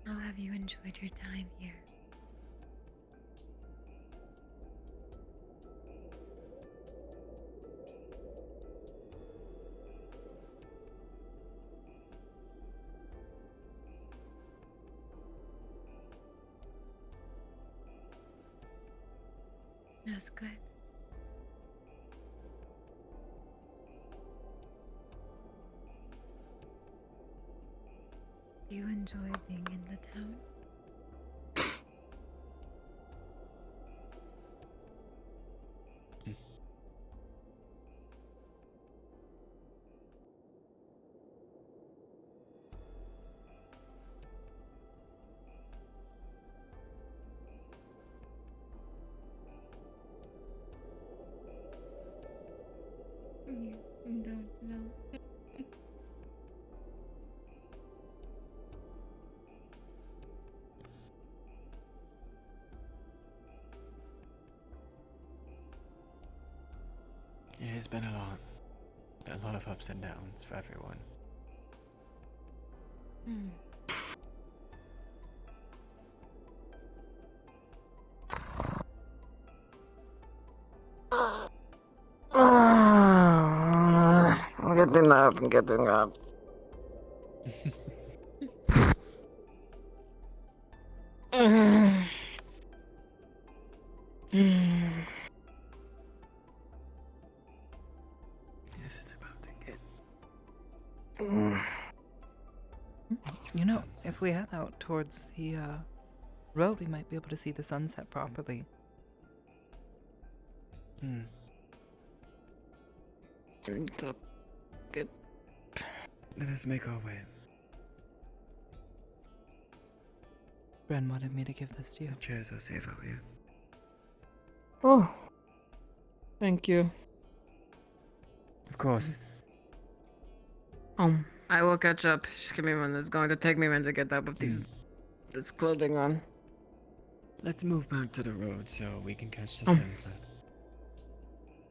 how have you enjoyed your time here? That's good. Do you enjoy being in the town? You don't know. It has been a lot of ups and downs for everyone. Hmm. I'm getting up, I'm getting up. Is it about to get? You know, if we head out towards the road, we might be able to see the sunset properly. Good. Let us make our way. Bren wanted me to give this to you. The chairs are safe out here. Oh, thank you. Of course. I will catch up. Just give me one. It's going to take me a minute to get up with this clothing on. Let's move back to the road so we can catch the sunset.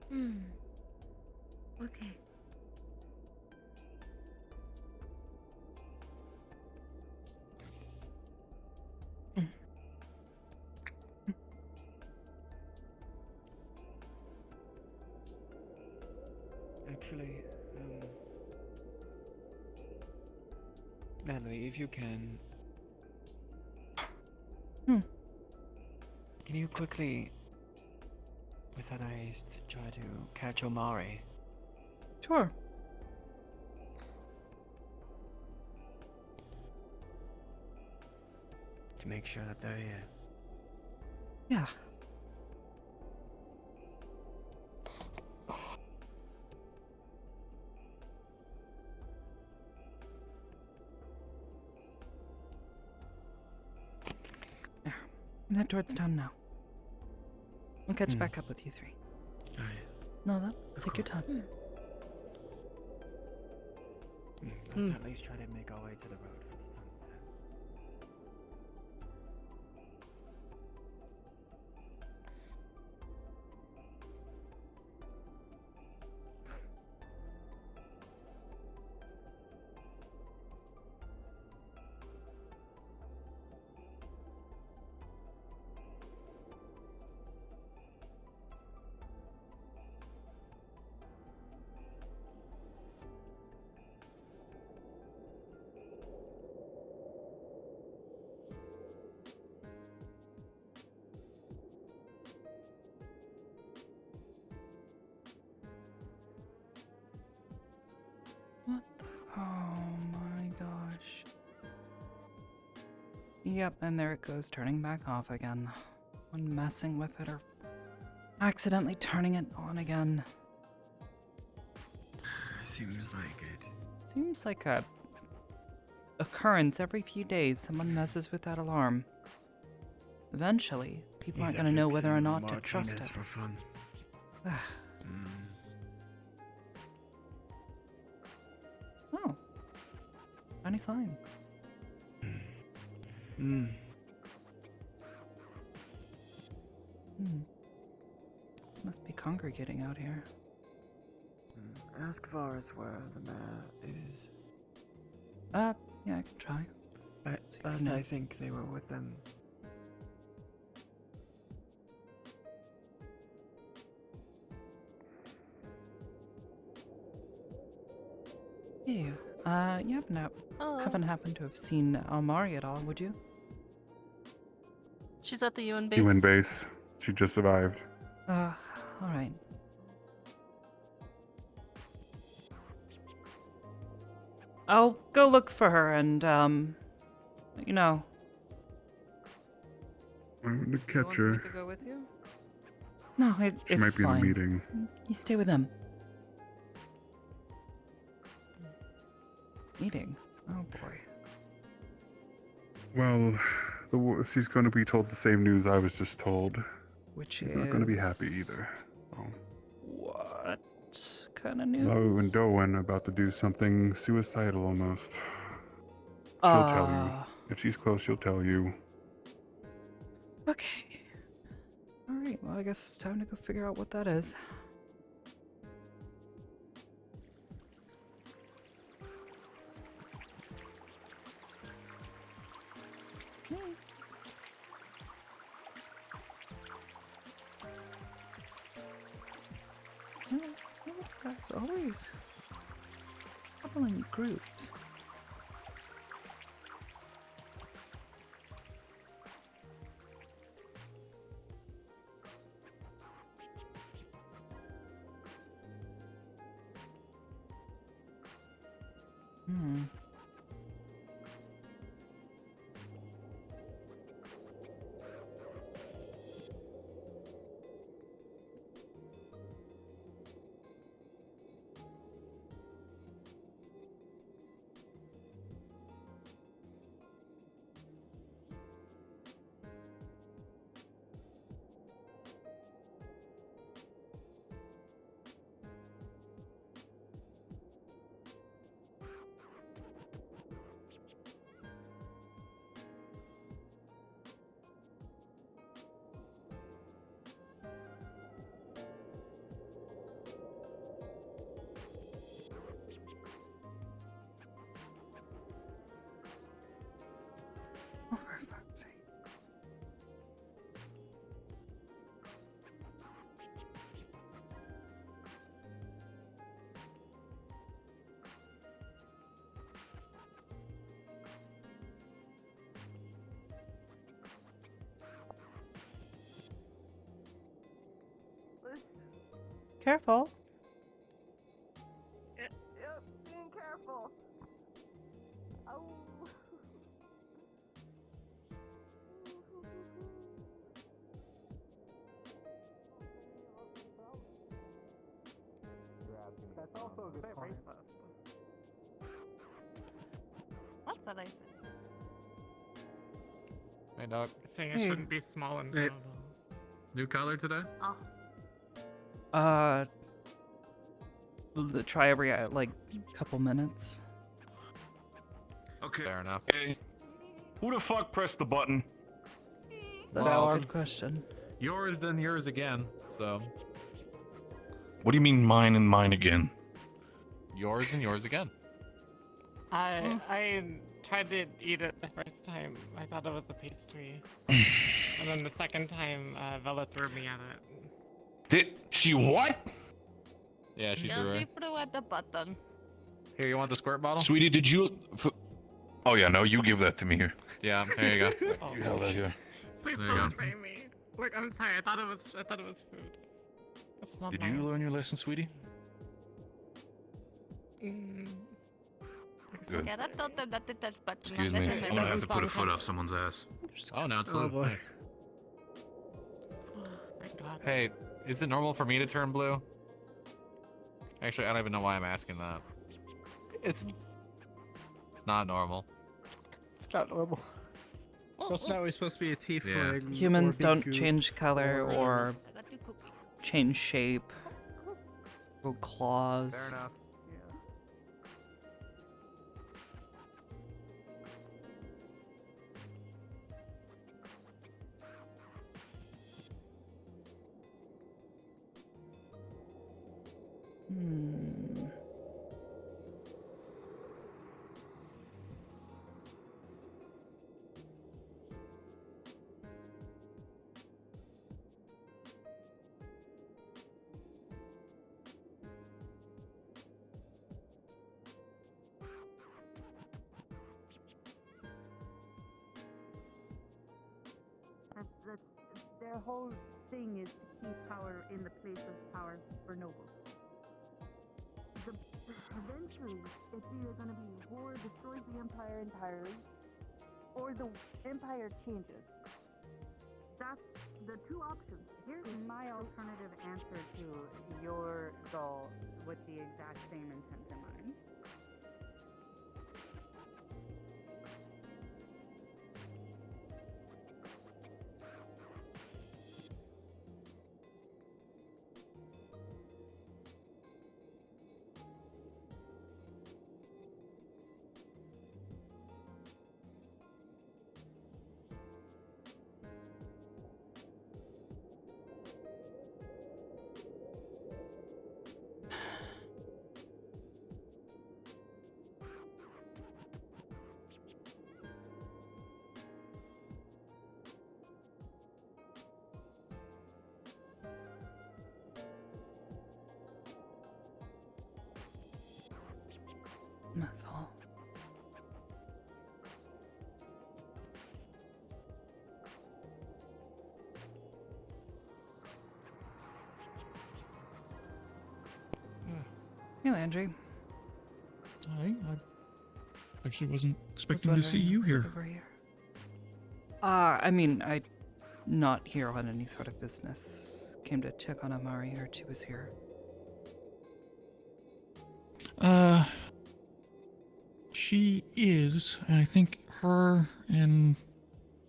Hmm. Okay. Actually, Natalie, if you can. Can you quickly, with that eyes, try to catch Omari? Sure. To make sure that they're here. Yeah. There. I'm head towards town now. We'll catch back up with you three. No, take your time. Let's at least try to make our way to the road for the sunset. What the? Oh my gosh. Yep, and there it goes, turning back off again. When messing with it or accidentally turning it on again. Seems like it. Seems like a occurrence every few days. Someone messes with that alarm. Eventually, people aren't going to know whether or not to trust it. For fun. Oh. Any sign? Must be congregating out here. Ask Varus where the mayor is. Yeah, I can try. Last I think they were with them. Hey, you haven't happened to have seen Almari at all, would you? She's at the UN base. UN base. She just survived. Alright. I'll go look for her and, let you know. I'm gonna catch her. To go with you? No, She it's might be fine. in a meeting. You stay with them. Meeting? Oh boy. Well, she's going to be told the same news I was just told. Which she's is not going to be happy either. So. What kind of news? Lo and Doan about to do something suicidal almost. She'll tell you. If she's close, she'll tell you. Okay. Alright, well, I guess it's time to go figure out what that is. Guys always travel in groups. Hmm. Oh, for fuck's sake. Careful. Yep, being careful. Oh. That's also a good point. What's that I said? Hey, Doc. Saying it shouldn't be small and Hey. trouble. New color today? Oh. Try every like couple minutes. Okay. Fair enough. Hey, who the fuck pressed the button? That's a good question. Yours, then yours again. So What do you mean mine and mine again? yours and yours again. I tried to eat it the first time. I thought it was a pastry. And then the second time, Vela threw me at it. Did she what? Yeah, she threw her. threw at the button. Here, you want the squirt bottle? Sweetie, did you... Oh yeah, no, you give that to me here. Yeah, here you go. Oh, You held that here. please There you don't go. spray me. Look, I'm sorry. I thought it was food. A small Did bite. you learn your lesson, sweetie? Mm. Good. Yeah, that told them not to touch button. Excuse me. I'm gonna have to put a foot up someone's ass. Oh, now it's Oh, blue. boy. Nice. Thank God. Hey, is it normal for me to turn blue? Actually, I don't even know why I'm asking that. It's not normal. It's not normal. Wasn't that always supposed to be a tiefling? Humans or don't big goop, change color or I got 2 cookies. change shape. Or claws. Fair enough. Hmm. Their whole thing is to keep power in the place of power for nobles. Eventually, it's either going to be war destroys the empire entirely, or the empire changes. That's the 2 options. Here's my alternative answer to your goal with the exact same intent in mind. That's all. Hey, Landry. Hi. I actually wasn't Was expecting to see wondering you who was here. over here. I mean, I'm not here on any sort of business. Came to check on Amari. Heard she was here. She is, and I think her and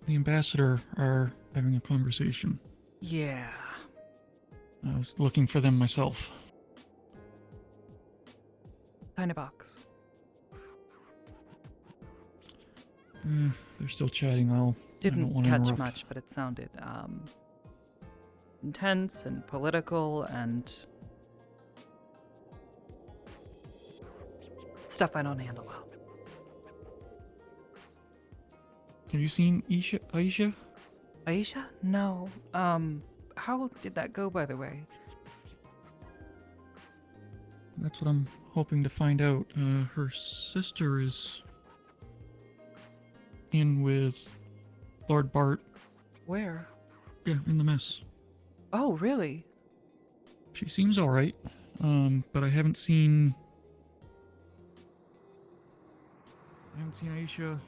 the ambassador are having a conversation. Yeah. I was looking for them myself. Tiny box. They're still chatting. I don't Didn't want to catch interrupt. much, but it sounded intense and political and stuff I don't handle well. Have you seen Aisha? Aisha? No. How did that go, by the way? That's what I'm hoping to find out. Her sister is in with Lord Bart. Where? Yeah, in the mess. Oh, really? She seems alright, but I haven't seen Aisha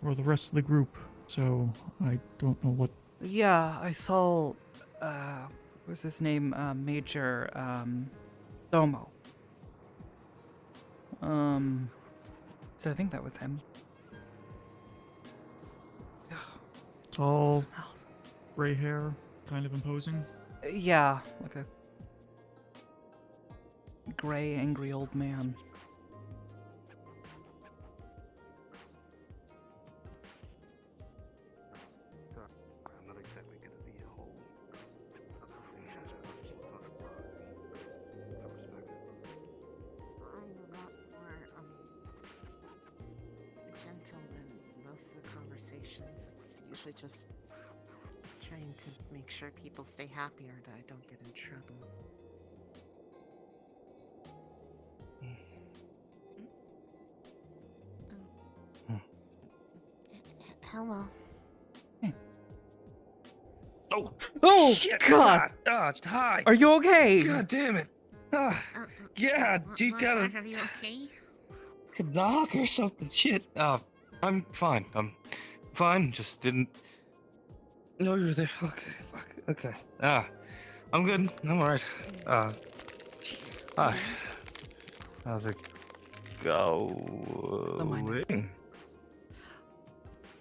or the rest of the group, so I don't know what. Yeah, I saw, what was his name? Major, Domo. So I think that was him. Tall, Smells. gray hair, kind of imposing. Yeah, like a gray, angry old man. I'm not exactly gonna be a whole I'm a lot more gentle than most of the conversations. It's usually just trying to make sure people stay happy or that I don't get in trouble. Hello. Oh, Oh, shit. God. Hi. Are you okay? God damn it. Yeah, you got Are you okay? a knock or something. Shit. I'm fine. I'm fine. Just didn't know you were there. Okay, fuck. Okay. I'm good. I'm alright. Hi. How's it going?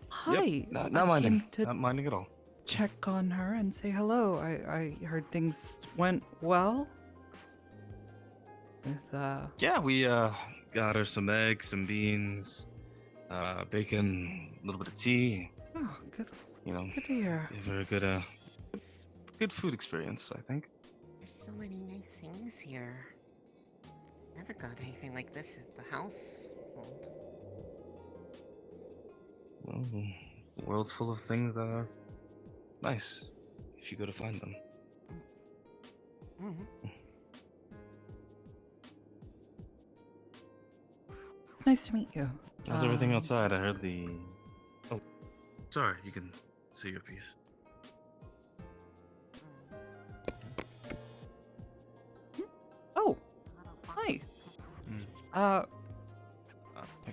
Hi. Yep, not I minding. came to Not minding at all. check on her and say hello. I heard things went well. With, Yeah, we got her some eggs, some beans, bacon, a little bit of tea. Oh, good. You know, Good to hear. give her a good food experience, I think. There's so many nice things here. Never got anything like this at the house. Well, the world's full of things that are nice if you go to find them. It's nice to meet you. How's everything outside? I heard the. Oh, sorry. You can say your piece. Oh, hi. Have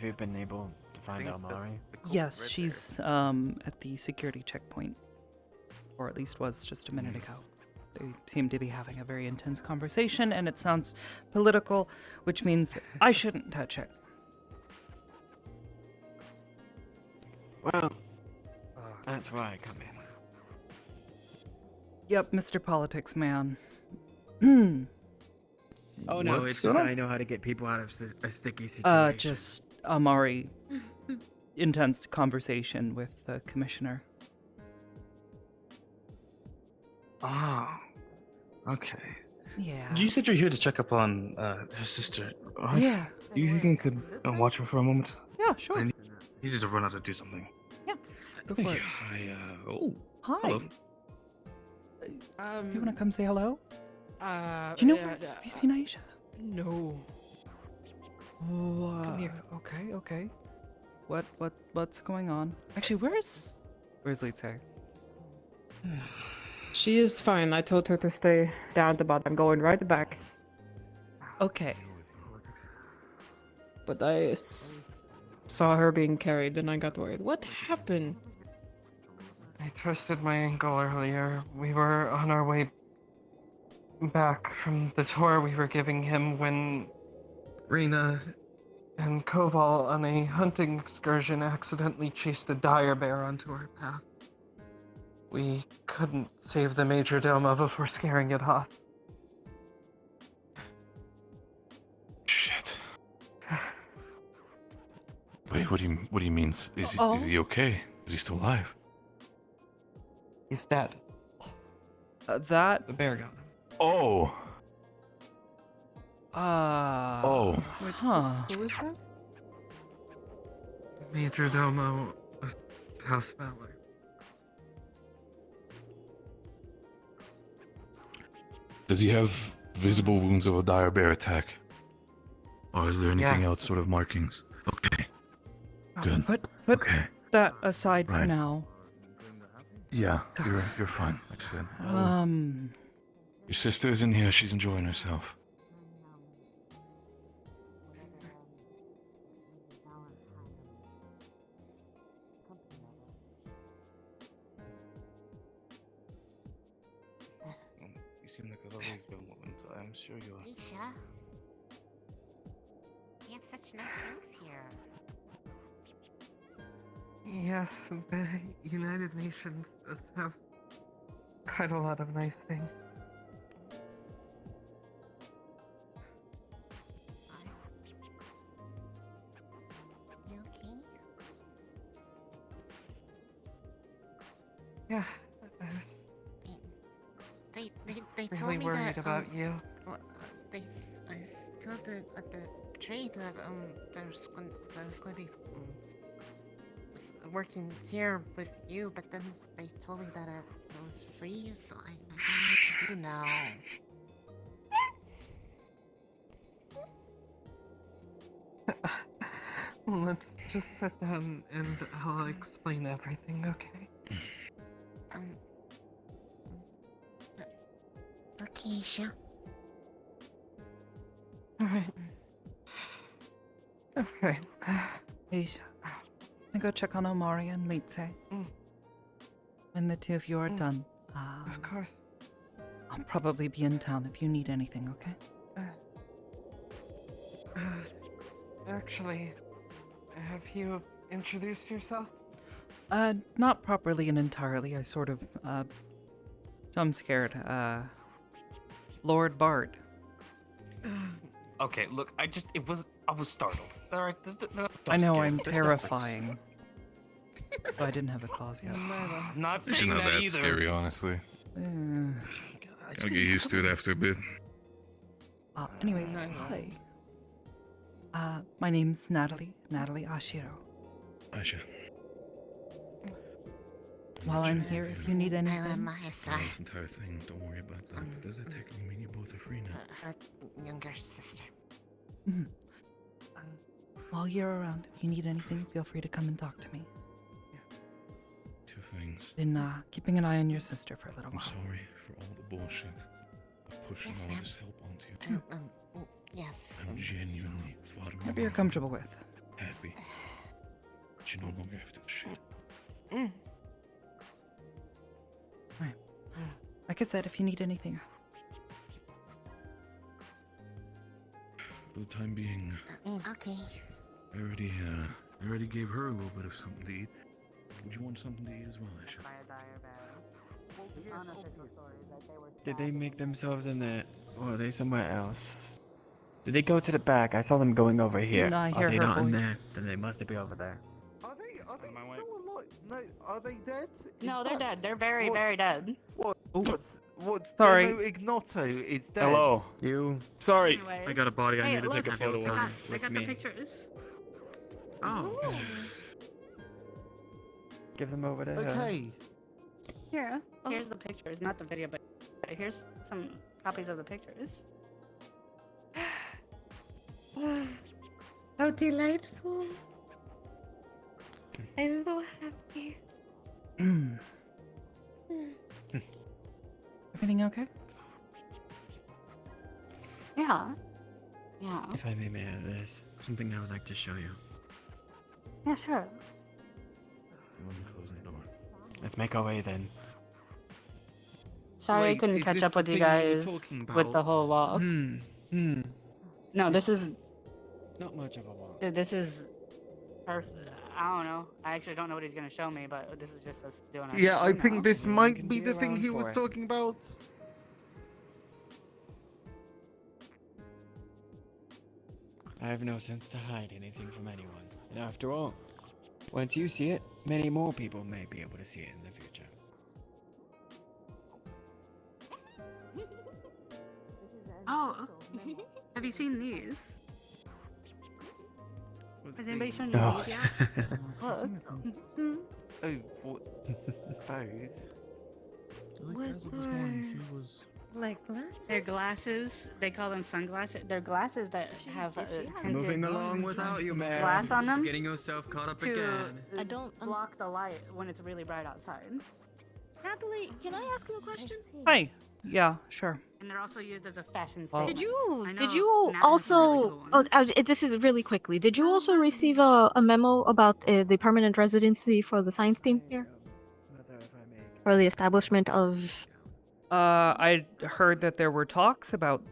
you been able to find Almari? Yes, she's at the security checkpoint, or at least was just a minute ago. They seem to be having a very intense conversation, and it sounds political, which means that I shouldn't touch it. Well, that's why I come in. Yep, Mr. Politics Man. Oh no, it's just I know how to get people out of a sticky situation. Just Amari. Intense conversation with the commissioner. Oh, okay. Yeah. You said you're here to check up on her sister. Right? Yeah. You think you could watch her for a moment? Yeah, sure. I needed to run out to do something. Go for it. Oh. Hi. Hello. Do you want to come say hello? Do you know her? Have you seen Aisha? No. Oh, here. okay. What's going on? Actually, where's Litze? She is fine. I told her to stay down at the bottom. I'm going right back. Okay. But I saw her being carried and I got worried. What happened? I twisted my ankle earlier. We were on our way back from the tour we were giving him when Rena and Koval on a hunting excursion accidentally chased a dire bear onto our path. We couldn't save the Major Domo before scaring it off. Shit. Wait, what do you mean? Is he okay? Is he still alive? He's dead. That The bear got him. Oh. Wait, Huh. who is that? Major Domo of House Valor. Does he have visible wounds of a dire bear attack? Or is there anything Yes. else, sort of markings? Okay. Good. Put Okay. that aside for Right. now. Yeah, you're fine. Like I said. Your sister is in here. She's enjoying herself. You seem like a lovely young woman, so I'm sure you are. Isha, you have such nice things here. Yes, the United Nations does have quite a lot of nice things. You okay? Yeah, I was They told really me worried that about you. well, I told at the trade that there's going to be working here with you, but then they told me that it was free, so I don't know what to do now. Let's just sit down and I'll explain everything, okay? Okay, Isha. Alright. Okay. Aisha, I go check on Omari and Litze. When the two of you are done, Of course. I'll probably be in town if you need anything, okay? Actually, have you introduced yourself? Not properly and entirely. I sort of, I'm scared. Lord Bard. Okay, look, I was startled. Alright, I know I'm terrifying. But I didn't have the claws yet. Not It's saying not that that either. scary, honestly. I'll get used to it after a bit. Anyways, hi. My name's Natalie Ashiro. Aisha. While I'm here, if you need anything. This entire thing, don't worry about that. But does that technically mean you both are free now? Her younger sister. Mhm. While you're around, if you need anything, feel free to come and talk to me. Two things. Been keeping an eye on your sister for a little I'm while. sorry for all the bullshit. Of pushing Yes, all ma'am. this help onto you. Yes. I'm genuinely bottom Whatever you're comfortable with. happy. But you no longer have to do shit. Alright. Like I said, if you need anything. For the time being, Okay. I already gave her a little bit of something to eat. Would you want something to eat as well, Aisha? Did they make themselves in the... Or are they somewhere else? Did they go to the back? I saw them going over here. No, I hear are they her not in voice. there? Then they must be over there. Are they still alive? No, are they dead? No, they're dead. They're very, what's- very dead. What's Sorry. Demo Ignoto is dead. Hello. You... Sorry. Anyways. I got a body I Hey, need to take a look, photo I got- of I with got me. the pictures. Oh. Give them over there. Okay. Here, here's the pictures, not the video, but here's some copies of the pictures. How delightful. I'm so happy. Everything okay? Yeah. Yeah. If I may, there's something I would like to show you. Yeah, sure. Let's make our way then. Sorry I Wait, couldn't is catch this up the with you thing we were guys talking with the about? whole walk. No, this is Not much of a walk. this is. I don't know. I actually don't know what he's gonna show me, but this is just us doing. our Yeah, I thing think now. this Everyone might can be be the thing around he for was it. talking about. I have no sense to hide anything from anyone. And after all, once you see it, many more people may be able to see it in the future. Oh, have you seen these? Has anybody shown you No. these yet? Look. Oh, what? Those? Like glasses? They're glasses. They call them sunglasses. They're glasses that have tinted Moving along without you, man. glass on them. Getting yourself caught up to again. I don't block the light when it's really bright outside. Natalie, can I ask you a question? Hi. Yeah, sure. And they're also used as a fashion Well- statement. Did I you know Nat has some really also? cool Oh, ones. this is really quickly. Did you also receive a memo about the permanent residency for the science team here? For the establishment of. I heard that there were talks about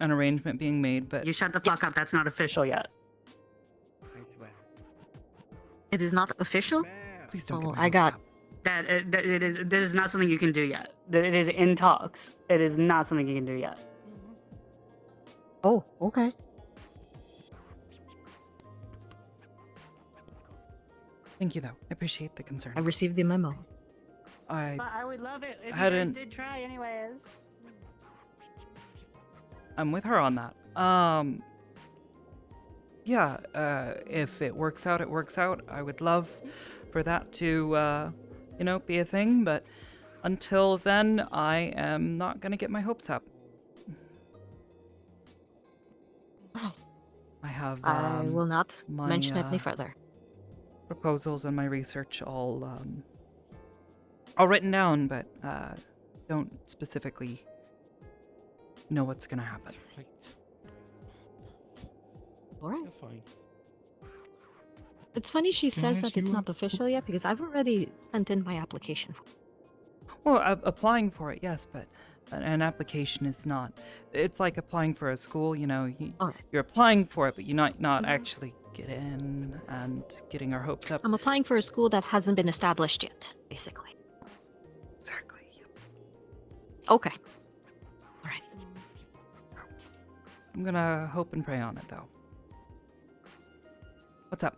an arrangement being made, but You shut the fuck up. That's not official yet. It is not official? please don't. Oh, get my I got. hopes up. That it is. This is not something you can do yet. That it is in talks. It is not something you can do yet. Oh, okay. Thank you, though. I appreciate the concern. I received the memo. I But I would love it if you hadn't- guys did try, anyways. I'm with her on that. Yeah, if it works out, it works out. I would love for that to, be a thing, but until then, I am not gonna get my hopes up. I have, I will not my, mention it any further. proposals and my research all written down, but don't specifically know what's gonna happen. All right. You're fine. It's funny she Can I says ask that it's you a- not official yet because I've already sent in my application. Well, applying for it, yes, but an application is not. It's like applying for a school. You're applying for it, but you're not actually get in and getting our hopes up. I'm applying for a school that hasn't been established yet, basically. Exactly. Okay. I'm gonna hope and pray on it, though. What's up?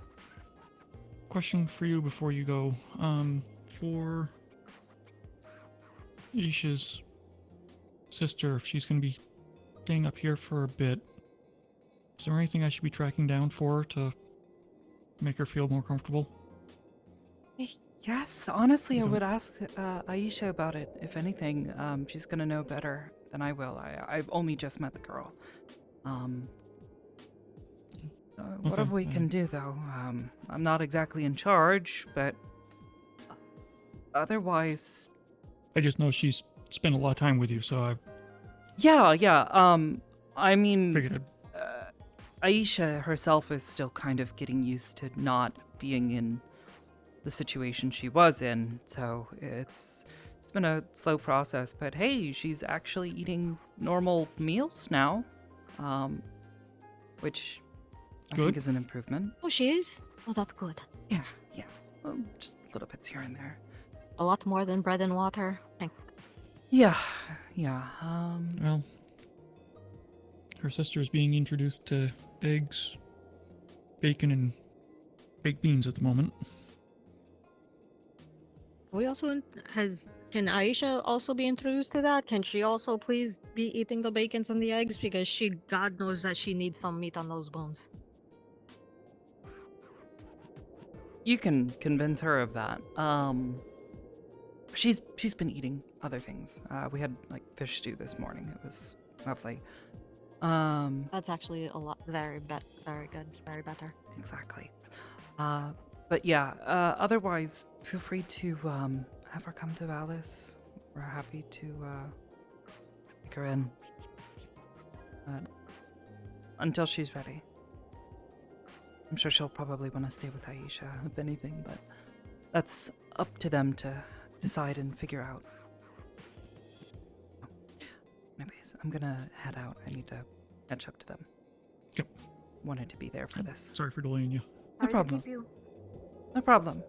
Question for you before you go. For Isha's sister, if she's going to be staying up here for a bit, is there anything I should be tracking down for her to make her feel more comfortable? Yes, honestly, I Okay. would ask Aisha about it. If anything, she's gonna know better than I will. I've only just met the girl. Whatever we can do, though. I'm not exactly in charge, but otherwise, I just know she's spent a lot of time with you, so I yeah. I mean, figured Aisha herself is still kind of getting used to not being in the situation she was in, so it's been a slow process. But hey, she's actually eating normal meals now, which I think Good. is an improvement. Oh, she is? Oh, that's good. Yeah. Just little bits here and there. A lot more than bread and water. Yeah. well, her sister's being introduced to eggs, bacon, and baked beans at the moment. We also can Aisha also be introduced to that? Can she also please be eating the bacons and the eggs because God knows that she needs some meat on those bones. You can convince her of that. She's been eating other things. We had like fish stew this morning. It was lovely. That's actually a lot, very good, very better. Exactly. But yeah, otherwise, feel free to have her come to Alice. We're happy to take her in. Until she's ready. I'm sure she'll probably want to stay with Aisha, if anything, but that's up to them to decide and figure out. Anyways, I'm gonna head out. I need to catch up to them. Yep. Wanted to be there for this. Sorry for delaying you. No problem. No problem.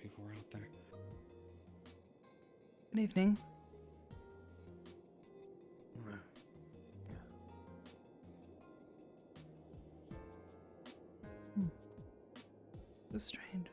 People were out there. Good evening. So strange.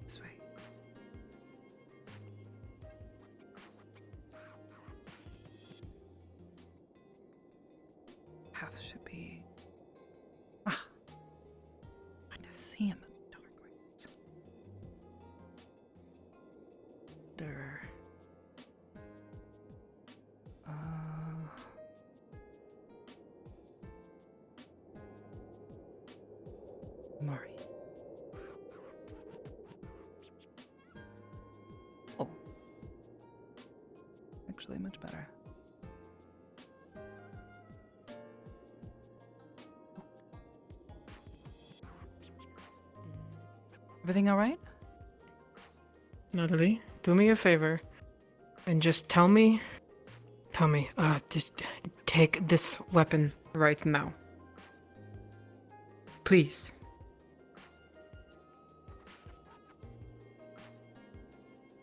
This way. Path should be. I can see in the dark like this. There. Mari. Actually, much better. Everything all right? Natalie, do me a favor and just tell me, just take this weapon right now. Please.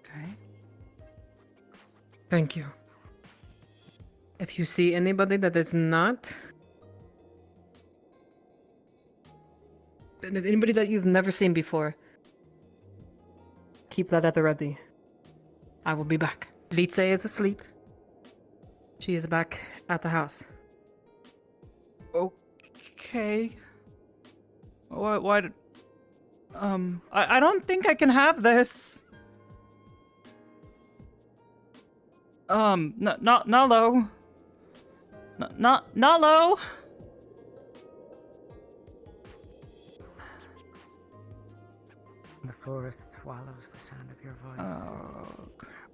Okay. Thank you. If you see anybody that is not, anybody that you've never seen before, keep that at the ready. I will be back. Litze is asleep. She is back at the house. Okay. Why did... I don't think I can have this. Nalo. Nalo. The forest swallows the sound of your voice. Oh, crap.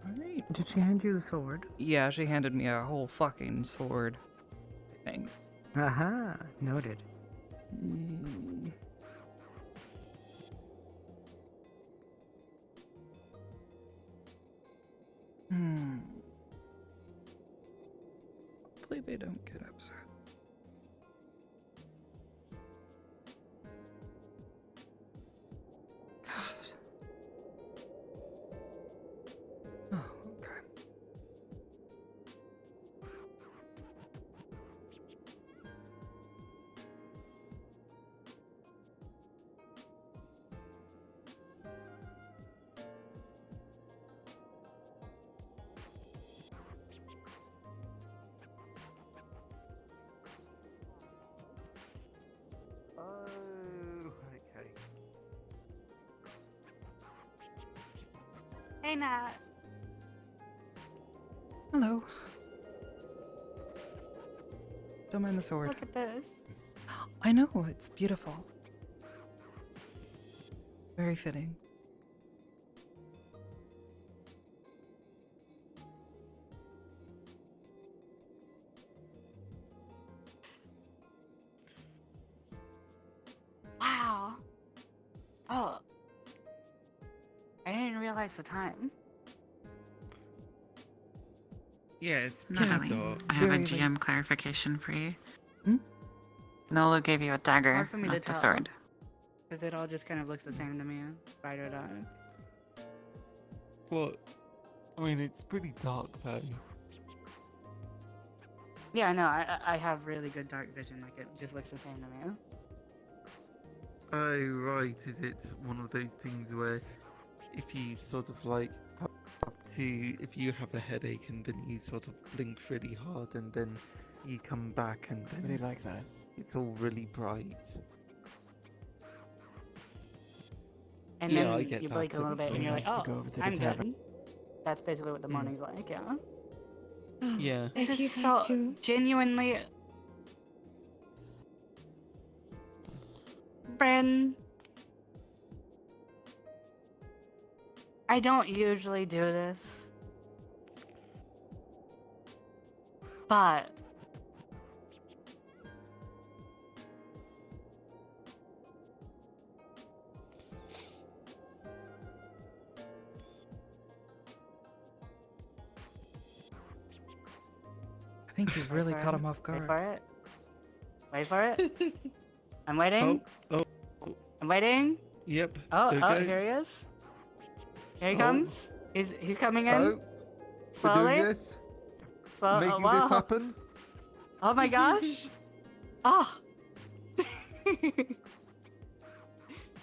Alright. Did she hand you the sword? Yeah, she handed me a whole fucking sword, I think. Aha, noted. Hopefully they don't get upset. God. Oh, okay. Hey, Nat. Hello. Don't mind the sword. Look at this. I know, it's beautiful. Very fitting. Wow. Oh. I didn't realize the time. Yeah, it's Natalie, pretty dark. I have a Very GM clarification for you. Hmm? Nolo gave you a dagger, Hard for me not to the tell. sword. Because it all just kind of looks the same to me. Right or dark. What? I mean, it's pretty dark though. Yeah, no, I have really good dark vision. Like, it just looks the same to me. Oh, right. Is it one of those things where if you sort of like have to, if you have a headache and then you sort of blink really hard and then you come back and then Really like that. it's all really bright? And Yeah, then I get you that blink a little bit sort and of you're like, like to oh, go over to the I'm tavern. good. That's basically what the morning's like, yeah. Oh, Yeah. This if you is had so to. genuinely. Bryn. I don't usually do this. But. I think you really caught him off Wait guard. for it. Wait for it. I'm waiting. Oh, I'm waiting. yep. Oh, there we oh, go. here he is. Here he Oh. comes. He's coming in. Oh, we're Slowly. doing this, Slow. making Whoa. this happen. Oh my gosh. Oh.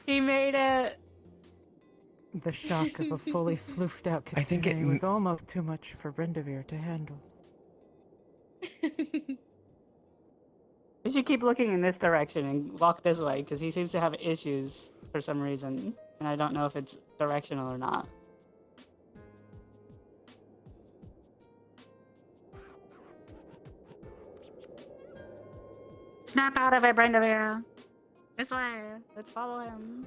He made it. The shock of a fully floofed out I think it Kitsune was almost too much for Brindavir to handle. We should keep looking in this direction and walk this way because he seems to have issues for some reason, and I don't know if it's directional or not. Snap out of it, Brindavir. This way. Let's follow him.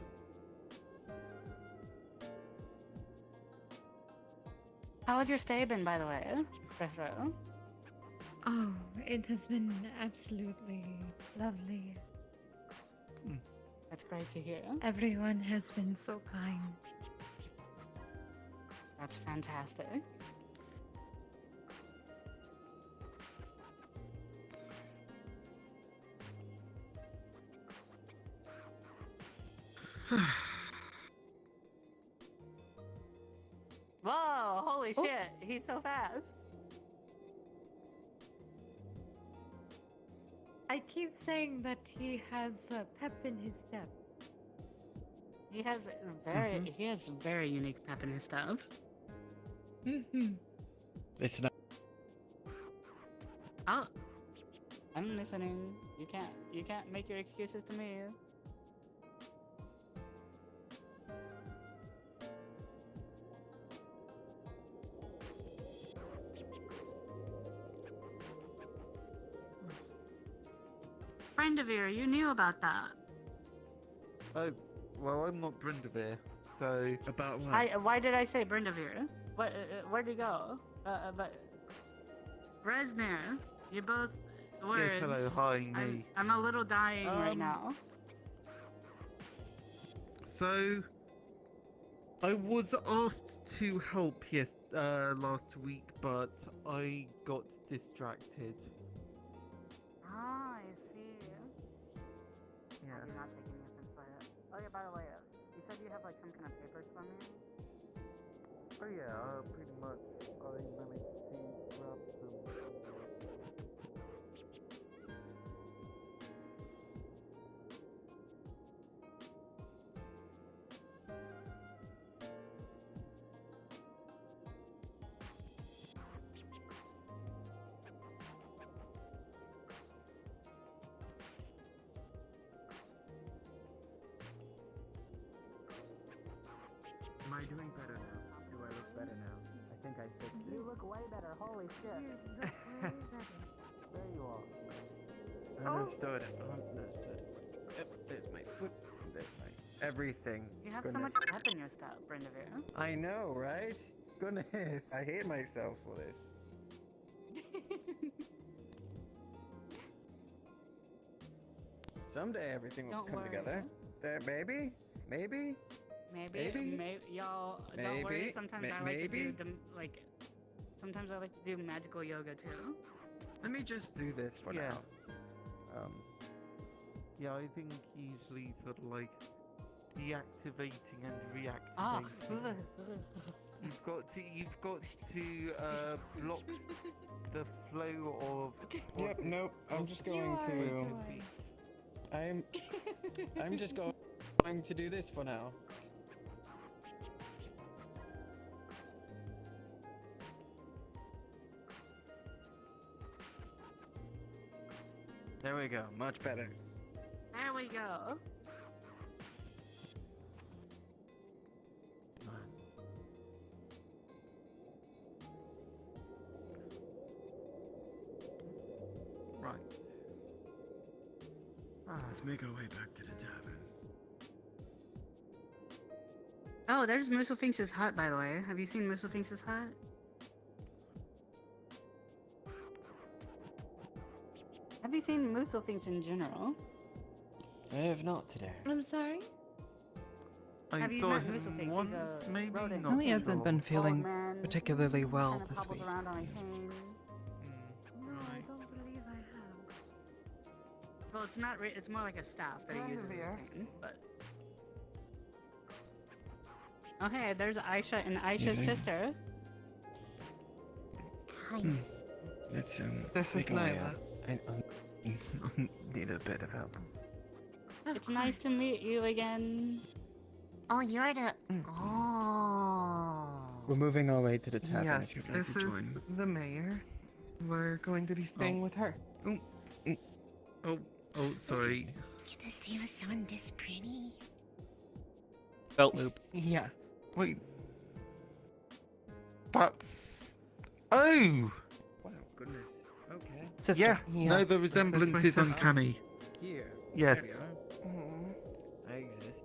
How has your stay been, by the way, Rethro? Oh, it has been absolutely lovely. That's great to hear. Everyone has been so kind. That's fantastic. Whoa, holy shit, he's so fast. I keep saying that he has a pep in his step. He has very unique pep in his stuff. Mm-hmm. Listen up. Oh, I'm listening. You can't make your excuses to me. Brindavir, you knew about that. Oh, well, I'm not Brindavir, so About what? Why did I say Brindavir? What? Where'd he go? But Resner, you both words. yes, hello, hi, me. I'm a little dying right now. So, I was asked to help last week, but I got distracted. Ah, I see. Yeah. You're not taking the offense by it. Oh yeah, by the way, you said you have like some kind of papers for me. Oh yeah, pretty much. I managed to grab some. Am I doing better now? Do I look I fixed it. You look way better. Holy shit. There you are. Understood. Understood. Yep, there's my foot. There's my everything. You have Goodness. so much pep in your step, Brindavir. I know, right? Goodness, I hate myself for this. Someday everything will Don't come worry. together. There, maybe? Maybe? Maybe, y'all, don't worry. Maybe. Sometimes Ma- I like to do maybe? sometimes I like to do magical yoga too. Let me just do this for Yeah. now. Yeah, I think usually sort of like deactivating and reactivating. Ah. You've got to block the flow of. Yep, nope. I'm just going to. I'm just going to do this for now. There we go, much better. There we go. Right. Let's make our way back to the tavern. Oh, there's Musofinx's hut, by the way. Have you seen Musofinx's hut? Have you seen Musofinx in general? I have not today. I'm sorry? Have you saw met him Musofinx? He's once, a maybe rodent. not. He hasn't been feeling man, particularly well kinda this hobbles week. around on a cane. No, I don't believe I have. Well, it's not. It's more like a staff that he uses as a cane. But okay, there's Aisha and Aisha's Evening. sister. Hi. Let's This is make our way Nyla. up. I need a bit of help. It's nice to meet you again. Oh, you're the. Oh. We're moving our way to the tavern Yes, if you'd like this to is join. the mayor. We're going to be staying with her. Oh, sorry. Get to stay with someone this pretty. Belt loop. Yes. Wait. That's. Oh! Wow, goodness. Okay. Sister. Yeah, no, Yes, the this is my resemblance is sister. uncanny. Here. Yes. There we are. I exist.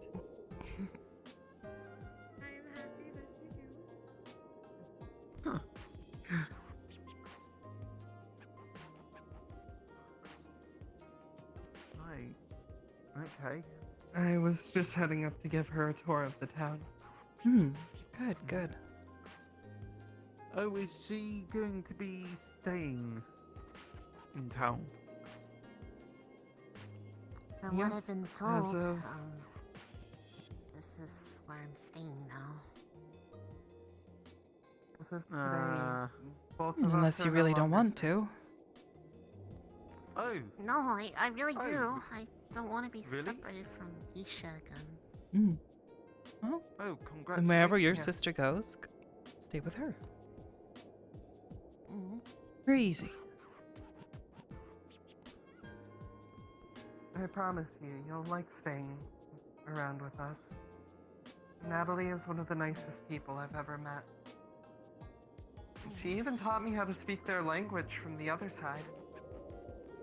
Huh. Right. Okay. I was just heading up to give her a tour of the town. Good, good. Oh, is she going to be staying in town? From what Yes, I've been as told, of- this is where I'm staying now. As of today, Uh, both of Unless us you are really no don't longer want to. Oh, No, I really Oh. do. I don't want to be Really? separated from Isha again. Well, oh, congratulations. and wherever your Yeah. sister goes, stay with her. Mm-hmm. Very easy. I promise you, you'll like staying around with us. Natalie is one of the nicest people I've ever met. She even taught me how to speak their language from the other side.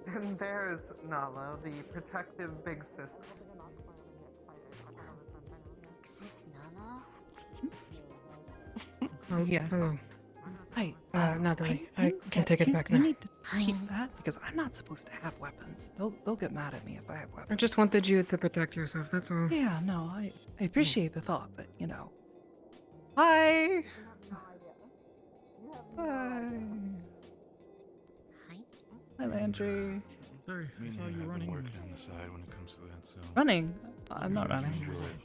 And there's Nala, the protective big sister. Sis Nala? Oh, Yeah. hello. Hey, Natalie, I can take it back You now. need to keep that because I'm not supposed to have weapons. They'll get mad at me if I have weapons. I just wanted you to protect yourself, that's all. Yeah, no, I appreciate the thought, but you know. Hi. Hi. Hi. Hi, Landry. Sorry, Me I and saw you you have running. been working on the side when it comes to that, so. Running? I'm not running. Enjoy it.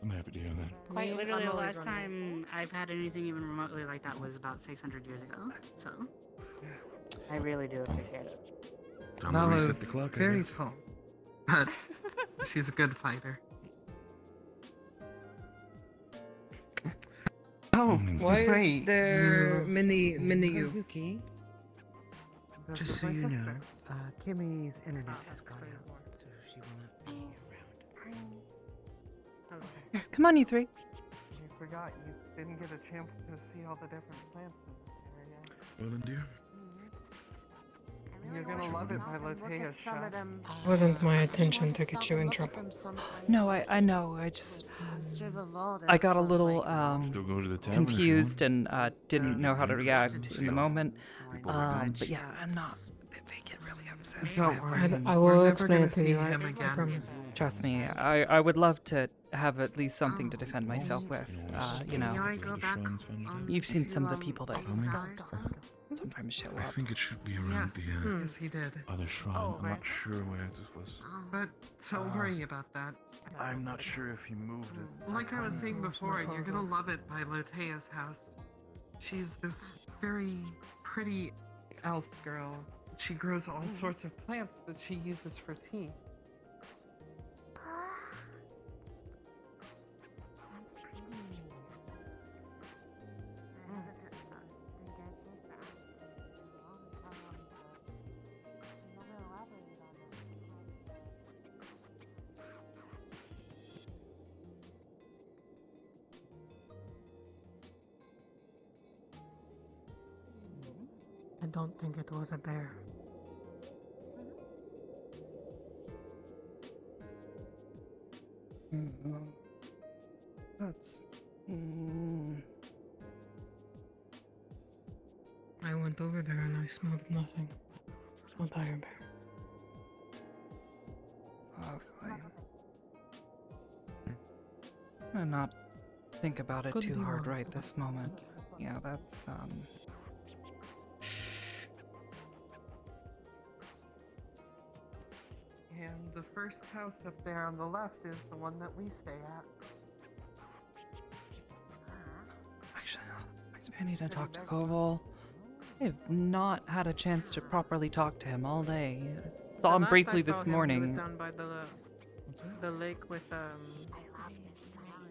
I'm happy to hear that. Quite Me, literally, I'm the always last running. time I've had anything even remotely like that was about 600 years ago. So, I really do appreciate it. Time to Nala's reset the clock, I very guess. tall, but she's a good fighter. Oh, Means Why wait. is there you- mini you? Yuki, This just is so my you know, sister. Kimmy's internet has gone out, so she will not be around. Here, come on, you three. You forgot you didn't get a chance to see all the different plants in this area. Well then, dear. You're gonna love it by Lotea's shop. It wasn't my intention to get you in trouble. No, I know. I just I got a little Still go to the tavern if you confused and didn't know how to react in the moment. But yeah, I'm not. They get really upset. if Don't have worry. weapons. I will We're never explain gonna it to you. see I him again. promise. Trust me, I would love to have at least something to defend myself with. You Can we know, already go back you've seen some of the to, people that flowers? sometimes show I up. think it should be around Yes, the yes, he did. other shrine. I'm not sure where this was. But don't worry about that. I'm not sure if he moved it. Like I was saying before, you're gonna love it by Lotea's house. She's this very pretty elf girl. She grows all sorts of plants that she uses for tea. I don't think it was a bear. That's. I went over there and I smelled nothing. No dire bear. And not think about it Could too be hard wrong. right this moment. Yeah, that's And the first house up there on the left is the one that we stay at. Actually, I need to talk to Koval. I have not had a chance to properly talk to him all day. Saw him briefly this morning. He was down by the lake with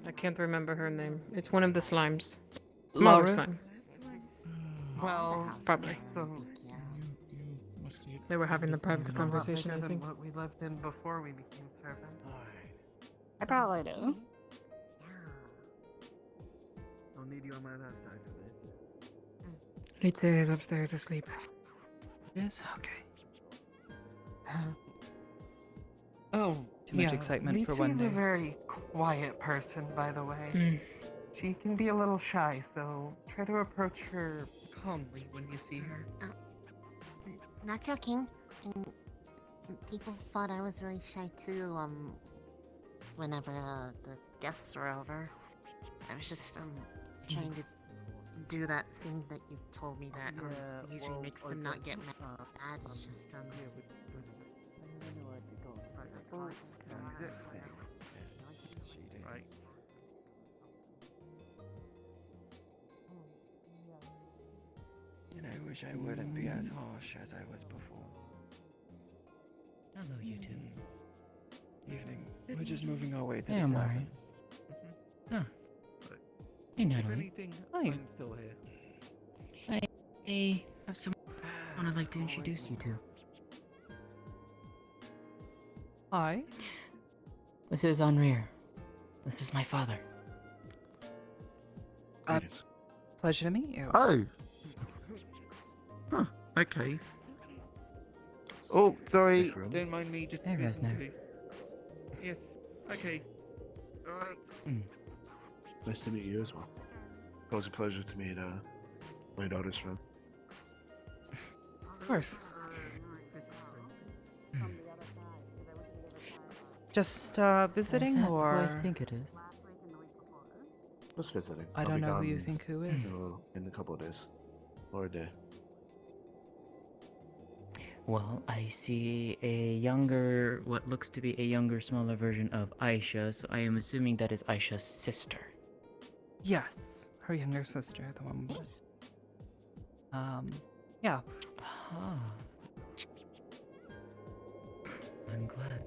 I can't remember her name. It's one of the slimes. Laura? Smaller slime. Well, Probably. so They were having the private a lot conversation, bigger I than think. what we lived in before we became servant. I probably do. I'll need you on my left side for this. Litze is upstairs asleep. Yes? Okay. Oh, Too much excitement for one Litzi's day. a very quiet person, by the way. Mm. She can be a little shy, so try to approach her calmly when you see her. That's okay. And people thought I was really shy too, whenever the guests were over. I was just trying to do that thing that you told me that usually makes them not get mad. It's just Right. And I wish I wouldn't be as harsh as I was before. Hello, you two. Evening. We're just moving our way to Hey, the Amari. tavern. Huh. Hey, If Natalie. anything, Hi. I'm still here. I have someone I'd like to introduce you to. Hi. This is Henrir. This is my father. Pleasure to meet you. Oh. Huh. Okay. Oh, sorry. This room? Don't mind me just Hey, speaking Resner. to you. Yes. Okay. Alright. Nice to meet you as well. It was a pleasure to meet my daughter's friend. Of course. Just visiting, Is that or who I think it is? Just visiting. I I'll don't be know who you gone think who is. In a couple of days. Or a day. Well, I see a younger, what looks to be a younger, smaller version of Aisha, so I am assuming that is Aisha's sister. Yes, her younger sister, the one with. Yeah. Ah. I'm glad.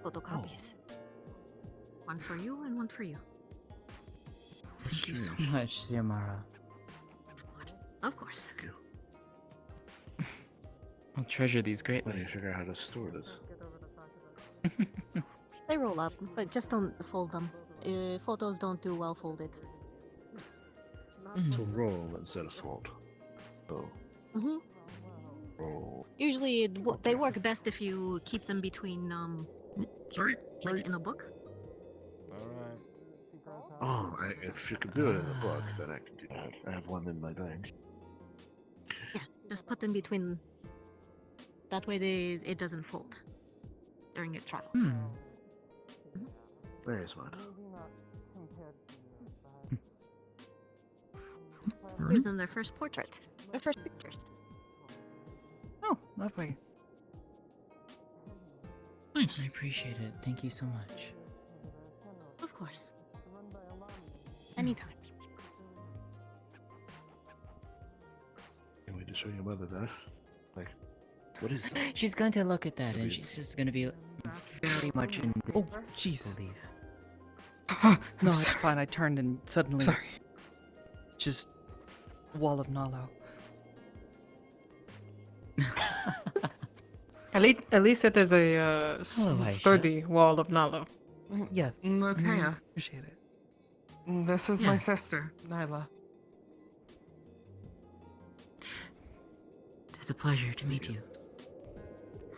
Photocopies. One for you and one for you. Thank you so much, Yamara. Of course. Of course. Thank you. I'll treasure these greatly. Let me figure out how to store this. They roll up, but just don't fold them. Photos don't do well folded. So roll instead of fold. So Mm-hmm. roll. Usually, they work best if you keep them between, Sorry. like in a book. Alright. Oh, if you could do it in a book, then I can do that. I have one in my bag. Yeah, just put them between. That way, it doesn't fold during your travels. Very smart. Give them their first portraits, their first pictures. Oh, lovely. Nice. I appreciate it. Thank you so much. Of course. Anytime. Can't wait to show your mother that. Like, what is that? She's going to look at that and she's just going to be very much in Oh, jeez. disbelief. No, it's fine. I turned and suddenly... Sorry. Just... wall of Nalo. At least it is a Hello, Aisha. sturdy wall of Nalo. Yes. Latea, Appreciate it. this is my Yes. sister, Nyla. It is a pleasure to meet you.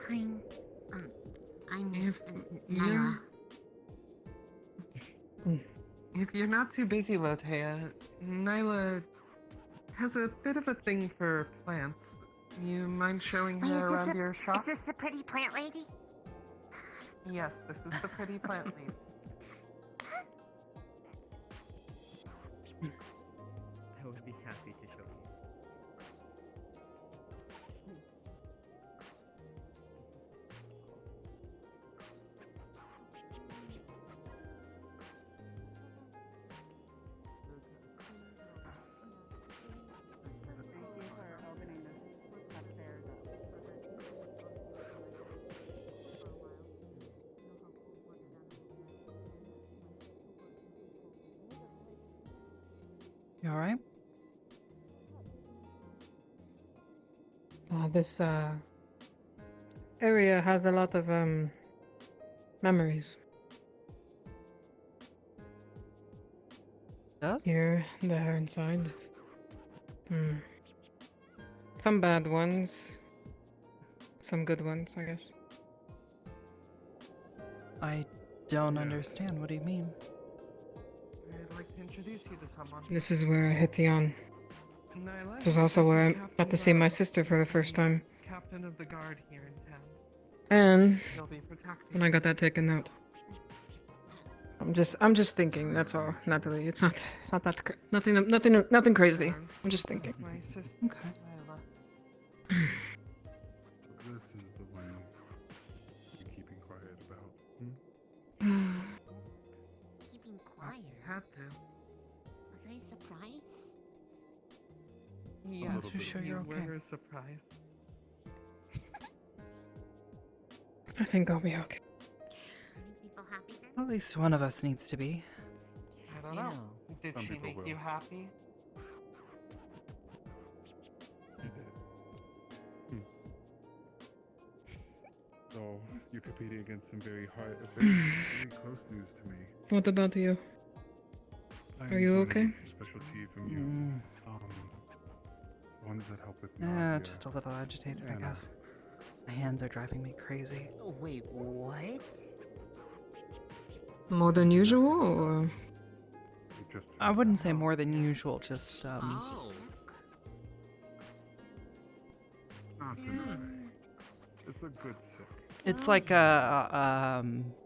Hi. I'm If Nyla. If you're not too busy, Latea, Nyla has a bit of a thing for plants. You mind showing Wait, her is this around your shop? is this the pretty plant lady? Yes, this is the pretty plant lady. I would be happy to show you. You alright? This area has a lot of memories. Does? Here, there, inside. Some bad ones. Some good ones, I guess. I don't understand. What do you mean? I'd like to introduce you to someone. This is where I hit the on. Nyla, This is also where I Captain got to see my Guard. sister for the first time. Captain of the guard here in town. And He'll be protecting when I got that taken out. I'm just thinking, that's all, Natalie. It's not that nothing crazy. I'm just thinking. my sister, Okay. Nyla. This is the one you're keeping quiet about. Keeping quiet. Had to. Was I surprised? Yes, little bit. Sure you're okay. were a surprise. I think I'll be okay. Any people happy then? At least one of us needs to be. I don't know. Did Some she people make will. you happy? So you're competing against some very very close news to me. What about you? I'm Are you gonna okay? need some special tea from you. Ones that help with nausea. Yeah, just a little agitated, I and, guess. My hands are driving me crazy. Wait, what? More than usual, or? just I wouldn't say more than usual, just, Oh. not tonight. It's a good sick. It's like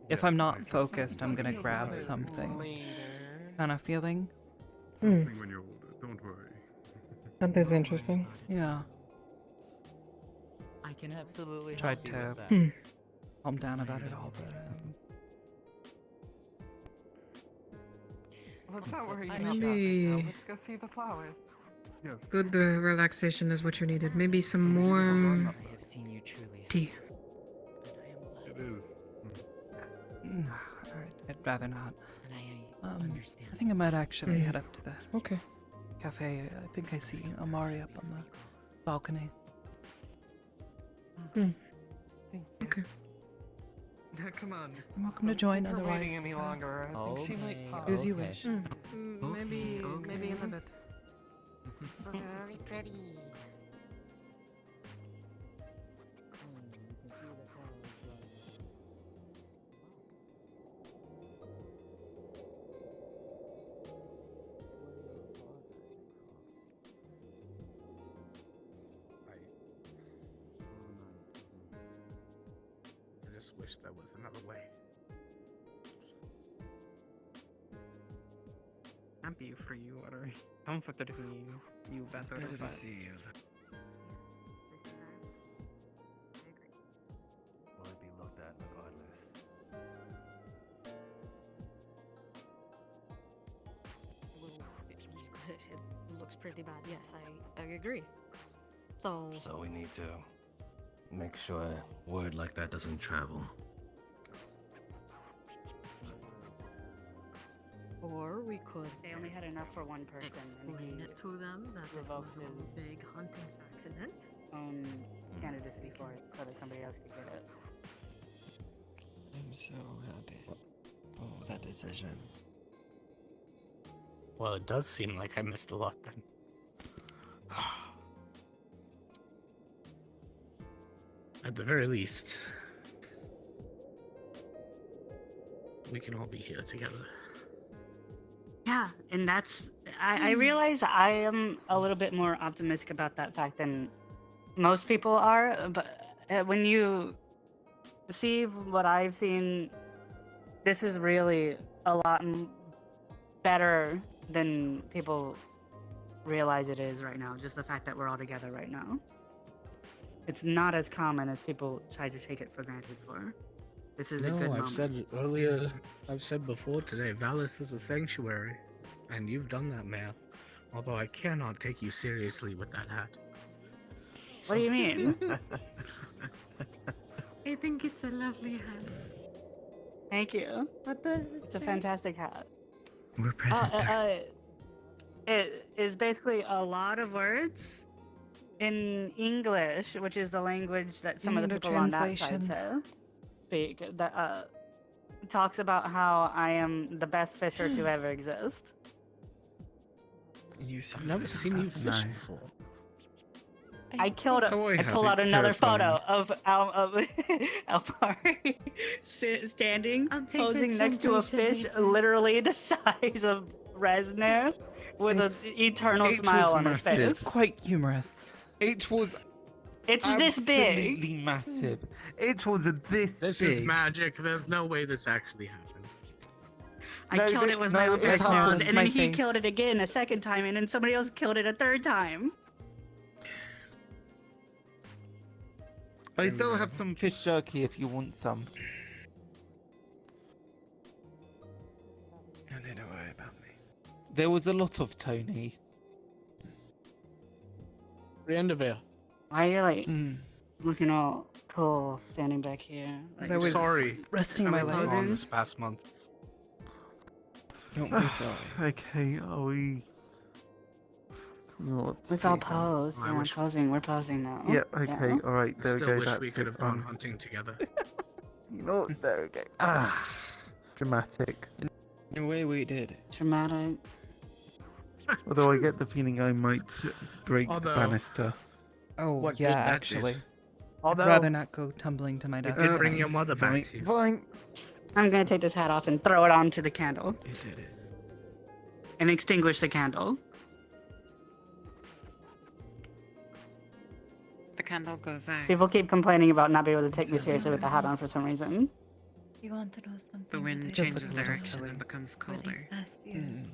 if I'm not focused, I'm gonna grab something. Kind of feeling. Something when you're older. Don't worry. That is interesting. Yeah. I can absolutely Tried help you to with that. calm down about it all, but Let's not worry about Maybe- that right now. Let's go see the flowers. Yes. Good relaxation is what you needed. Maybe some warm I have seen you truly. tea. It is. I'd rather not. And I understand. I think I might actually head up to the Okay. cafe. I think I see Amari up on the balcony. Okay. Come on. You're welcome to join, Keep her waiting otherwise. any longer. I think she might pop. Do as you wish. Maybe in a bit. It's really pretty. I just wish there was another way. Happy for you or comforted me, you better. Better to see you. Will it be looked at regardless? It looks pretty bad. Yes, I agree. So we need to make sure word like that doesn't travel. or we could They only had enough for one person. explain it to them that it was all a big hunting accident. Own candidacy for it so that somebody else could get it. I'm so happy with that decision. Well, it does seem like I missed a lot then. At the very least, we can all be here together. Yeah, and that's I realize I am a little bit more optimistic about that fact than most people are, but when you see what I've seen, this is really a lot better than people realize it is right now. Just the fact that we're all together right now. It's not as common as people try to take it for granted for. This is a good moment. I've said earlier, I've said before today, Valis is a sanctuary. And you've done that, Mayor. Although I cannot take you seriously with that hat. What do you mean? I think it's a lovely hat. Thank you. What does it It's a say? fantastic hat. We're present there. It is basically a lot of words in English, which is the language that some of the Need a people on that translation. side speak. That talks about how I am the best fisher to ever exist. I've never seen you fish before. I killed Oh, I I have, pull out it's another terrifying. photo of Alpari standing, I'll take posing the next to a fish translation later. literally the size of Resner with It's- an eternal it smile was on his massive. face. It's quite humorous. It was It's this big. absolutely massive. It was this This big. is magic. There's no way this actually happened. I No, killed it- it with no, my own it personal happened. arms, It's and my then he face. killed it again a second time, and then somebody else killed it a third time. I still have some fish jerky if you want some. No need to worry about me. There was a lot of Tony. Randavale. Why are you like looking all cool standing back here? As Like, I was sorry. resting Are my we legs. closing? This past month. Don't be sorry. Okay, are we? Let's all pose. I Yeah, wish- posing. We're posing now. Yeah, okay, Yeah. alright, I there we still go. wish That's we could it. have gone hunting together. You know what? There we go. Ah, dramatic. In a way, we did. Dramatic. Although I get the feeling I might break the Although- banister. Oh, What yeah, good that actually. did. I'd rather not go tumbling to my death. did bring your mother back to you. Fine. I'm gonna take this hat off and throw it onto the candle You did it. and extinguish the candle. The candle goes out. People keep complaining about not being able to take me seriously with the hat on for some reason. You want to know something? The wind that I Just changes looks a little direction silly. and becomes for these colder. past years.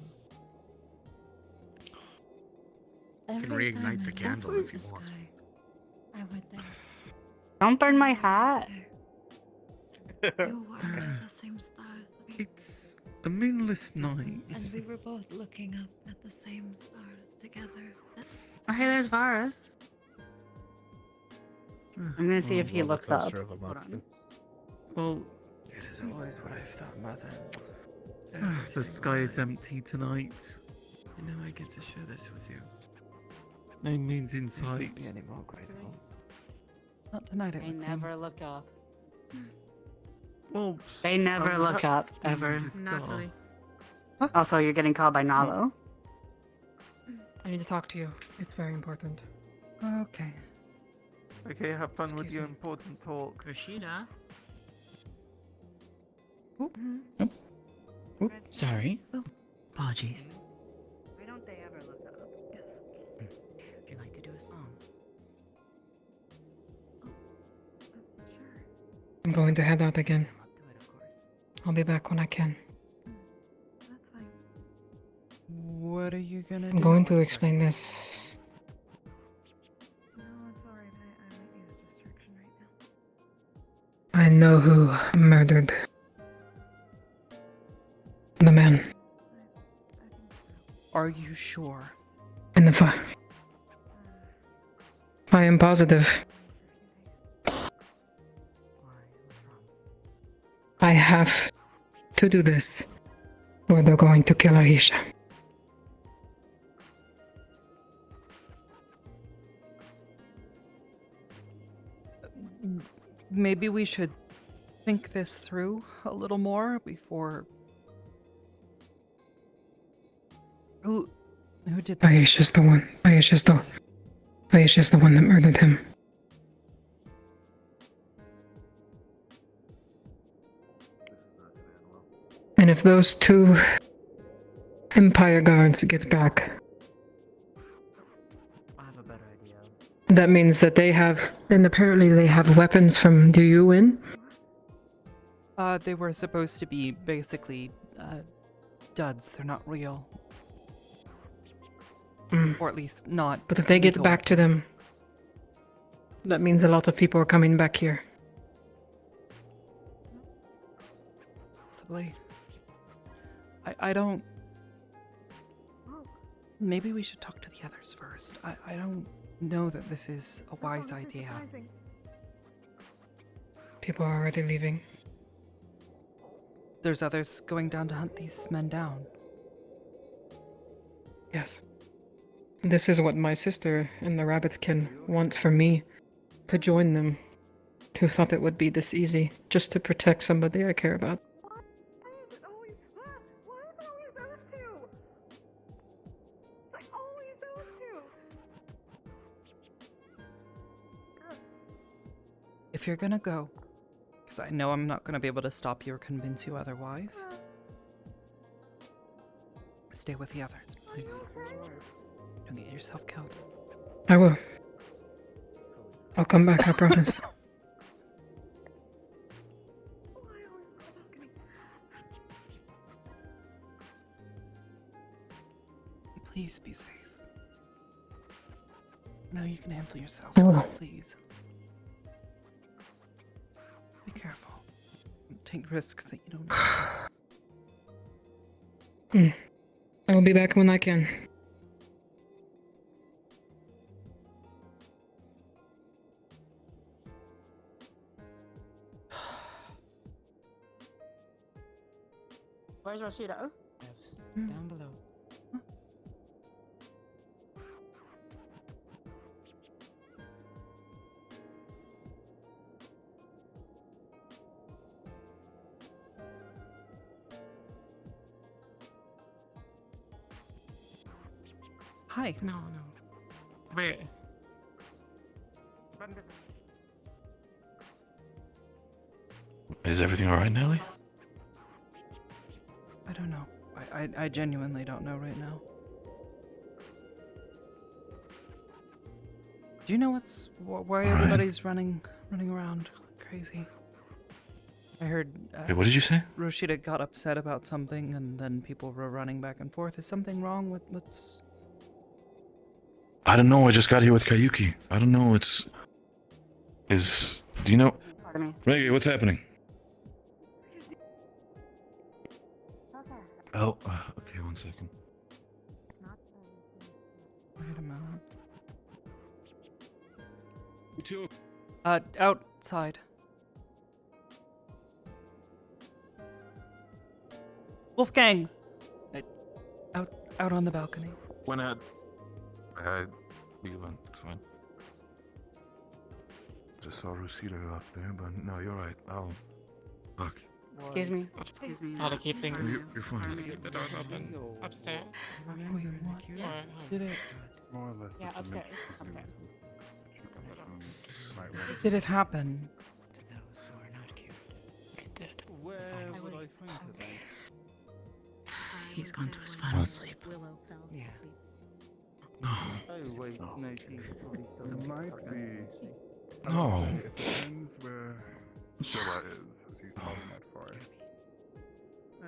can Every reignite time the I candle look if you at the want. sky, I went there. Don't burn my hat. You were at the same stars we It's a moonless night. and we were both looking up at the same stars together. Oh, hey, there's Varus. I'm gonna see if he looks up. Rollercoaster of Hold on. emotions. Well, It is always what I've thought, Mother. the Every sky single is night. empty tonight. And now I get to share this with you. No moon's in I couldn't sight. be any more grateful. Not tonight, it I would seem. never look up. Well, They never look that's up, ever. the start. Natalie. Also, you're getting called by Nalo. I need to talk to you. It's very important. Okay. Okay, have fun with Excuse your me. important talk. Rashida. Oop, sorry. Apologies. Why don't they ever look up? Yes. Would you like to do a song? I'm going to head out again. I'll be back when I can. What are you gonna do? I'm going to explain this. I know who murdered the man Are you sure? in the fire. I am positive. I have to do this, or they're going to kill Aisha. Maybe we should think this through a little more before. Who did this? Aisha's the one. Aisha's the one that murdered him. And if those two Empire guards get back, I have a better idea. that means that they have, and apparently they have weapons from Do You Win? They were supposed to be basically duds. They're not real. Or at least not. But if they get lethal back to weapons. them, that means a lot of people are coming back here. Possibly. I don't. Maybe we should talk to the others first. I don't know that this is a wise idea. People are already leaving. There's others going down to hunt these men down. Yes. This is what my sister and the rabbitkin want for me to join them. Who thought it would be this easy, just to protect somebody I care about. If you're gonna go, because I know I'm not gonna be able to stop you or convince you otherwise, stay with the others, please. Don't get yourself killed. I will. I'll come back, I promise. Please be safe. No, you can handle yourself. I will. Please. Be careful. Take risks that you don't need to. I will be back when I can. Where's Rashida? Down below. Hi. No. Wait. Is everything alright, Nellie? I don't know. I genuinely don't know right now. Do you know why All right. everybody's running around crazy? I heard. Wait, what did you say? Rashida got upset about something, and then people were running back and forth. Is something wrong? What's? I don't know. I just got here with Kayuki. I don't know. Do you know? Pardon me. Reggie, what's happening? Oh, okay. 1 second. Wait a minute. You too. Outside. Wolfgang! Out on the balcony. When Leland, it's fine. Just saw Rusita up there, but no, you're right. I'll Fuck. Excuse me. Excuse me. How to keep things. You're fine. How to keep the doors open upstairs. Wait, what? Yes. Did it? More or less. Yeah, what the upstairs. matrix is Upstairs. used. She comes from right where Did it happen? To those who are not cured, it did. Where I would I was- find her then? He's gone to his final sleep. Willow fell Yeah. asleep. No. Oh wait, no, she's probably still It in might the be. No. It depends where Zilla is, as he's probably not far.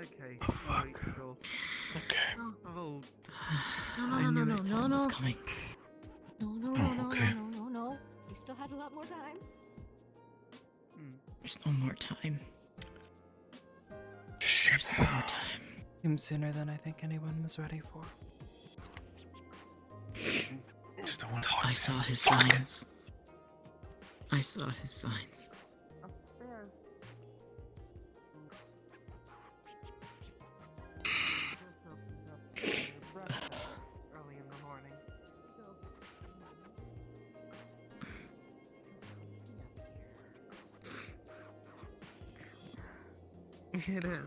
Okay. Oh, fuck. Alright, sure. Okay. Oh, I knew his time was coming. Okay. No. We still had a lot more time. There's no more time. Shit. There's no more time. Came sooner than I think anyone was ready for. Just don't want to talk. I saw his signs. I saw his signs. Upstairs. Early in the morning. It is.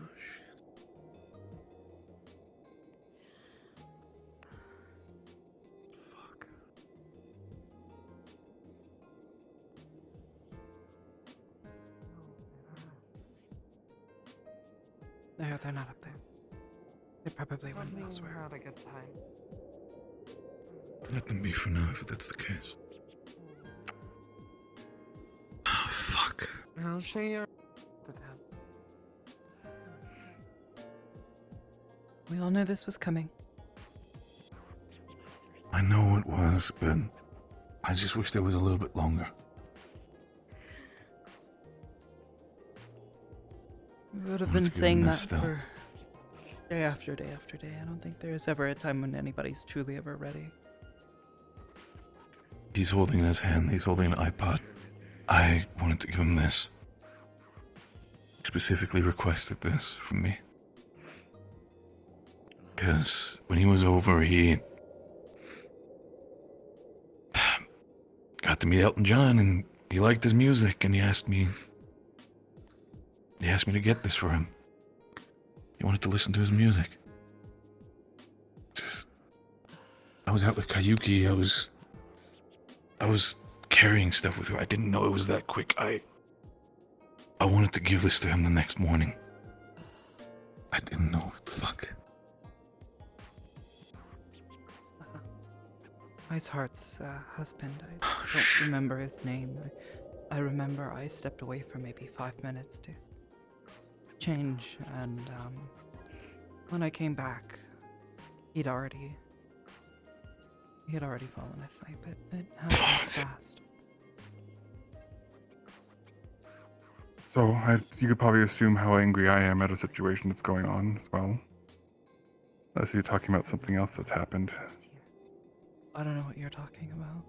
No, they're not up there. They probably went elsewhere. Not a good time. Let them be for now, if that's the case. Oh, fuck. I'll show you. We all knew this was coming. I know it was, but I just wish there was a little bit longer. We would have Wanted been to give saying them that this still. for day after day after day. I don't think there is ever a time when anybody's truly ever ready. He's holding in his hand, he's holding an iPod. I wanted to give him this. He specifically requested this from me. Because when he was over, he got to meet Elton John, and he liked his music, and he asked me to get this for him. He wanted to listen to his music. I was out with Kayuki, I was carrying stuff with her. I didn't know it was that quick. I wanted to give this to him the next morning. I didn't know. Fuck. Iceheart's husband, I don't remember his name. I remember I stepped away for maybe 5 minutes to change, and when I came back, he'd already fallen asleep. It happens fast. So, you could probably assume how angry I am at a situation that's going on as well. Unless you're talking about something else that's happened. I don't know what you're talking about.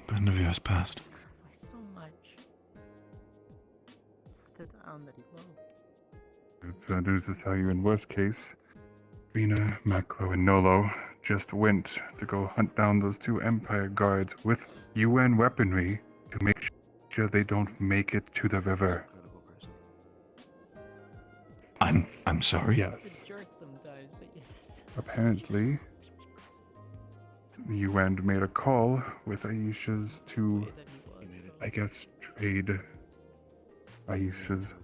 Benevia's passed. So much. The town that he loved. Bad news to tell you, in worst case, Rena, Maklo, and Nolo just went to go hunt down those 2 Empire guards with UN weaponry to make sure they don't make it to the river. I'm sorry? Yes. Jerk sometimes, but yes. Apparently, the UN made a call with Aisha's to, I guess, trade Aisha's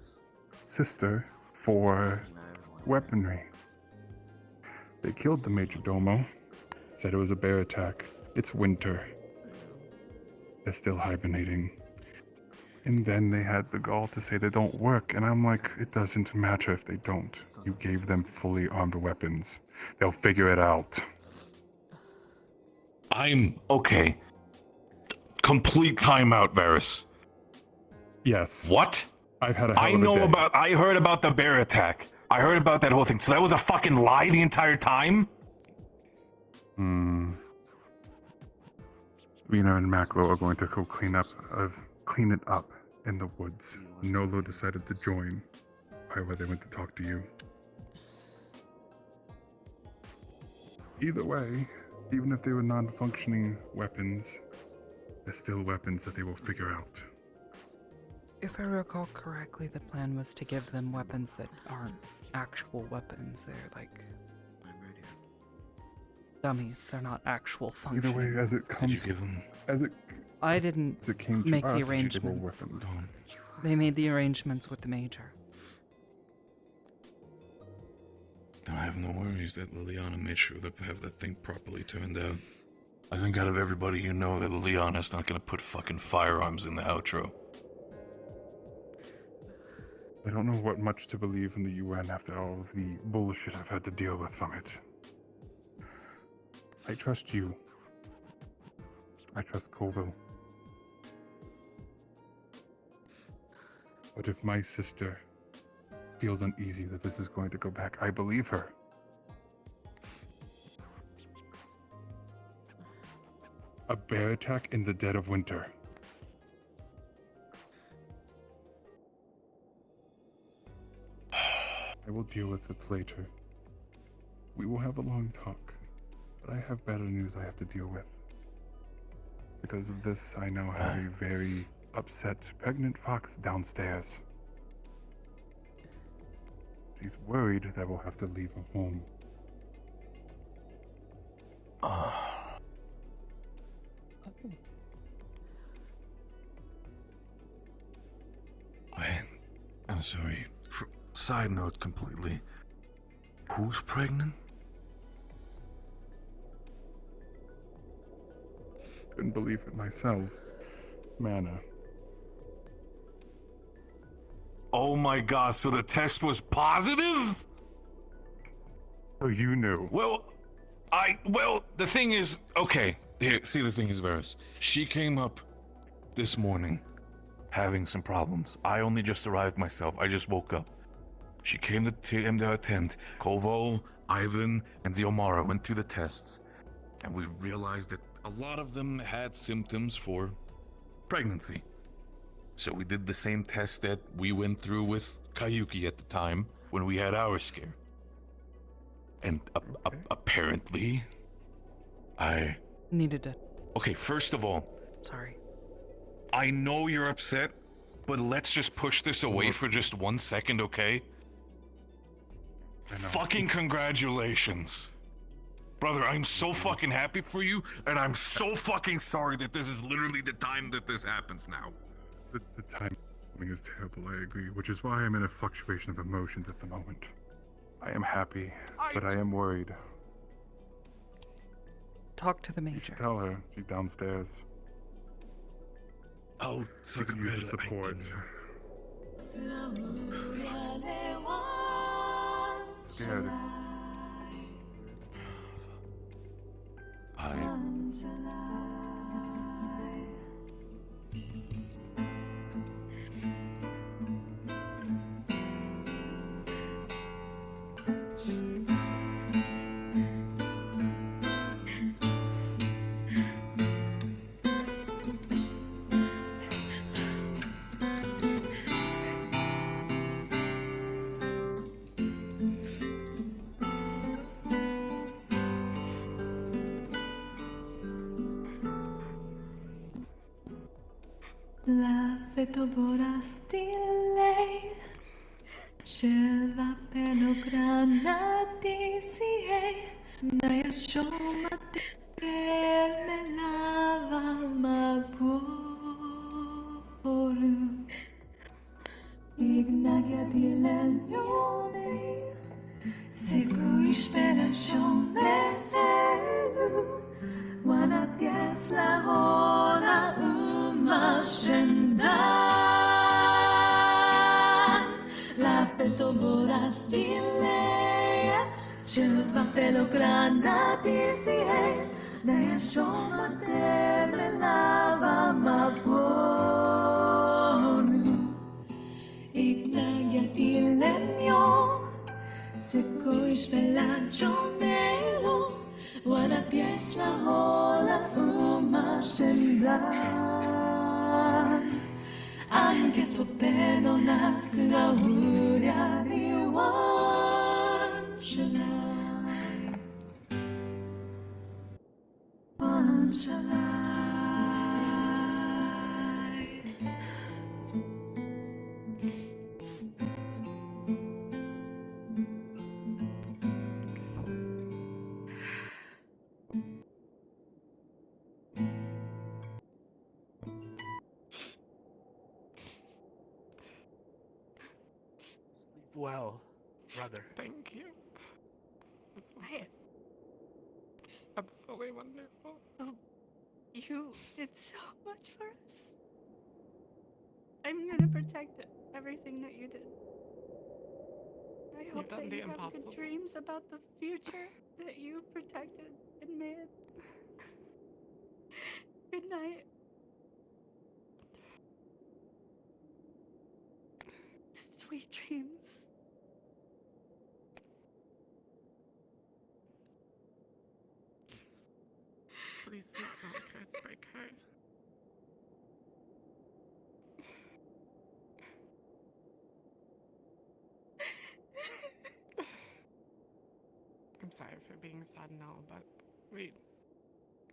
sister for weaponry. They killed the Majordomo, said it was a bear attack. It's winter. They're still hibernating. And then they had the gall to say they don't work, and I'm like, it doesn't matter if they don't. You gave them fully armed weapons. They'll figure it out. I'm okay. Complete timeout, Varys. Yes. What? I've had a hell of a day. I heard about the bear attack. I heard about that whole thing. So that was a fucking lie the entire time? Rena and Maklo are going to go clean it up in the woods. Nolo decided to join. Why they went to talk to you. Either way, even if they were non-functioning weapons, they're still weapons that they will figure out. If I recall correctly, the plan was to give them weapons that aren't actual weapons. They're like dummies. They're not actual Either functioning. way, as it comes, Did you give them? I didn't as it came to make us, the they were arrangements. weapons. They made the arrangements with the major. I have no worries that Liliana made sure to have that thing properly turned out. I think out of everybody you know that Liliana's not gonna put fucking firearms in the outro. I don't know what much to believe in the UN after all of the bullshit I've had to deal with from it. I trust you. I trust Colville. But if my sister feels uneasy that this is going to go back, I believe her. A bear attack in the dead of winter. I will deal with it later. We will have a long talk, but I have better news I have to deal with. Because of this, I now have a very upset pregnant fox downstairs. She's worried that we'll have to leave her home. I'm sorry. Side note completely. Who's pregnant? Couldn't believe it myself. Mana. Oh my god, so the test was positive? Oh, you knew. Well, the thing is, okay, here, see the thing is, Varys. She came up this morning having some problems. I only just arrived myself. I just woke up. She came to our tent. Kovo, Ivan, and Ziomara went through the tests, and we realized that a lot of them had symptoms for pregnancy. So we did the same test that we went through with Kayuki at the time when we had our scare. And apparently, I needed it. Okay, first of all, Sorry. I know you're upset, but let's just push this away for just 1 second, okay? Fucking congratulations. Brother, I'm so fucking happy for you, and I'm so fucking sorry that this is literally the time that this happens now. The timing is terrible, I agree, which is why I'm in a fluctuation of emotions at the moment. I am happy, but I am worried. Talk to the major. Tell her, she's downstairs. Oh, she could use the support. Scared. La fetoborasti lei Sheva pelogranati siei Naya shomate me lava maporu Ignagia di legnoni Segui speranzomelu Wana ties la hora Shendan La fetoborasti lei Sheva pelogranati siei Naya shomate me lava maporu Ignagiati lemio Secoi spelaggio melo Guarda pies la hola scendan Anche sto pelo nasura uria di wanshalai Wanshalai absolutely wonderful. Oh, you did so much for us. I'm gonna protect everything that you did. I hope that you have good dreams about the future that you protected and made. Good night. Sweet dreams. Please sleep well, Curse Breaker. I'm sorry for being sad and all, but we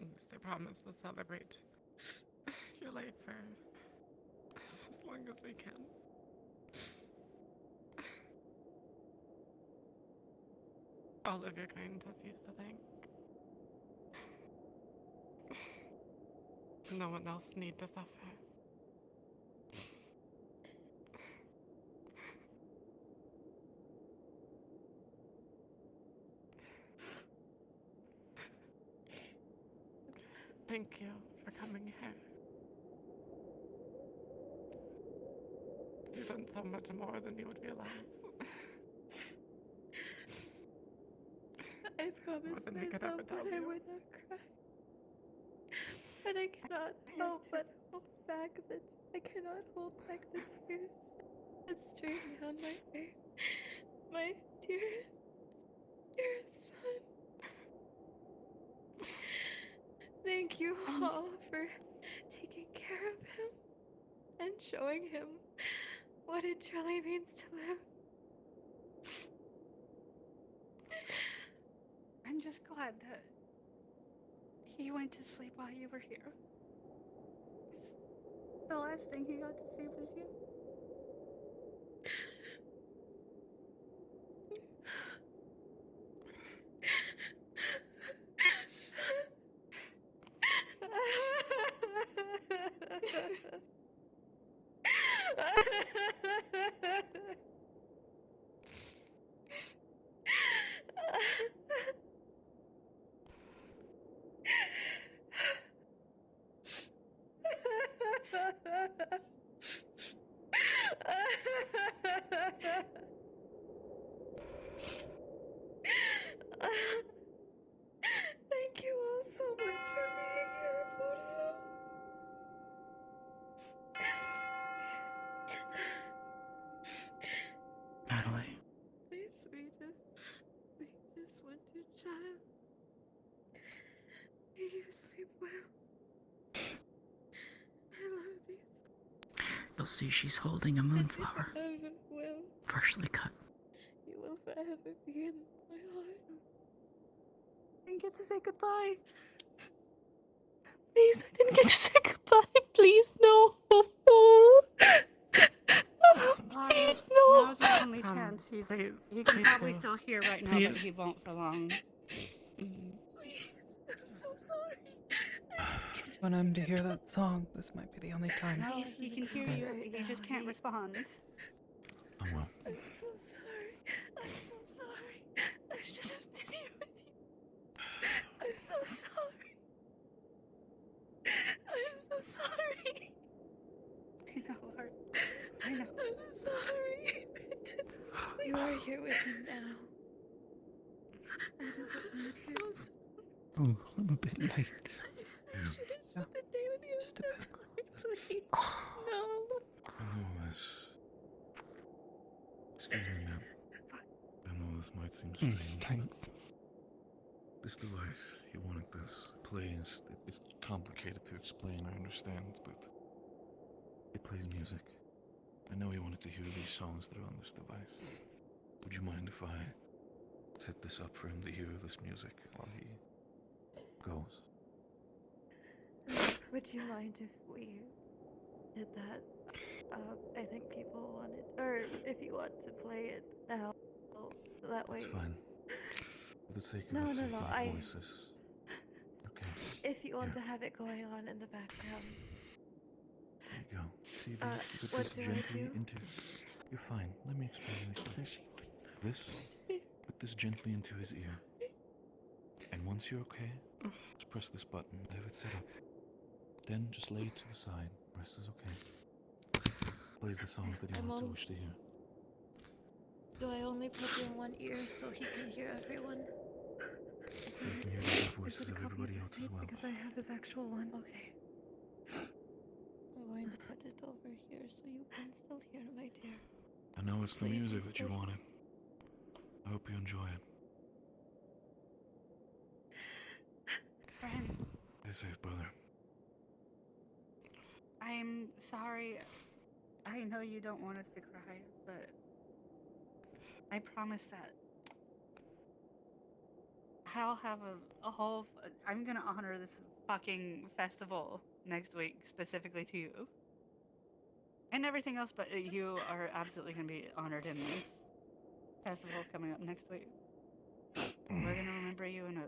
must promise to celebrate your life for as long as we can. All of your kind has used to thank. No one else need to suffer. Thank you for coming here. You've done so much more than you would realize. I promised than we could myself ever tell that I you. would not cry. But I cannot help but hold back I cannot hold back the tears that stream down my face. My dearest, dearest son. Thank you all for taking care of him and showing him what it truly means to live. I'm just glad that he went to sleep while you were here. 'Cause the last thing he got to see was you. Thank you all so much for being here for him. Natalie. My sweetest winter child. May you sleep well. I love these. You'll see she's holding a moonflower, Forever will. freshly cut. You will forever be in my heart. I didn't get to say goodbye. Please, I didn't get to say goodbye. Please, no. Please, no. Now's your only chance. He can probably still hear right now, but he won't for long. Please, I'm so sorry. Want him to hear that song. This might be the only time. No, he can hear you. He just can't respond. Oh well. I'm so sorry. I'm so sorry. I should have been here with you. I'm so sorry. I'm so sorry. I know, Art. I know. I'm sorry. You are here with me now. I just need you. Oh, I'm a bit late. I should have spent the day with you. Just a bit. Please. No. I know this. Excuse me, ma'am. I know this might seem strange. Thanks. This device, you wanted this. It plays. It's complicated to explain, I understand, but it plays music. I know you wanted to hear these songs that are on this device. Would you mind if I set this up for him to hear this music while he goes? Would you mind if we did that? I think people wanted, or if you want to play it now, so that way. It's fine. For the sake of No, it, no, so no. your voices. Okay. If you want Here. to have it going on in the background. There you go. See, this? Put what this do I gently do? into. You're fine. Let me explain this. This. Put this gently into his ear. And once Once you're okay, just press this button, have it set up. Then just lay it to the side. Rest is okay. Plays the songs that you want to wish to hear. Do I only put you in one ear so he can hear everyone? So you can hear the voices of everybody else as well. Because I have his actual one. Okay. I'm going to put it over here so you can still hear, my dear. I know it's the So you music can that you still- wanted. I hope you enjoy it. Friend, Stay safe, brother. I'm sorry. I know you don't want us to cry, but I promise that I'll have a whole. I'm gonna honor this fucking festival next week specifically to you. And everything else, but you are absolutely gonna be honored in this festival coming up next week. We're gonna remember you in a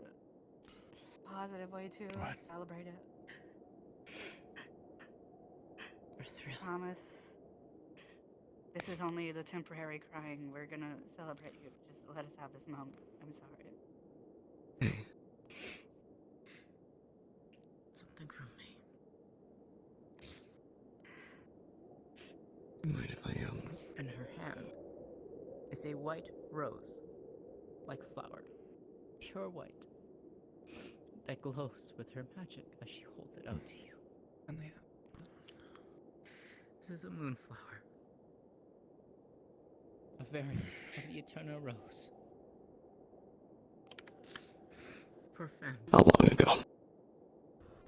positive way too. Celebrate it. We're thrilled. Promise. This is only the temporary crying. We're gonna celebrate you. Just let us have this moment. I'm sorry. Hey. Something from me. You mind if I In her hand is a white rose, like flower, pure white, that glows with her magic as she holds it out to you. And this is a moonflower, a variant of the eternal rose. For family. How long ago?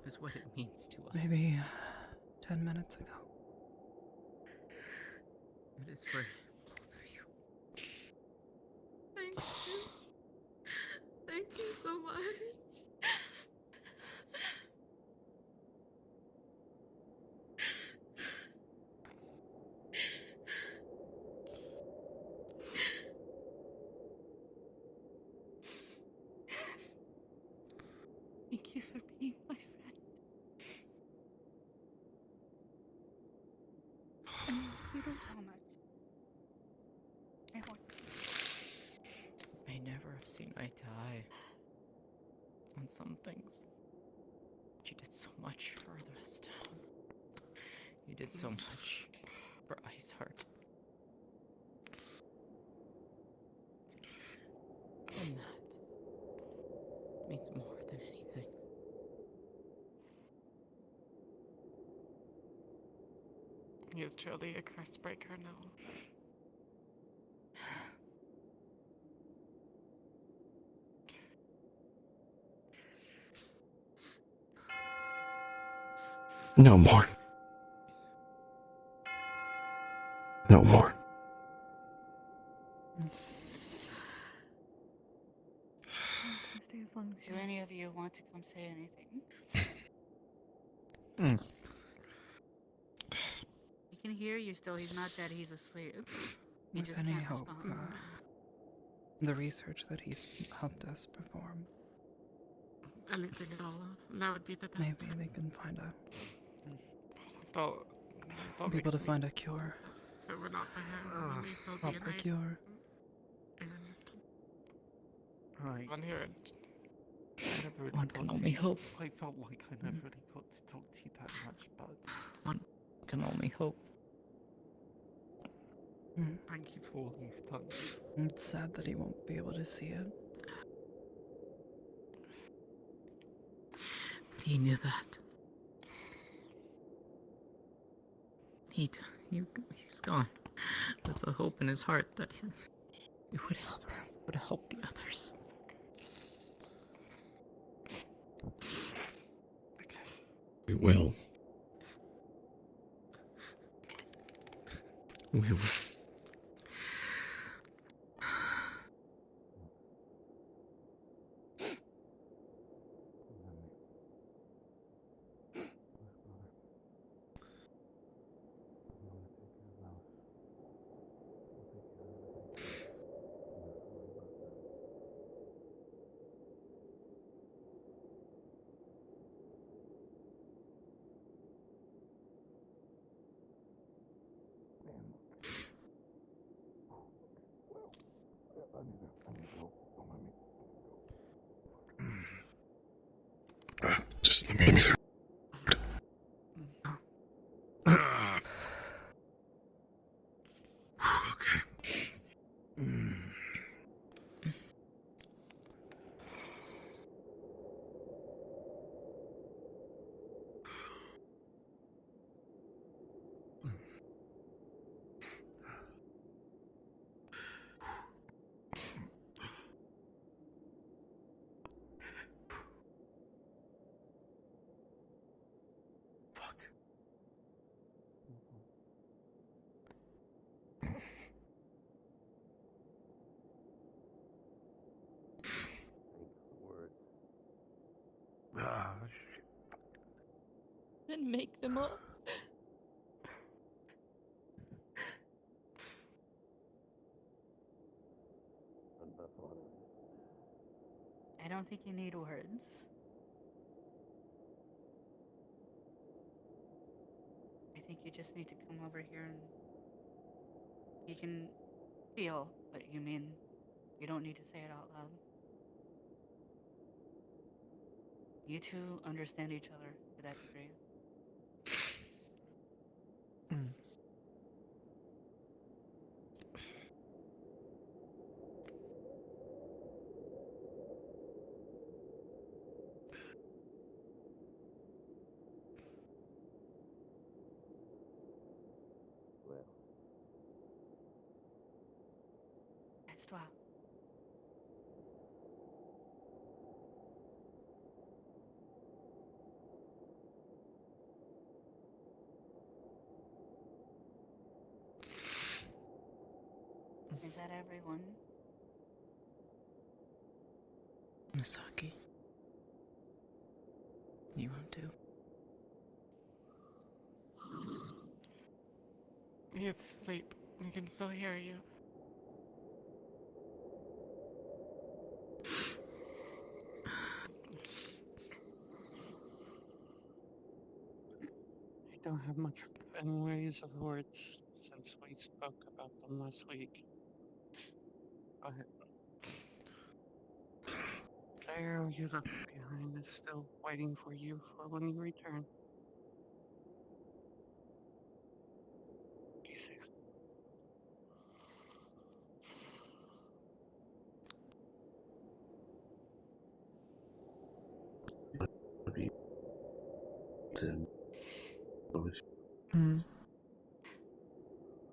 Is what it means to us. Maybe 10 minutes ago. It is for both of you. Thank you. Thank you so much. Thank you for being my friend. I love you so much. I want May never have seen eye to eye on some things. But you did so much further us down. You did so much for Ice Heart. And that means more than anything. He is truly a curse breaker now. No more. No more. Stay as long as Do any of you want to come say anything? He can hear you still. He's not dead. He's asleep. He With just any can't hope, respond. the research that he's helped us perform, Anything at all. That would be the best. maybe they can find a Still be able to makes me- find a cure. If it were not for him, we may still be in Proper hiding. cure. Right. On here. I never really One got can to- only hope. I felt like I never really got to talk to you that much, but One can only hope. thank you for all you've done. It's sad that he won't be able to see it. But he knew that. He's gone with the hope in his heart that it would help the others. We will. We will. Let me through. Okay. Ah, shit. Then make them up. I don't think you need words. I think you just need to come over here and you can feel what you mean. You don't need to say it out loud. You two understand each other to that degree. Reste-toi. Is that everyone? Misaki. You want to? He's asleep. We can still hear you. I don't have much in ways of words since we spoke about them last week. But the arrow you left behind is still waiting for you for when you return. Be safe.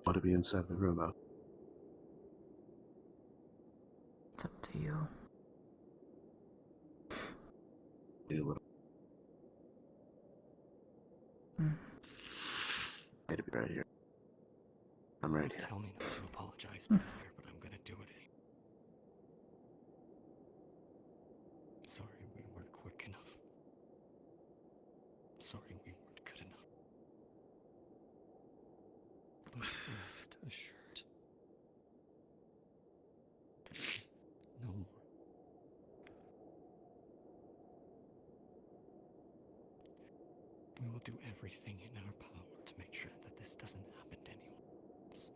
Want to be inside the room out. It's up to you. Be a little. I had to be right here. I'm right here. Tell me not to apologize, but I'm gonna do it anyway. Sorry we weren't quick enough. Sorry we weren't good enough. But rest assured. No more. We will do everything in our power to make sure that this doesn't happen to anyone else.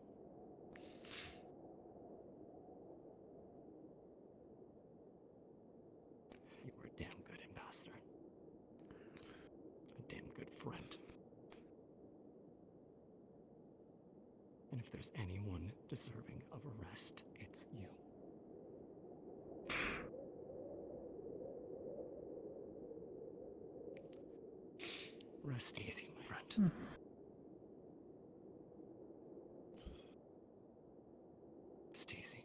You were a damn good ambassador. A damn good friend. And if there's anyone deserving of arrest, it's you. Rest easy, my friend. Stacy.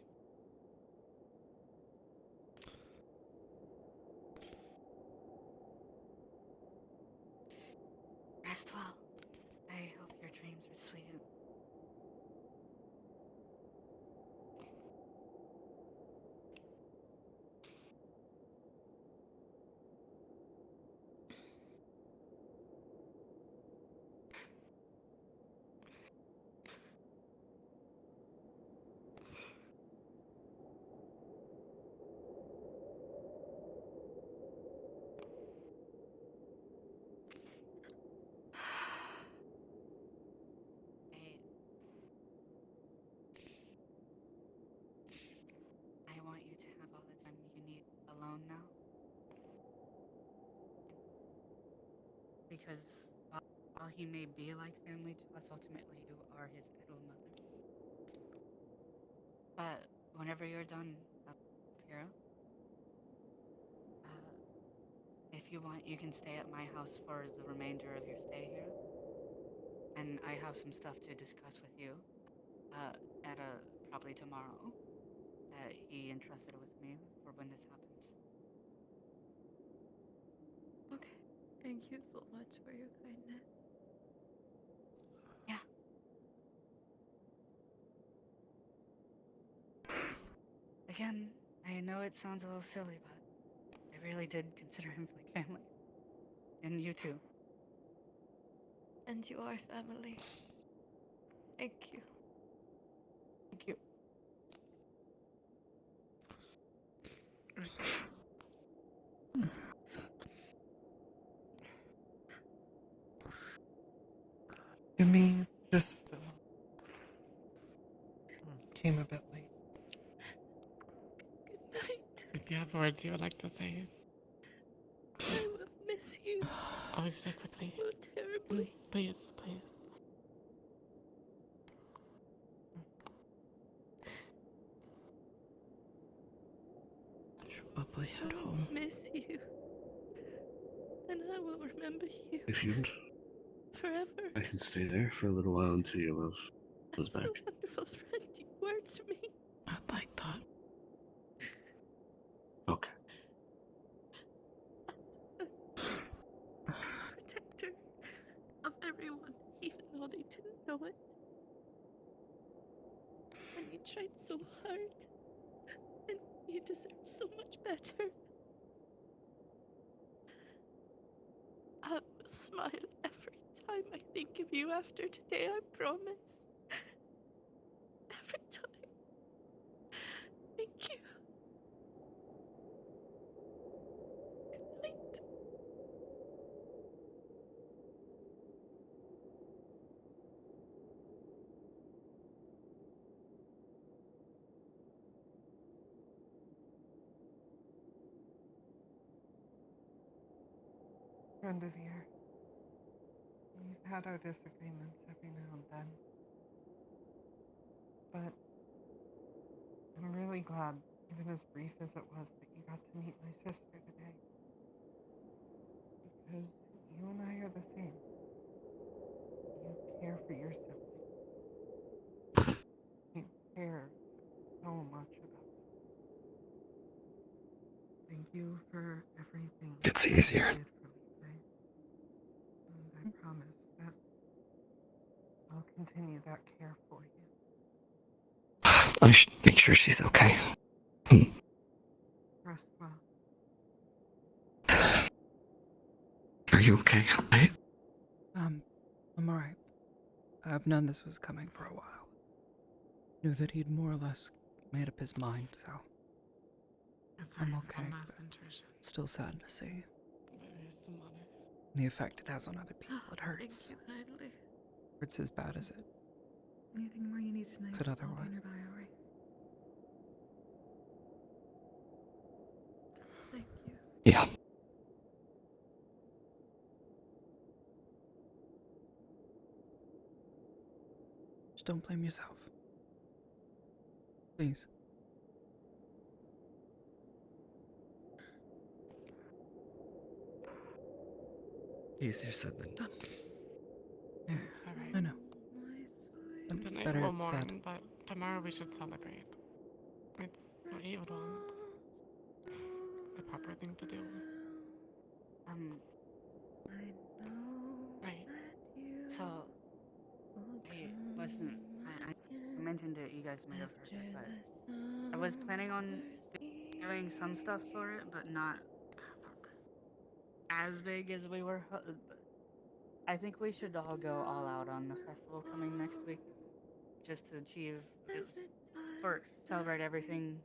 Rest well. I hope your dreams were sweet. because while he may be like family to us, ultimately you are his idol mother. But whenever you're done up here, if you want, you can stay at my house for the remainder of your stay here. And I have some stuff to discuss with you at probably tomorrow that he entrusted with me for when this happens. Okay. Thank you so much for your kindness. Yeah. Again, I know it sounds a little silly, but I really did consider him like family. And you too. And you are family. Thank you. Thank you. You mean just came a bit late. Good night. If you have words you would like to say, I will miss you. always say quickly. So terribly. Please, please. I will miss you. And I will remember you If you'd, forever. I can stay there for a little while until your love goes back. So wonderful friend you were to me. I'd like that. Okay. Protector of everyone, even though they didn't know it. And you tried so hard. And you deserve so much better. I will smile every time I think of you after today, I promise. Every time. Thank you. Good night. Friend of yours. We've had our disagreements every now and then. But I'm really glad, even as brief as it was, that you got to meet my sister today. Because you and I are the same. You care for your sibling. You care so much about them. Thank you for everything. It's that easier. You did for Lisa. And I promise that I'll continue that care for you. I should make sure she's okay. Rest well. Are you okay? I'm alright. I've known this was coming for a while. Knew that he'd more or less made up his mind, so Sorry I'm for okay. the mass But intrusion. still sad to see There's some money. the effect it has on other people. It hurts. Thank you kindly. Hurts as bad as it Anything more you need tonight? could I'll be otherwise. nearby, alright? Thank you. Yeah. Just don't blame yourself. Please. Easier said than done. Yeah, Alright. I know. But it's Tonight better we'll it's said. mourn, but tomorrow we should celebrate. It's what you would want. It's the proper thing to do. Right. So, hey, listen, I mentioned it, you guys may have heard it, but I was planning on doing some stuff for it, but not as big as we were. I think we should all go all out on the festival coming next week, just to achieve, for celebrate everything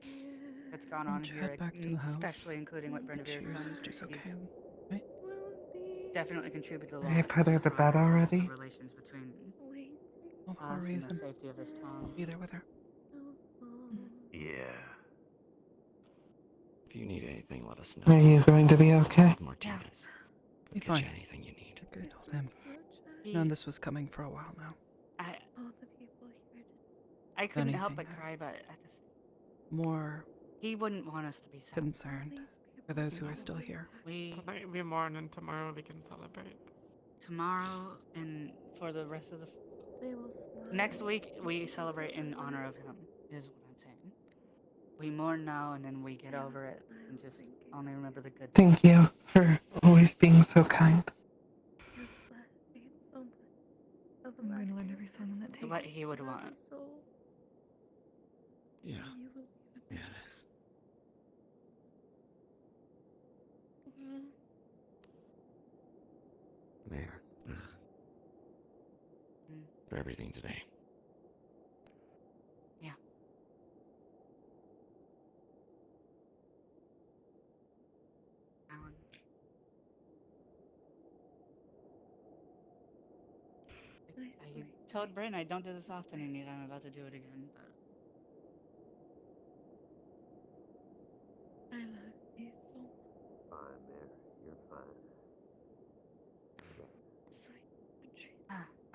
that's gone Why on don't you here, head back to the house? especially including what Make sure Brendavir's your done. sister's He's okay, right? definitely contributed a lot. I put her to bed to already? The relations between All the more us and reason. the safety of this town. Be there with her. Yeah. If you need anything, let us know. Are you going to be okay? Martinez. Be We'll get you fine. anything you need. good. Hold him. He- No, this was coming for a while now. All the people here. I couldn't help Anything but there. cry, but at the More he wouldn't want us to be sad. concerned for those who are still here. Tonight we mourn and tomorrow we can celebrate. Tomorrow and for the rest of the They will smile. next week we celebrate in honor of him. Is what I'm saying. We mourn now and then we get over it and just only remember the good. Thank you for always being so kind. I'm going to learn every song on that It's tape. what he would want. Yeah. Yes. Mayor. For everything today. Yeah. Alan. I told Bryn I don't do this often and yet I'm about to do it again, but I love you so Fine, Mayor. You're fine.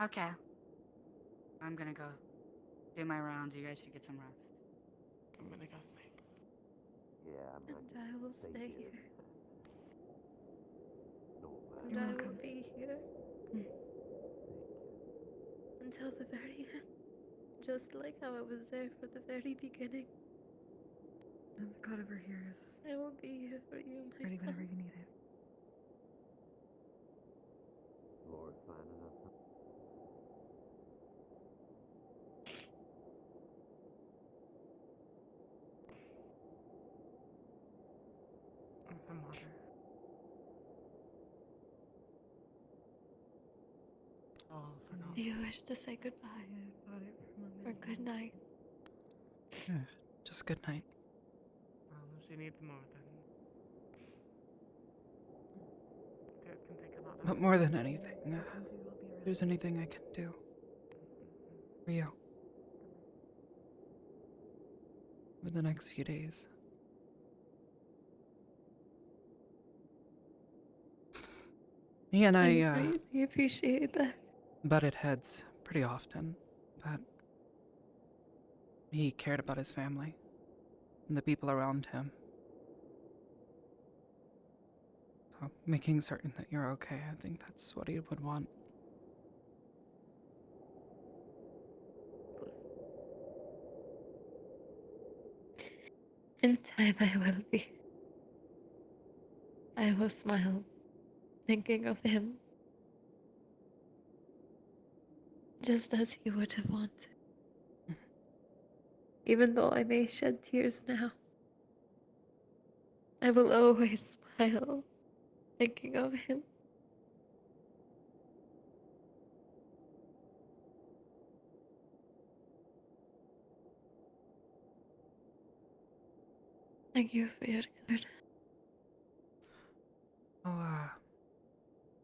okay. I'm gonna go do my rounds. You guys should get some rest. I'm gonna go sleep. Yeah, I'm not And I will stay here. And You're I welcome. will be here until the very end. Just like how I was there for the very beginning. And the God over here is I will be here for you, my ready whenever son. you need it. Lord, fine enough. And some water. Oh, I forgot. Do you wish to say goodbye? Or good night? Just good night. If she needs more, then you guys can take a lot of But more than anything, if there's anything I can do for you over the next few days. He and I greatly appreciate that. butted heads pretty often, but he cared about his family and the people around him. So making certain that you're okay, I think that's what he would want. In time I will be. I will smile, thinking of him. Just as he would have wanted. Even though I may shed tears now, I will always smile, thinking of him. Thank you for your good. I'll,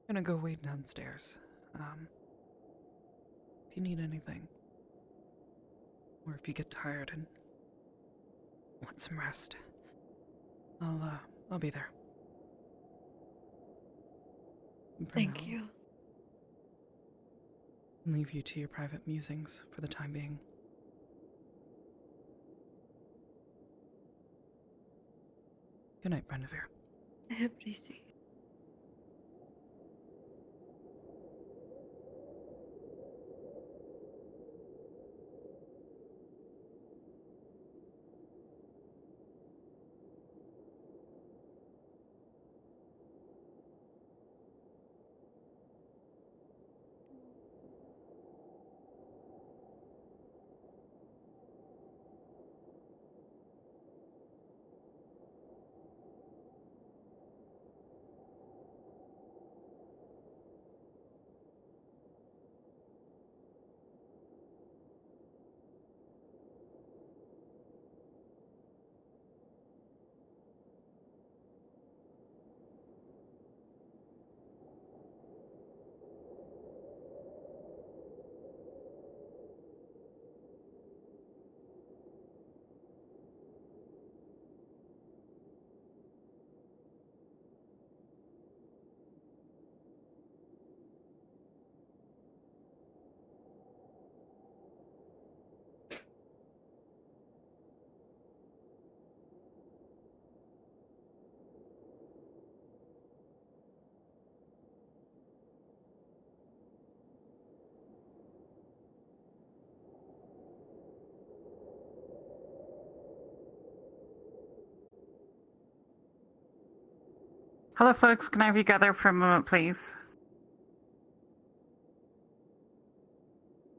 gonna go wait downstairs. If you need anything, or if you get tired and want some rest, I'll be there. And for Thank now, you. I'll leave you to your private musings for the time being. Good night, Brendevere. I appreciate it. Hello, folks. Can I have you gather for a moment, please?